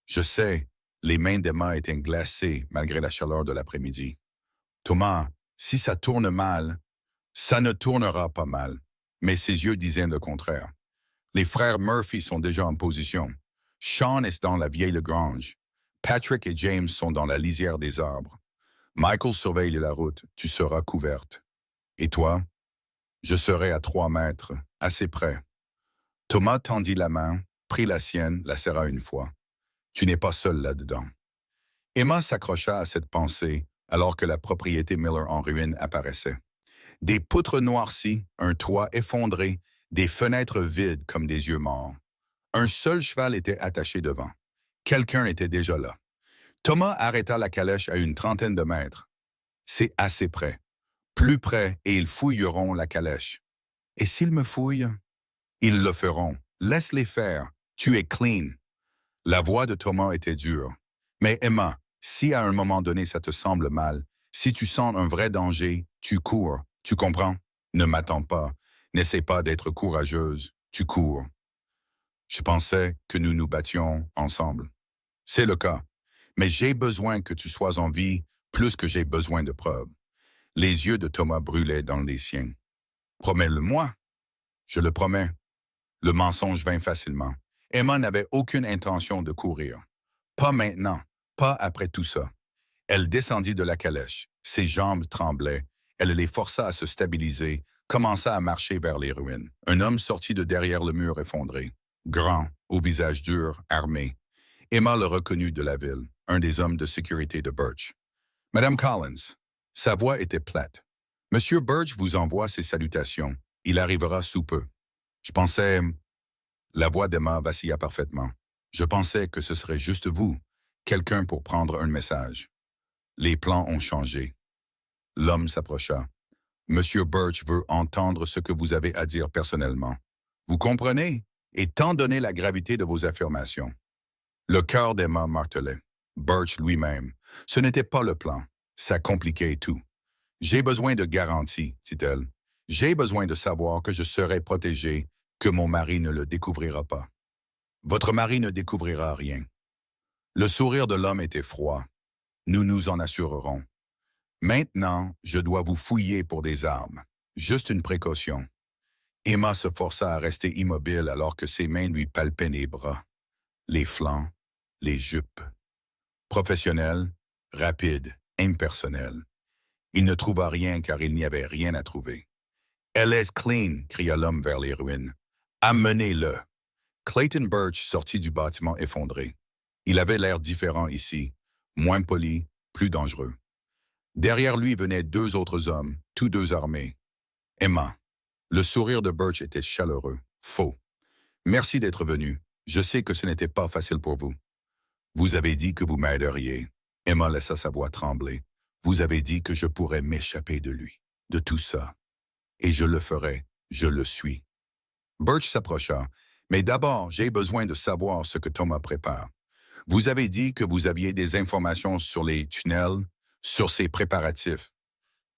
Je sais, les mains d'Emma étaient glacées malgré la chaleur de l'après-midi. « Thomas, si ça tourne mal, ça ne tournera pas mal. » Mais ses yeux disaient le contraire. Les frères Murphy sont déjà en position. Sean est dans la vieille grange. Patrick et James sont dans la lisière des arbres. Michael surveille la route. Tu seras couverte. Et toi? Je serai à 3 mètres, assez près. Thomas tendit la main, prit la sienne, la serra une fois. Tu n'es pas seul là-dedans. Emma s'accrocha à cette pensée alors que la propriété Miller en ruine apparaissait. Des poutres noircies, un toit effondré, des fenêtres vides comme des yeux morts. Un seul cheval était attaché devant. Quelqu'un était déjà là. Thomas arrêta la calèche à une 30aine de mètres. C'est assez près. Plus près et ils fouilleront la calèche. Et s'ils me fouillent? Ils le feront. Laisse-les faire. Tu es clean. La voix de Thomas était dure. Mais Emma, si à un moment donné ça te semble mal, si tu sens un vrai danger, tu cours. Tu comprends? Ne m'attends pas. N'essaie pas d'être courageuse. Tu cours. Je pensais que nous nous battions ensemble. C'est le cas. Mais j'ai besoin que tu sois en vie plus que j'ai besoin de preuves. Les yeux de Thomas brûlaient dans les siens. Promets-le-moi. Je le promets. Le mensonge vint facilement. Emma n'avait aucune intention de courir. Pas maintenant, pas après tout ça. Elle descendit de la calèche. Ses jambes tremblaient. Elle les força à se stabiliser, commença à marcher vers les ruines. Un homme sortit de derrière le mur effondré. Grand, au visage dur, armé. Emma le reconnut de la ville, un des hommes de sécurité de Birch. Madame Collins. Sa voix était plate. Monsieur Birch vous envoie ses salutations. Il arrivera sous peu. Je pensais... La voix d'Emma vacilla parfaitement. Je pensais que ce serait juste vous, quelqu'un pour prendre un message. Les plans ont changé. L'homme s'approcha. Monsieur Birch veut entendre ce que vous avez à dire personnellement. Vous comprenez? Étant donné la gravité de vos affirmations. Le cœur d'Emma martelait. Birch lui-même. Ce n'était pas le plan. Ça compliquait tout. J'ai besoin de garanties, dit-elle. J'ai besoin de savoir que je serai protégé, que mon mari ne le découvrira pas. Votre mari ne découvrira rien. Le sourire de l'homme était froid. Nous nous en assurerons. Maintenant, je dois vous fouiller pour des armes. Juste une précaution. Emma se força à rester immobile alors que ses mains lui palpaient les bras, les flancs, les jupes. Professionnel, rapide, impersonnel. Il ne trouva rien car il n'y avait rien à trouver. « Elle est clean !» cria l'homme vers les ruines. « Amenez-le !» Clayton Birch sortit du bâtiment effondré. Il avait l'air différent ici, moins poli, plus dangereux. Derrière lui venaient deux autres hommes, tous deux armés. Emma. Le sourire de Birch était chaleureux, faux. « Merci d'être venu. Je sais que ce n'était pas facile pour vous. Vous avez dit que vous m'aideriez. » Emma laissa sa voix trembler. « Vous avez dit que je pourrais m'échapper de lui, de tout ça. Et je le ferai, je le suis. » Birch s'approcha. « Mais d'abord, j'ai besoin de savoir ce que Thomas prépare. Vous avez dit que vous aviez des informations sur les tunnels, sur ses préparatifs. »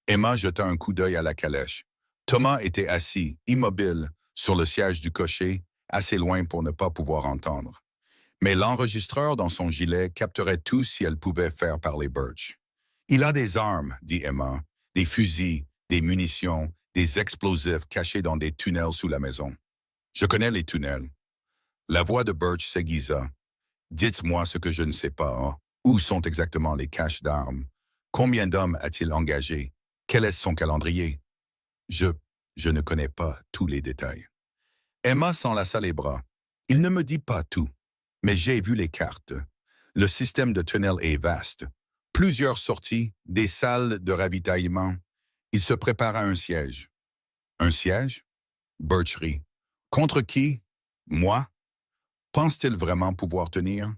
Emma jeta un coup d'œil à la calèche. Thomas était assis, immobile, sur le siège du cocher, assez loin pour ne pas pouvoir entendre. Mais l'enregistreur dans son gilet capterait tout si elle pouvait faire parler Birch. « Il a des armes, » dit Emma, « des fusils, des munitions, des explosifs cachés dans des tunnels sous la maison. Je connais les tunnels. » La voix de Birch s'aiguisa. « Dites-moi ce que je ne sais pas. Hein. Où sont exactement les caches d'armes? Combien d'hommes a-t-il engagés? Quel est son calendrier? » Je ne connais pas tous les détails. Emma s'enlaça les bras. « Il ne me dit pas tout, mais j'ai vu les cartes. Le système de tunnel est vaste. Plusieurs sorties, des salles de ravitaillement. Il se prépare à un siège. » « Un siège? » Birch rit. « Contre qui? Moi? Pense-t-il vraiment pouvoir tenir?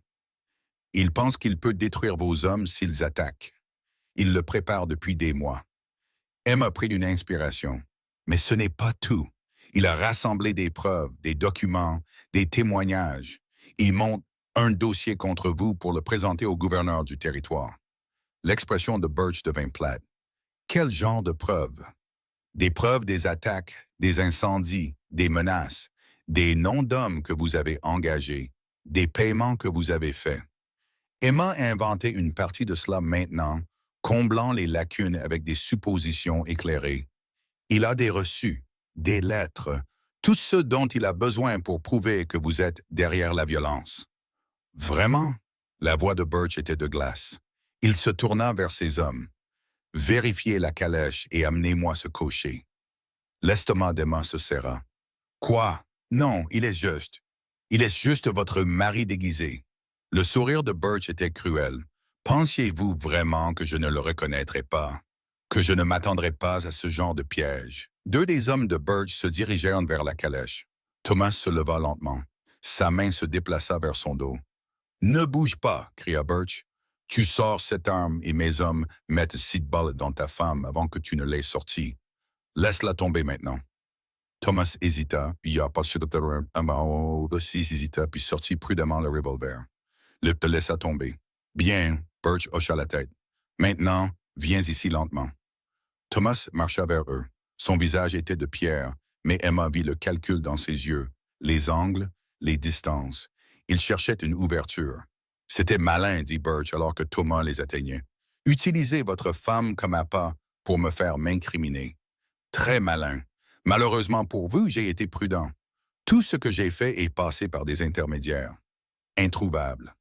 Il pense qu'il peut détruire vos hommes s'ils attaquent. Il le prépare depuis des mois. » Emma prit une inspiration. « Mais ce n'est pas tout. Il a rassemblé des preuves, des documents, des témoignages. Il monte un dossier contre vous pour le présenter au gouverneur du territoire. » L'expression de Birch devint plate. « Quel genre de preuves? » Des preuves des attaques, des incendies, des menaces, des noms d'hommes que vous avez engagés, des paiements que vous avez faits. Emma a inventé une partie de cela maintenant, comblant les lacunes avec des suppositions éclairées. Il a des reçus, des lettres, tout ce dont il a besoin pour prouver que vous êtes derrière la violence. Vraiment? La voix de Birch était de glace. Il se tourna vers ses hommes. Vérifiez la calèche et amenez-moi ce cocher. L'estomac d'Emma se serra. Quoi? Non, il est juste. Il est juste votre mari déguisé. Le sourire de Birch était cruel. Pensiez-vous vraiment que je ne le reconnaîtrais pas? Que je ne m'attendrais pas à ce genre de piège? Deux des hommes de Birch se dirigèrent vers la calèche. Thomas se leva lentement. Sa main se déplaça vers son dos. « Ne bouge pas !» cria Birch. « Tu sors cette arme et mes hommes mettent 6 balles dans ta femme avant que tu ne l'aies sortie. Laisse-la tomber maintenant. » Thomas hésita, puis puis sortit prudemment le revolver. Le laissa tomber. « Bien !» Birch hocha la tête. « Maintenant, viens ici lentement. » Thomas marcha vers eux. Son visage était de pierre, mais Emma vit le calcul dans ses yeux, les angles, les distances. Il cherchait une ouverture. « C'était malin, » dit Birch alors que Thomas les atteignait. « Utilisez votre femme comme appât pour me faire m'incriminer. Très malin. Malheureusement pour vous, j'ai été prudent. Tout ce que j'ai fait est passé par des intermédiaires. Introuvables.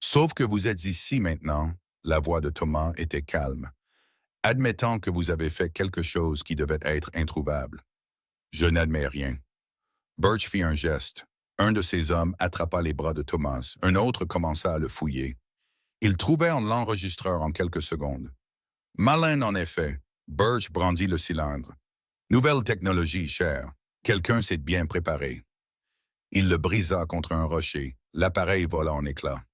Sauf que vous êtes ici maintenant, La voix de Thomas était calme. Admettant que vous avez fait quelque chose qui devait être introuvable. Je n'admets rien. Birch fit un geste. Un de ses hommes attrapa les bras de Thomas. Un autre commença à le fouiller. Ils trouvèrent l'enregistreur en quelques secondes. Malin en effet, Birch brandit le cylindre. Nouvelle technologie, cher. Quelqu'un s'est bien préparé. Il le brisa contre un rocher. L'appareil vola en éclats.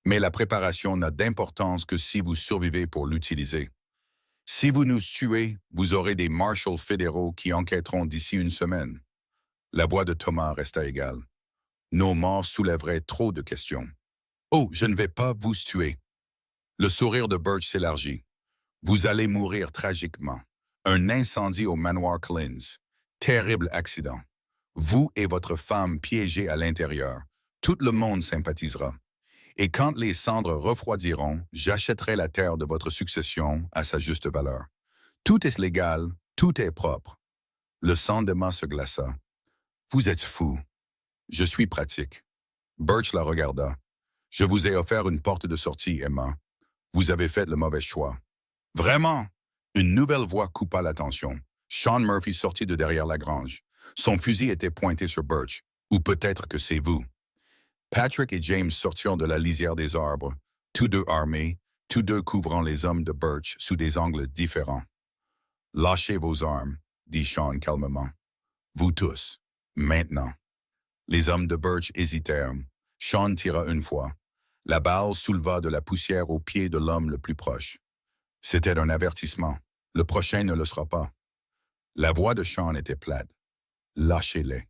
Mais la préparation n'a d'importance que si vous survivez pour l'utiliser. Si vous nous tuez, vous aurez des marshals fédéraux qui enquêteront d'ici une semaine. La voix de Thomas resta égale. Nos morts soulèveraient trop de questions. Oh, je ne vais pas vous tuer. Le sourire de Birch s'élargit. Vous allez mourir tragiquement. Un incendie au manoir Collins. Terrible accident. Vous et votre femme piégés à l'intérieur. Tout le monde sympathisera. Et quand les cendres refroidiront, j'achèterai la terre de votre succession à sa juste valeur. Tout est légal, tout est propre. Le sang d'Emma se glaça. Vous êtes fou. Je suis pratique. Birch la regarda. Je vous ai offert une porte de sortie, Emma. Vous avez fait le mauvais choix. Vraiment? Une nouvelle voix coupa l'attention. Sean Murphy sortit de derrière la grange. Son fusil était pointé sur Birch. Ou peut-être que c'est vous. Patrick et James sortirent de la lisière des arbres, tous deux armés, tous deux couvrant les hommes de Birch sous des angles différents. Lâchez vos armes, dit Sean calmement. Vous tous, maintenant. Les hommes de Birch hésitèrent. Sean tira une fois. La balle souleva de la poussière au pied de l'homme le plus proche. C'était un avertissement. Le prochain ne le sera pas. La voix de Sean était plate. Lâchez-les.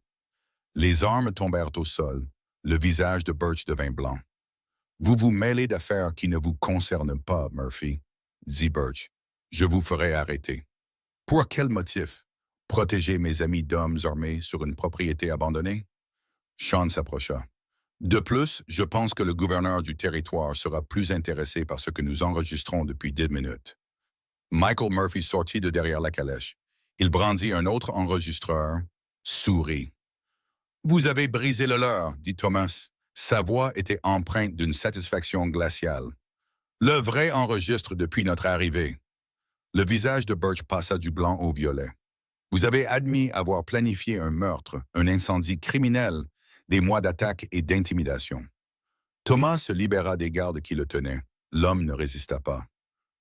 Les armes tombèrent au sol. Le visage de Birch devint blanc. Vous vous mêlez d'affaires qui ne vous concernent pas, Murphy, dit Birch. Je vous ferai arrêter. Pour quel motif? Protéger mes amis d'hommes armés sur une propriété abandonnée? Sean s'approcha. De plus, je pense que le gouverneur du territoire sera plus intéressé par ce que nous enregistrons depuis 10 minutes. Michael Murphy sortit de derrière la calèche. Il brandit un autre enregistreur, sourit. Vous avez brisé le leur, dit Thomas. Sa voix était empreinte d'une satisfaction glaciale. Le vrai enregistre depuis notre arrivée. Le visage de Birch passa du blanc au violet. Vous avez admis avoir planifié un meurtre, un incendie criminel, des mois d'attaque et d'intimidation. Thomas se libéra des gardes qui le tenaient. L'homme ne résista pas.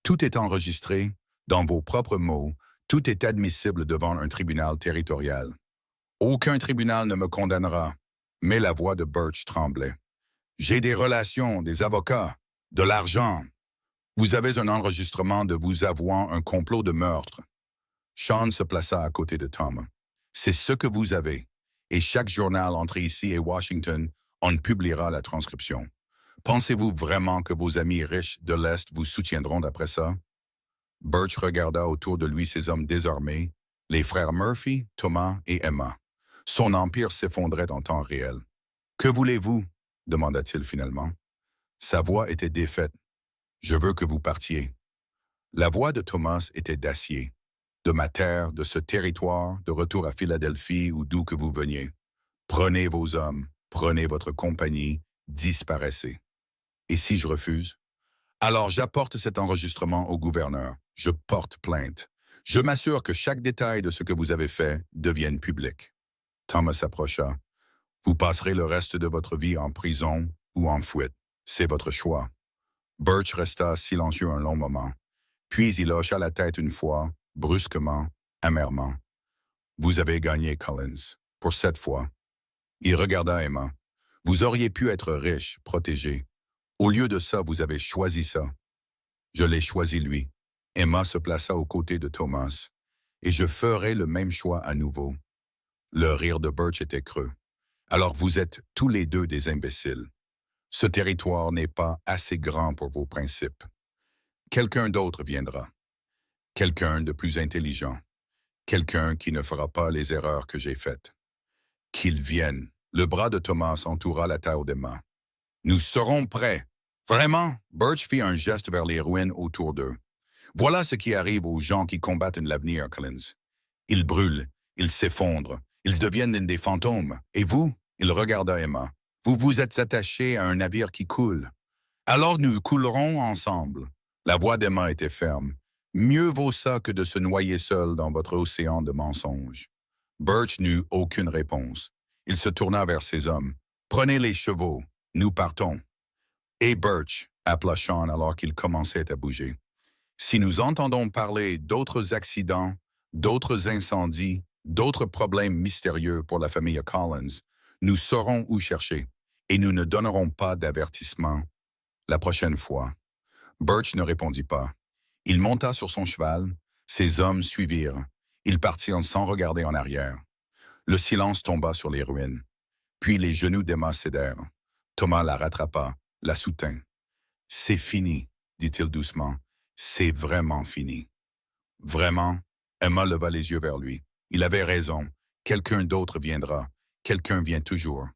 Tout est enregistré, dans vos propres mots, tout est admissible devant un tribunal territorial. Aucun tribunal ne me condamnera, mais la voix de Birch tremblait. J'ai des relations, des avocats, de l'argent. Vous avez un enregistrement de vous avouant un complot de meurtre. Sean se plaça à côté de Tom. C'est ce que vous avez, et chaque journal entre ici et Washington en publiera la transcription. Pensez-vous vraiment que vos amis riches de l'Est vous soutiendront d'après ça? Birch regarda autour de lui ses hommes désarmés, les frères Murphy, Thomas et Emma. Son empire s'effondrait en temps réel. « Que voulez-vous » demanda-t-il finalement. Sa voix était défaite. « Je veux que vous partiez. » La voix de Thomas était d'acier. « De ma terre, de ce territoire, de retour à Philadelphie ou d'où que vous veniez. Prenez vos hommes, prenez votre compagnie, disparaissez. Et si je refuse? Alors j'apporte cet enregistrement au gouverneur. Je porte plainte. Je m'assure que chaque détail de ce que vous avez fait devienne public. » Thomas s'approcha. « Vous passerez le reste de votre vie en prison ou en fuite. C'est votre choix. » Birch resta silencieux un long moment. Puis il hocha la tête une fois, brusquement, amèrement. « Vous avez gagné, Collins, pour cette fois. » Il regarda Emma. « Vous auriez pu être riche, protégé. Au lieu de ça, vous avez choisi ça. Je l'ai choisi lui. » Emma se plaça aux côtés de Thomas. « Et je ferai le même choix à nouveau. » Le rire de Birch était creux. « Alors vous êtes tous les deux des imbéciles. Ce territoire n'est pas assez grand pour vos principes. Quelqu'un d'autre viendra. Quelqu'un de plus intelligent. Quelqu'un qui ne fera pas les erreurs que j'ai faites. Qu'il vienne. » Le bras de Thomas entoura la taille d'Emma. « Nous serons prêts. » Vraiment? Birch fit un geste vers les ruines autour d'eux. « Voilà ce qui arrive aux gens qui combattent l'avenir, Collins. Ils brûlent, ils s'effondrent, ils deviennent des fantômes. Et vous? » Il regarda Emma. « Vous vous êtes attachés à un navire qui coule. Alors nous coulerons ensemble. La voix d'Emma était ferme. Mieux vaut ça que de se noyer seul dans votre océan de mensonges. Birch n'eut aucune réponse. Il se tourna vers ses hommes. Prenez les chevaux, nous partons. Et Birch, appela Sean alors qu'il commençait à bouger. Si nous entendons parler d'autres accidents, d'autres incendies, d'autres problèmes mystérieux pour la famille Collins, nous saurons où chercher et nous ne donnerons pas d'avertissement la prochaine fois. Birch ne répondit pas. Il monta sur son cheval, ses hommes suivirent. Ils partirent sans regarder en arrière. Le silence tomba sur les ruines. Puis les genoux d'Emma cédèrent. Thomas la rattrapa, la soutint. « C'est fini, dit-il doucement. C'est vraiment fini. » Vraiment? Emma leva les yeux vers lui. Il avait raison. Quelqu'un d'autre viendra. Quelqu'un vient toujours.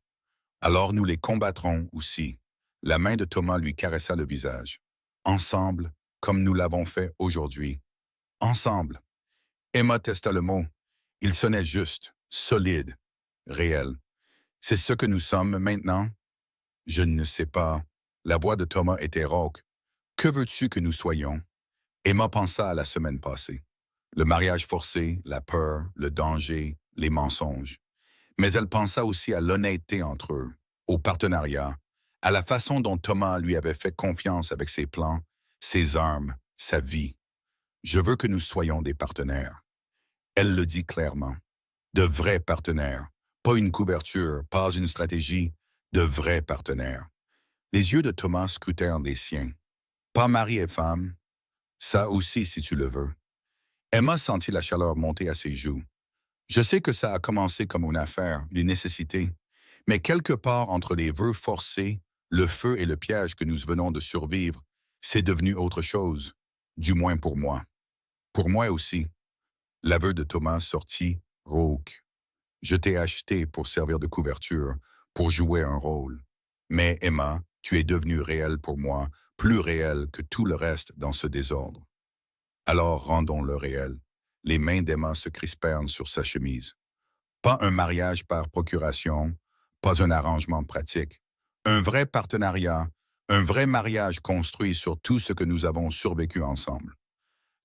Alors nous les combattrons aussi. La main de Thomas lui caressa le visage. Ensemble, comme nous l'avons fait aujourd'hui. Ensemble. Emma testa le mot. Il sonnait juste, solide, réel. C'est ce que nous sommes maintenant? Je ne sais pas. La voix de Thomas était rauque. Que veux-tu que nous soyons? Emma pensa à la semaine passée. Le mariage forcé, la peur, le danger, les mensonges. Mais elle pensa aussi à l'honnêteté entre eux, au partenariat, à la façon dont Thomas lui avait fait confiance avec ses plans, ses armes, sa vie. Je veux que nous soyons des partenaires. Elle le dit clairement. De vrais partenaires. Pas une couverture, pas une stratégie, de vrais partenaires. Les yeux de Thomas scrutèrent les siens. Pas mari et femme. Ça aussi, si tu le veux. Emma sentit la chaleur monter à ses joues. Je sais que ça a commencé comme une affaire, une nécessité, mais quelque part entre les vœux forcés, le feu et le piège que nous venons de survivre, c'est devenu autre chose, du moins pour moi. Pour moi aussi. L'aveu de Thomas sortit, rauque. Je t'ai acheté pour servir de couverture, pour jouer un rôle. Mais, Emma, tu es devenue réelle pour moi, plus réelle que tout le reste dans ce désordre. Alors rendons-le réel. Les mains d'Emma se crispèrent sur sa chemise. Pas un mariage par procuration, pas un arrangement pratique. Un vrai partenariat, un vrai mariage construit sur tout ce que nous avons survécu ensemble.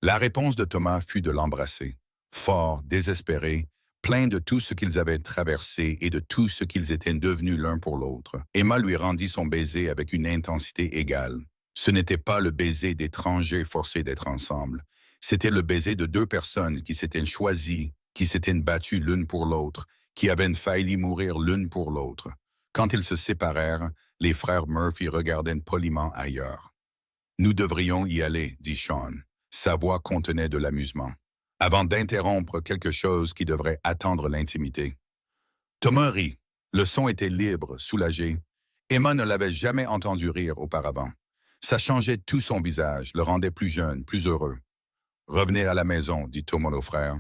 La réponse de Thomas fut de l'embrasser, fort, désespéré, plein de tout ce qu'ils avaient traversé et de tout ce qu'ils étaient devenus l'un pour l'autre. Emma lui rendit son baiser avec une intensité égale. Ce n'était pas le baiser d'étrangers forcés d'être ensemble. C'était le baiser de deux personnes qui s'étaient choisies, qui s'étaient battues l'une pour l'autre, qui avaient failli mourir l'une pour l'autre. Quand ils se séparèrent, les frères Murphy regardaient poliment ailleurs. « Nous devrions y aller, dit Sean. Sa voix contenait de l'amusement. Avant d'interrompre quelque chose qui devrait attendre l'intimité. Thomas rit. Le son était libre, soulagé. Emma ne l'avait jamais entendu rire auparavant. Ça changeait tout son visage, le rendait plus jeune, plus heureux. « Revenez à la maison, dit Thomas aux frères.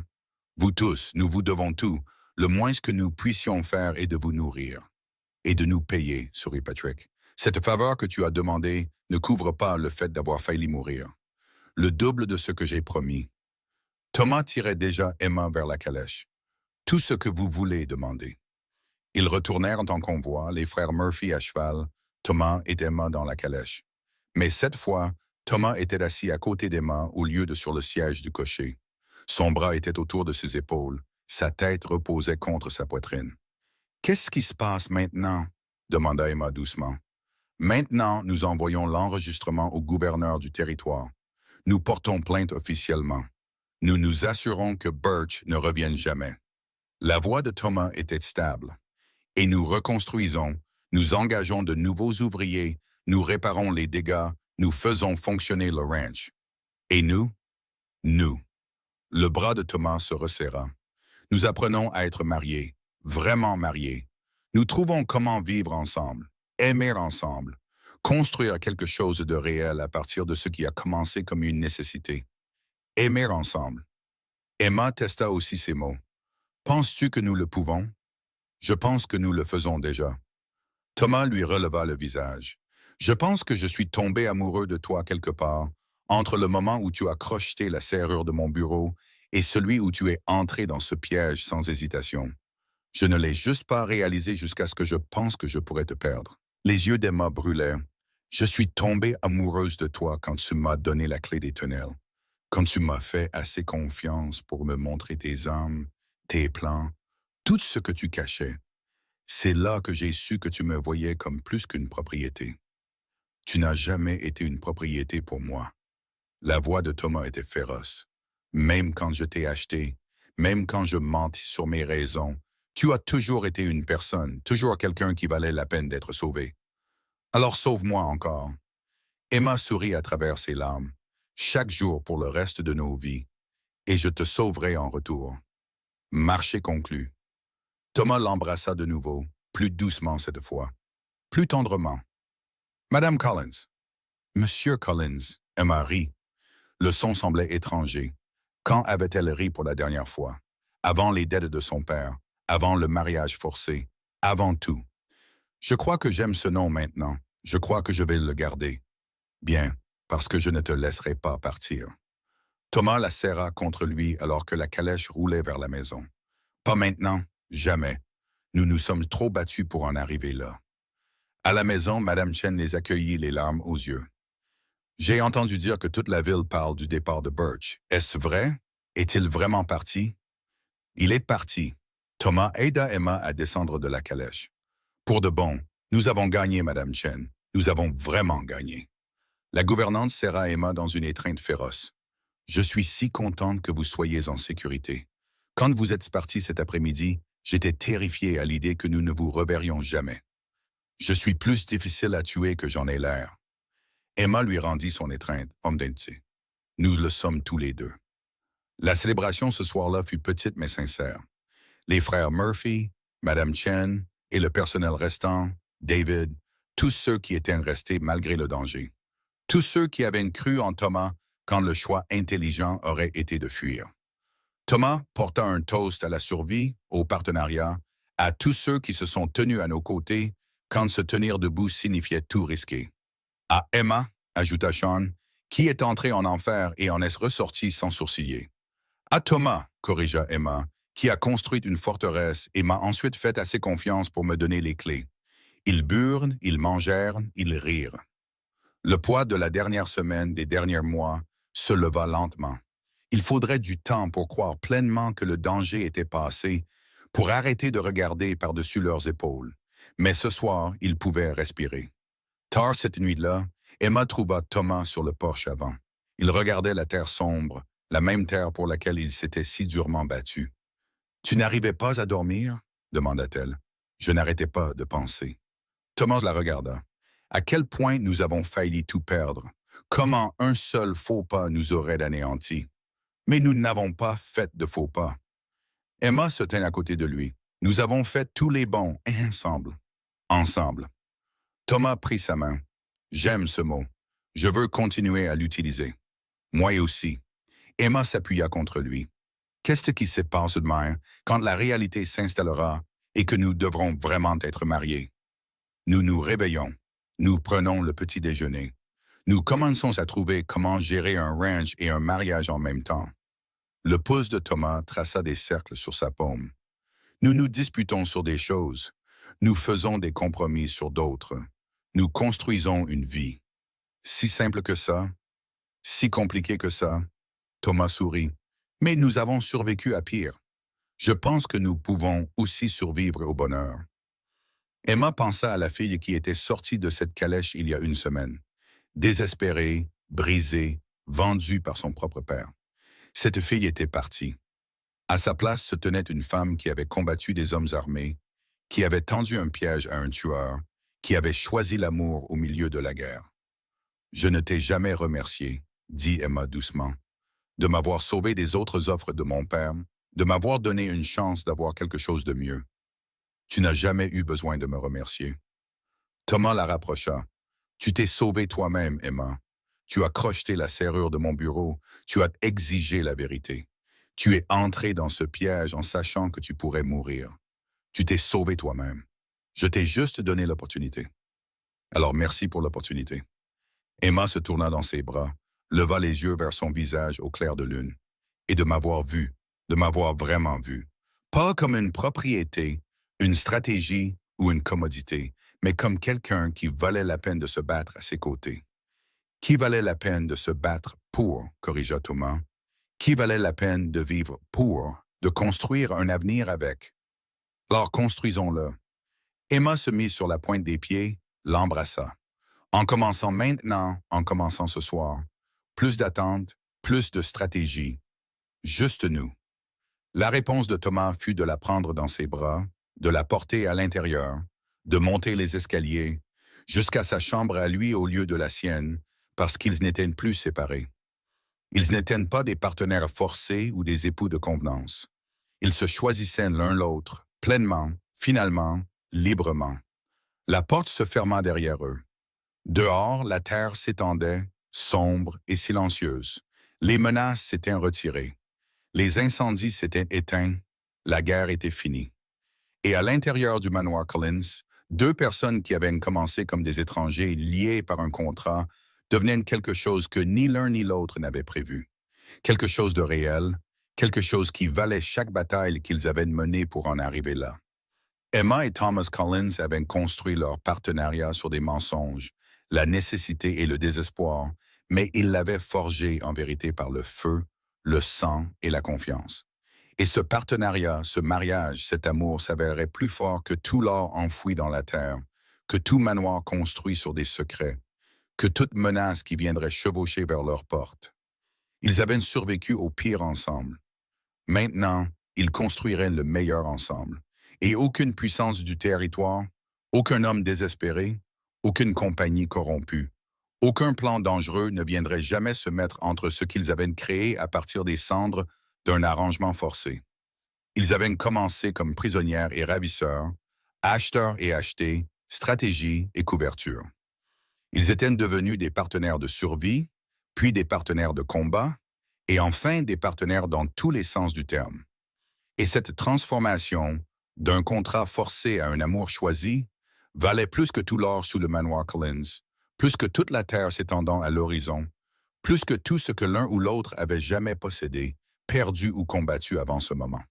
Vous tous, nous vous devons tout. Le moins que nous puissions faire est de vous nourrir. Et de nous payer, sourit Patrick. Cette faveur que tu as demandée ne couvre pas le fait d'avoir failli mourir. Le double de ce que j'ai promis. » Thomas tirait déjà Emma vers la calèche. « Tout ce que vous voulez demander. » Ils retournèrent en convoi, les frères Murphy à cheval, Thomas et Emma dans la calèche. Mais cette fois, Thomas était assis à côté d'Emma au lieu de sur le siège du cocher. Son bras était autour de ses épaules, sa tête reposait contre sa poitrine. « Qu'est-ce qui se passe maintenant? » demanda Emma doucement. « Maintenant, nous envoyons l'enregistrement au gouverneur du territoire. Nous portons plainte officiellement. Nous nous assurons que Birch ne revienne jamais. » La voix de Thomas était stable. « Et nous reconstruisons, nous engageons de nouveaux ouvriers, nous réparons les dégâts, nous faisons fonctionner le ranch. Et nous? Nous. » Le bras de Thomas se resserra. « Nous apprenons à être mariés, vraiment mariés. Nous trouvons comment vivre ensemble, aimer ensemble, construire quelque chose de réel à partir de ce qui a commencé comme une nécessité. Aimer ensemble. » Emma testa aussi ces mots. « Penses-tu que nous le pouvons? » « Je pense que nous le faisons déjà. » Thomas lui releva le visage. « Je pense que je suis tombé amoureux de toi quelque part, entre le moment où tu as crocheté la serrure de mon bureau et celui où tu es entré dans ce piège sans hésitation. Je ne l'ai juste pas réalisé jusqu'à ce que je pense que je pourrais te perdre. » Les yeux d'Emma brûlaient. « Je suis tombée amoureuse de toi quand tu m'as donné la clé des tunnels, quand tu m'as fait assez confiance pour me montrer tes armes, tes plans, tout ce que tu cachais. C'est là que j'ai su que tu me voyais comme plus qu'une propriété. Tu n'as jamais été une propriété pour moi. La voix de Thomas était féroce. Même quand je t'ai acheté, même quand je mentis sur mes raisons, tu as toujours été une personne, toujours quelqu'un qui valait la peine d'être sauvé. Alors sauve-moi encore. Emma sourit à travers ses larmes, chaque jour pour le reste de nos vies, et je te sauverai en retour. Marché conclu. Thomas l'embrassa de nouveau, plus doucement cette fois, plus tendrement. Madame Collins. Monsieur Collins, Emma rit. Le son semblait étranger. Quand avait-elle ri pour la dernière fois? Avant les dettes de son père, avant le mariage forcé, avant tout. Je crois que j'aime ce nom maintenant. Je crois que je vais le garder. Bien, parce que je ne te laisserai pas partir. Thomas la serra contre lui alors que la calèche roulait vers la maison. Pas maintenant, jamais. Nous nous sommes trop battus pour en arriver là. À la maison, Madame Chen les accueillit les larmes aux yeux. J'ai entendu dire que toute la ville parle du départ de Birch. Est-ce vrai? Est-il vraiment parti? Il est parti. Thomas aida Emma à descendre de la calèche. Pour de bon, nous avons gagné, Madame Chen. Nous avons vraiment gagné. La gouvernante serra Emma dans une étreinte féroce. Je suis si contente que vous soyez en sécurité. Quand vous êtes parti cet après-midi, j'étais terrifié à l'idée que nous ne vous reverrions jamais. Je suis plus difficile à tuer que j'en ai l'air. Emma lui rendit son étreinte, homme d'entier. Nous le sommes tous les deux. La célébration ce soir-là fut petite mais sincère. Les frères Murphy, Madame Chen et le personnel restant, David, tous ceux qui étaient restés malgré le danger. Tous ceux qui avaient cru en Thomas quand le choix intelligent aurait été de fuir. Thomas porta un toast à la survie, au partenariat, à tous ceux qui se sont tenus à nos côtés quand se tenir debout signifiait tout risquer. À Emma, ajouta Sean, qui est entré en enfer et en est ressorti sans sourciller. À Thomas, corrigea Emma, qui a construit une forteresse et m'a ensuite fait assez confiance pour me donner les clés. Ils burent, ils mangèrent, ils rirent. Le poids de la dernière semaine, des derniers mois, se leva lentement. Il faudrait du temps pour croire pleinement que le danger était passé, pour arrêter de regarder par-dessus leurs épaules. Mais ce soir, ils pouvaient respirer. Tard cette nuit-là, Emma trouva Thomas sur le porche avant. Il regardait la terre sombre, la même terre pour laquelle il s'était si durement battu. « Tu n'arrivais pas à dormir ?» demanda-t-elle. Je n'arrêtais pas de penser. Thomas la regarda. À quel point nous avons failli tout perdre. Comment un seul faux pas nous aurait anéantis. Mais nous n'avons pas fait de faux pas. Emma se tint à côté de lui. Nous avons fait tous les bons, ensemble. Ensemble. Thomas prit sa main. J'aime ce mot. Je veux continuer à l'utiliser. Moi aussi. Emma s'appuya contre lui. Qu'est-ce qui se passe demain quand la réalité s'installera et que nous devrons vraiment être mariés? Nous nous réveillons. Nous prenons le petit déjeuner. Nous commençons à trouver comment gérer un ranch et un mariage en même temps. Le pouce de Thomas traça des cercles sur sa paume. Nous nous disputons sur des choses. Nous faisons des compromis sur d'autres. Nous construisons une vie. Si simple que ça, si compliqué que ça. Thomas sourit. Mais nous avons survécu à pire. Je pense que nous pouvons aussi survivre au bonheur. Emma pensa à la fille qui était sortie de cette calèche il y a une semaine. Désespérée, brisée, vendue par son propre père. Cette fille était partie. À sa place se tenait une femme qui avait combattu des hommes armés, qui avait tendu un piège à un tueur, qui avait choisi l'amour au milieu de la guerre. « Je ne t'ai jamais remercié, » dit Emma doucement, « de m'avoir sauvé des autres offres de mon père, de m'avoir donné une chance d'avoir quelque chose de mieux. Tu n'as jamais eu besoin de me remercier. » Thomas la rapprocha. « Tu t'es sauvé toi-même, Emma. Tu as crocheté la serrure de mon bureau, tu as exigé la vérité. Tu es entré dans ce piège en sachant que tu pourrais mourir. Tu t'es sauvé toi-même. Je t'ai juste donné l'opportunité. Alors merci pour l'opportunité. » Emma se tourna dans ses bras, leva les yeux vers son visage au clair de lune. Et de m'avoir vu, de m'avoir vraiment vu. Pas comme une propriété, une stratégie ou une commodité, mais comme quelqu'un qui valait la peine de se battre à ses côtés. Qui valait la peine de se battre pour, corrigea Thomas. Qui valait la peine de vivre pour, de construire un avenir avec. Alors construisons-le. Emma se mit sur la pointe des pieds, l'embrassa. En commençant maintenant, en commençant ce soir. Plus d'attente, plus de stratégie. Juste nous. La réponse de Thomas fut de la prendre dans ses bras, de la porter à l'intérieur, de monter les escaliers, jusqu'à sa chambre à lui au lieu de la sienne, parce qu'ils n'étaient plus séparés. Ils n'étaient pas des partenaires forcés ou des époux de convenance. Ils se choisissaient l'un l'autre, pleinement, finalement, librement. La porte se ferma derrière eux. Dehors, la terre s'étendait, sombre et silencieuse. Les menaces s'étaient retirées. Les incendies s'étaient éteints. La guerre était finie. Et à l'intérieur du manoir Collins, deux personnes qui avaient commencé comme des étrangers liés par un contrat devenaient quelque chose que ni l'un ni l'autre n'avaient prévu. Quelque chose de réel, quelque chose qui valait chaque bataille qu'ils avaient menée pour en arriver là. Emma et Thomas Collins avaient construit leur partenariat sur des mensonges, la nécessité et le désespoir, mais ils l'avaient forgé en vérité par le feu, le sang et la confiance. Et ce partenariat, ce mariage, cet amour s'avérerait plus fort que tout l'or enfoui dans la terre, que tout manoir construit sur des secrets, que toute menace qui viendrait chevaucher vers leurs portes. Ils avaient survécu au pire ensemble. Maintenant, ils construiraient le meilleur ensemble. Et aucune puissance du territoire, aucun homme désespéré, aucune compagnie corrompue, aucun plan dangereux ne viendrait jamais se mettre entre ce qu'ils avaient créé à partir des cendres d'un arrangement forcé. Ils avaient commencé comme prisonnières et ravisseurs, acheteurs et achetés, stratégie et couverture. Ils étaient devenus des partenaires de survie, puis des partenaires de combat, et enfin des partenaires dans tous les sens du terme. Et cette transformation, d'un contrat forcé à un amour choisi, valait plus que tout l'or sous le manoir Collins, plus que toute la terre s'étendant à l'horizon, plus que tout ce que l'un ou l'autre avait jamais possédé, perdu ou combattu avant ce moment.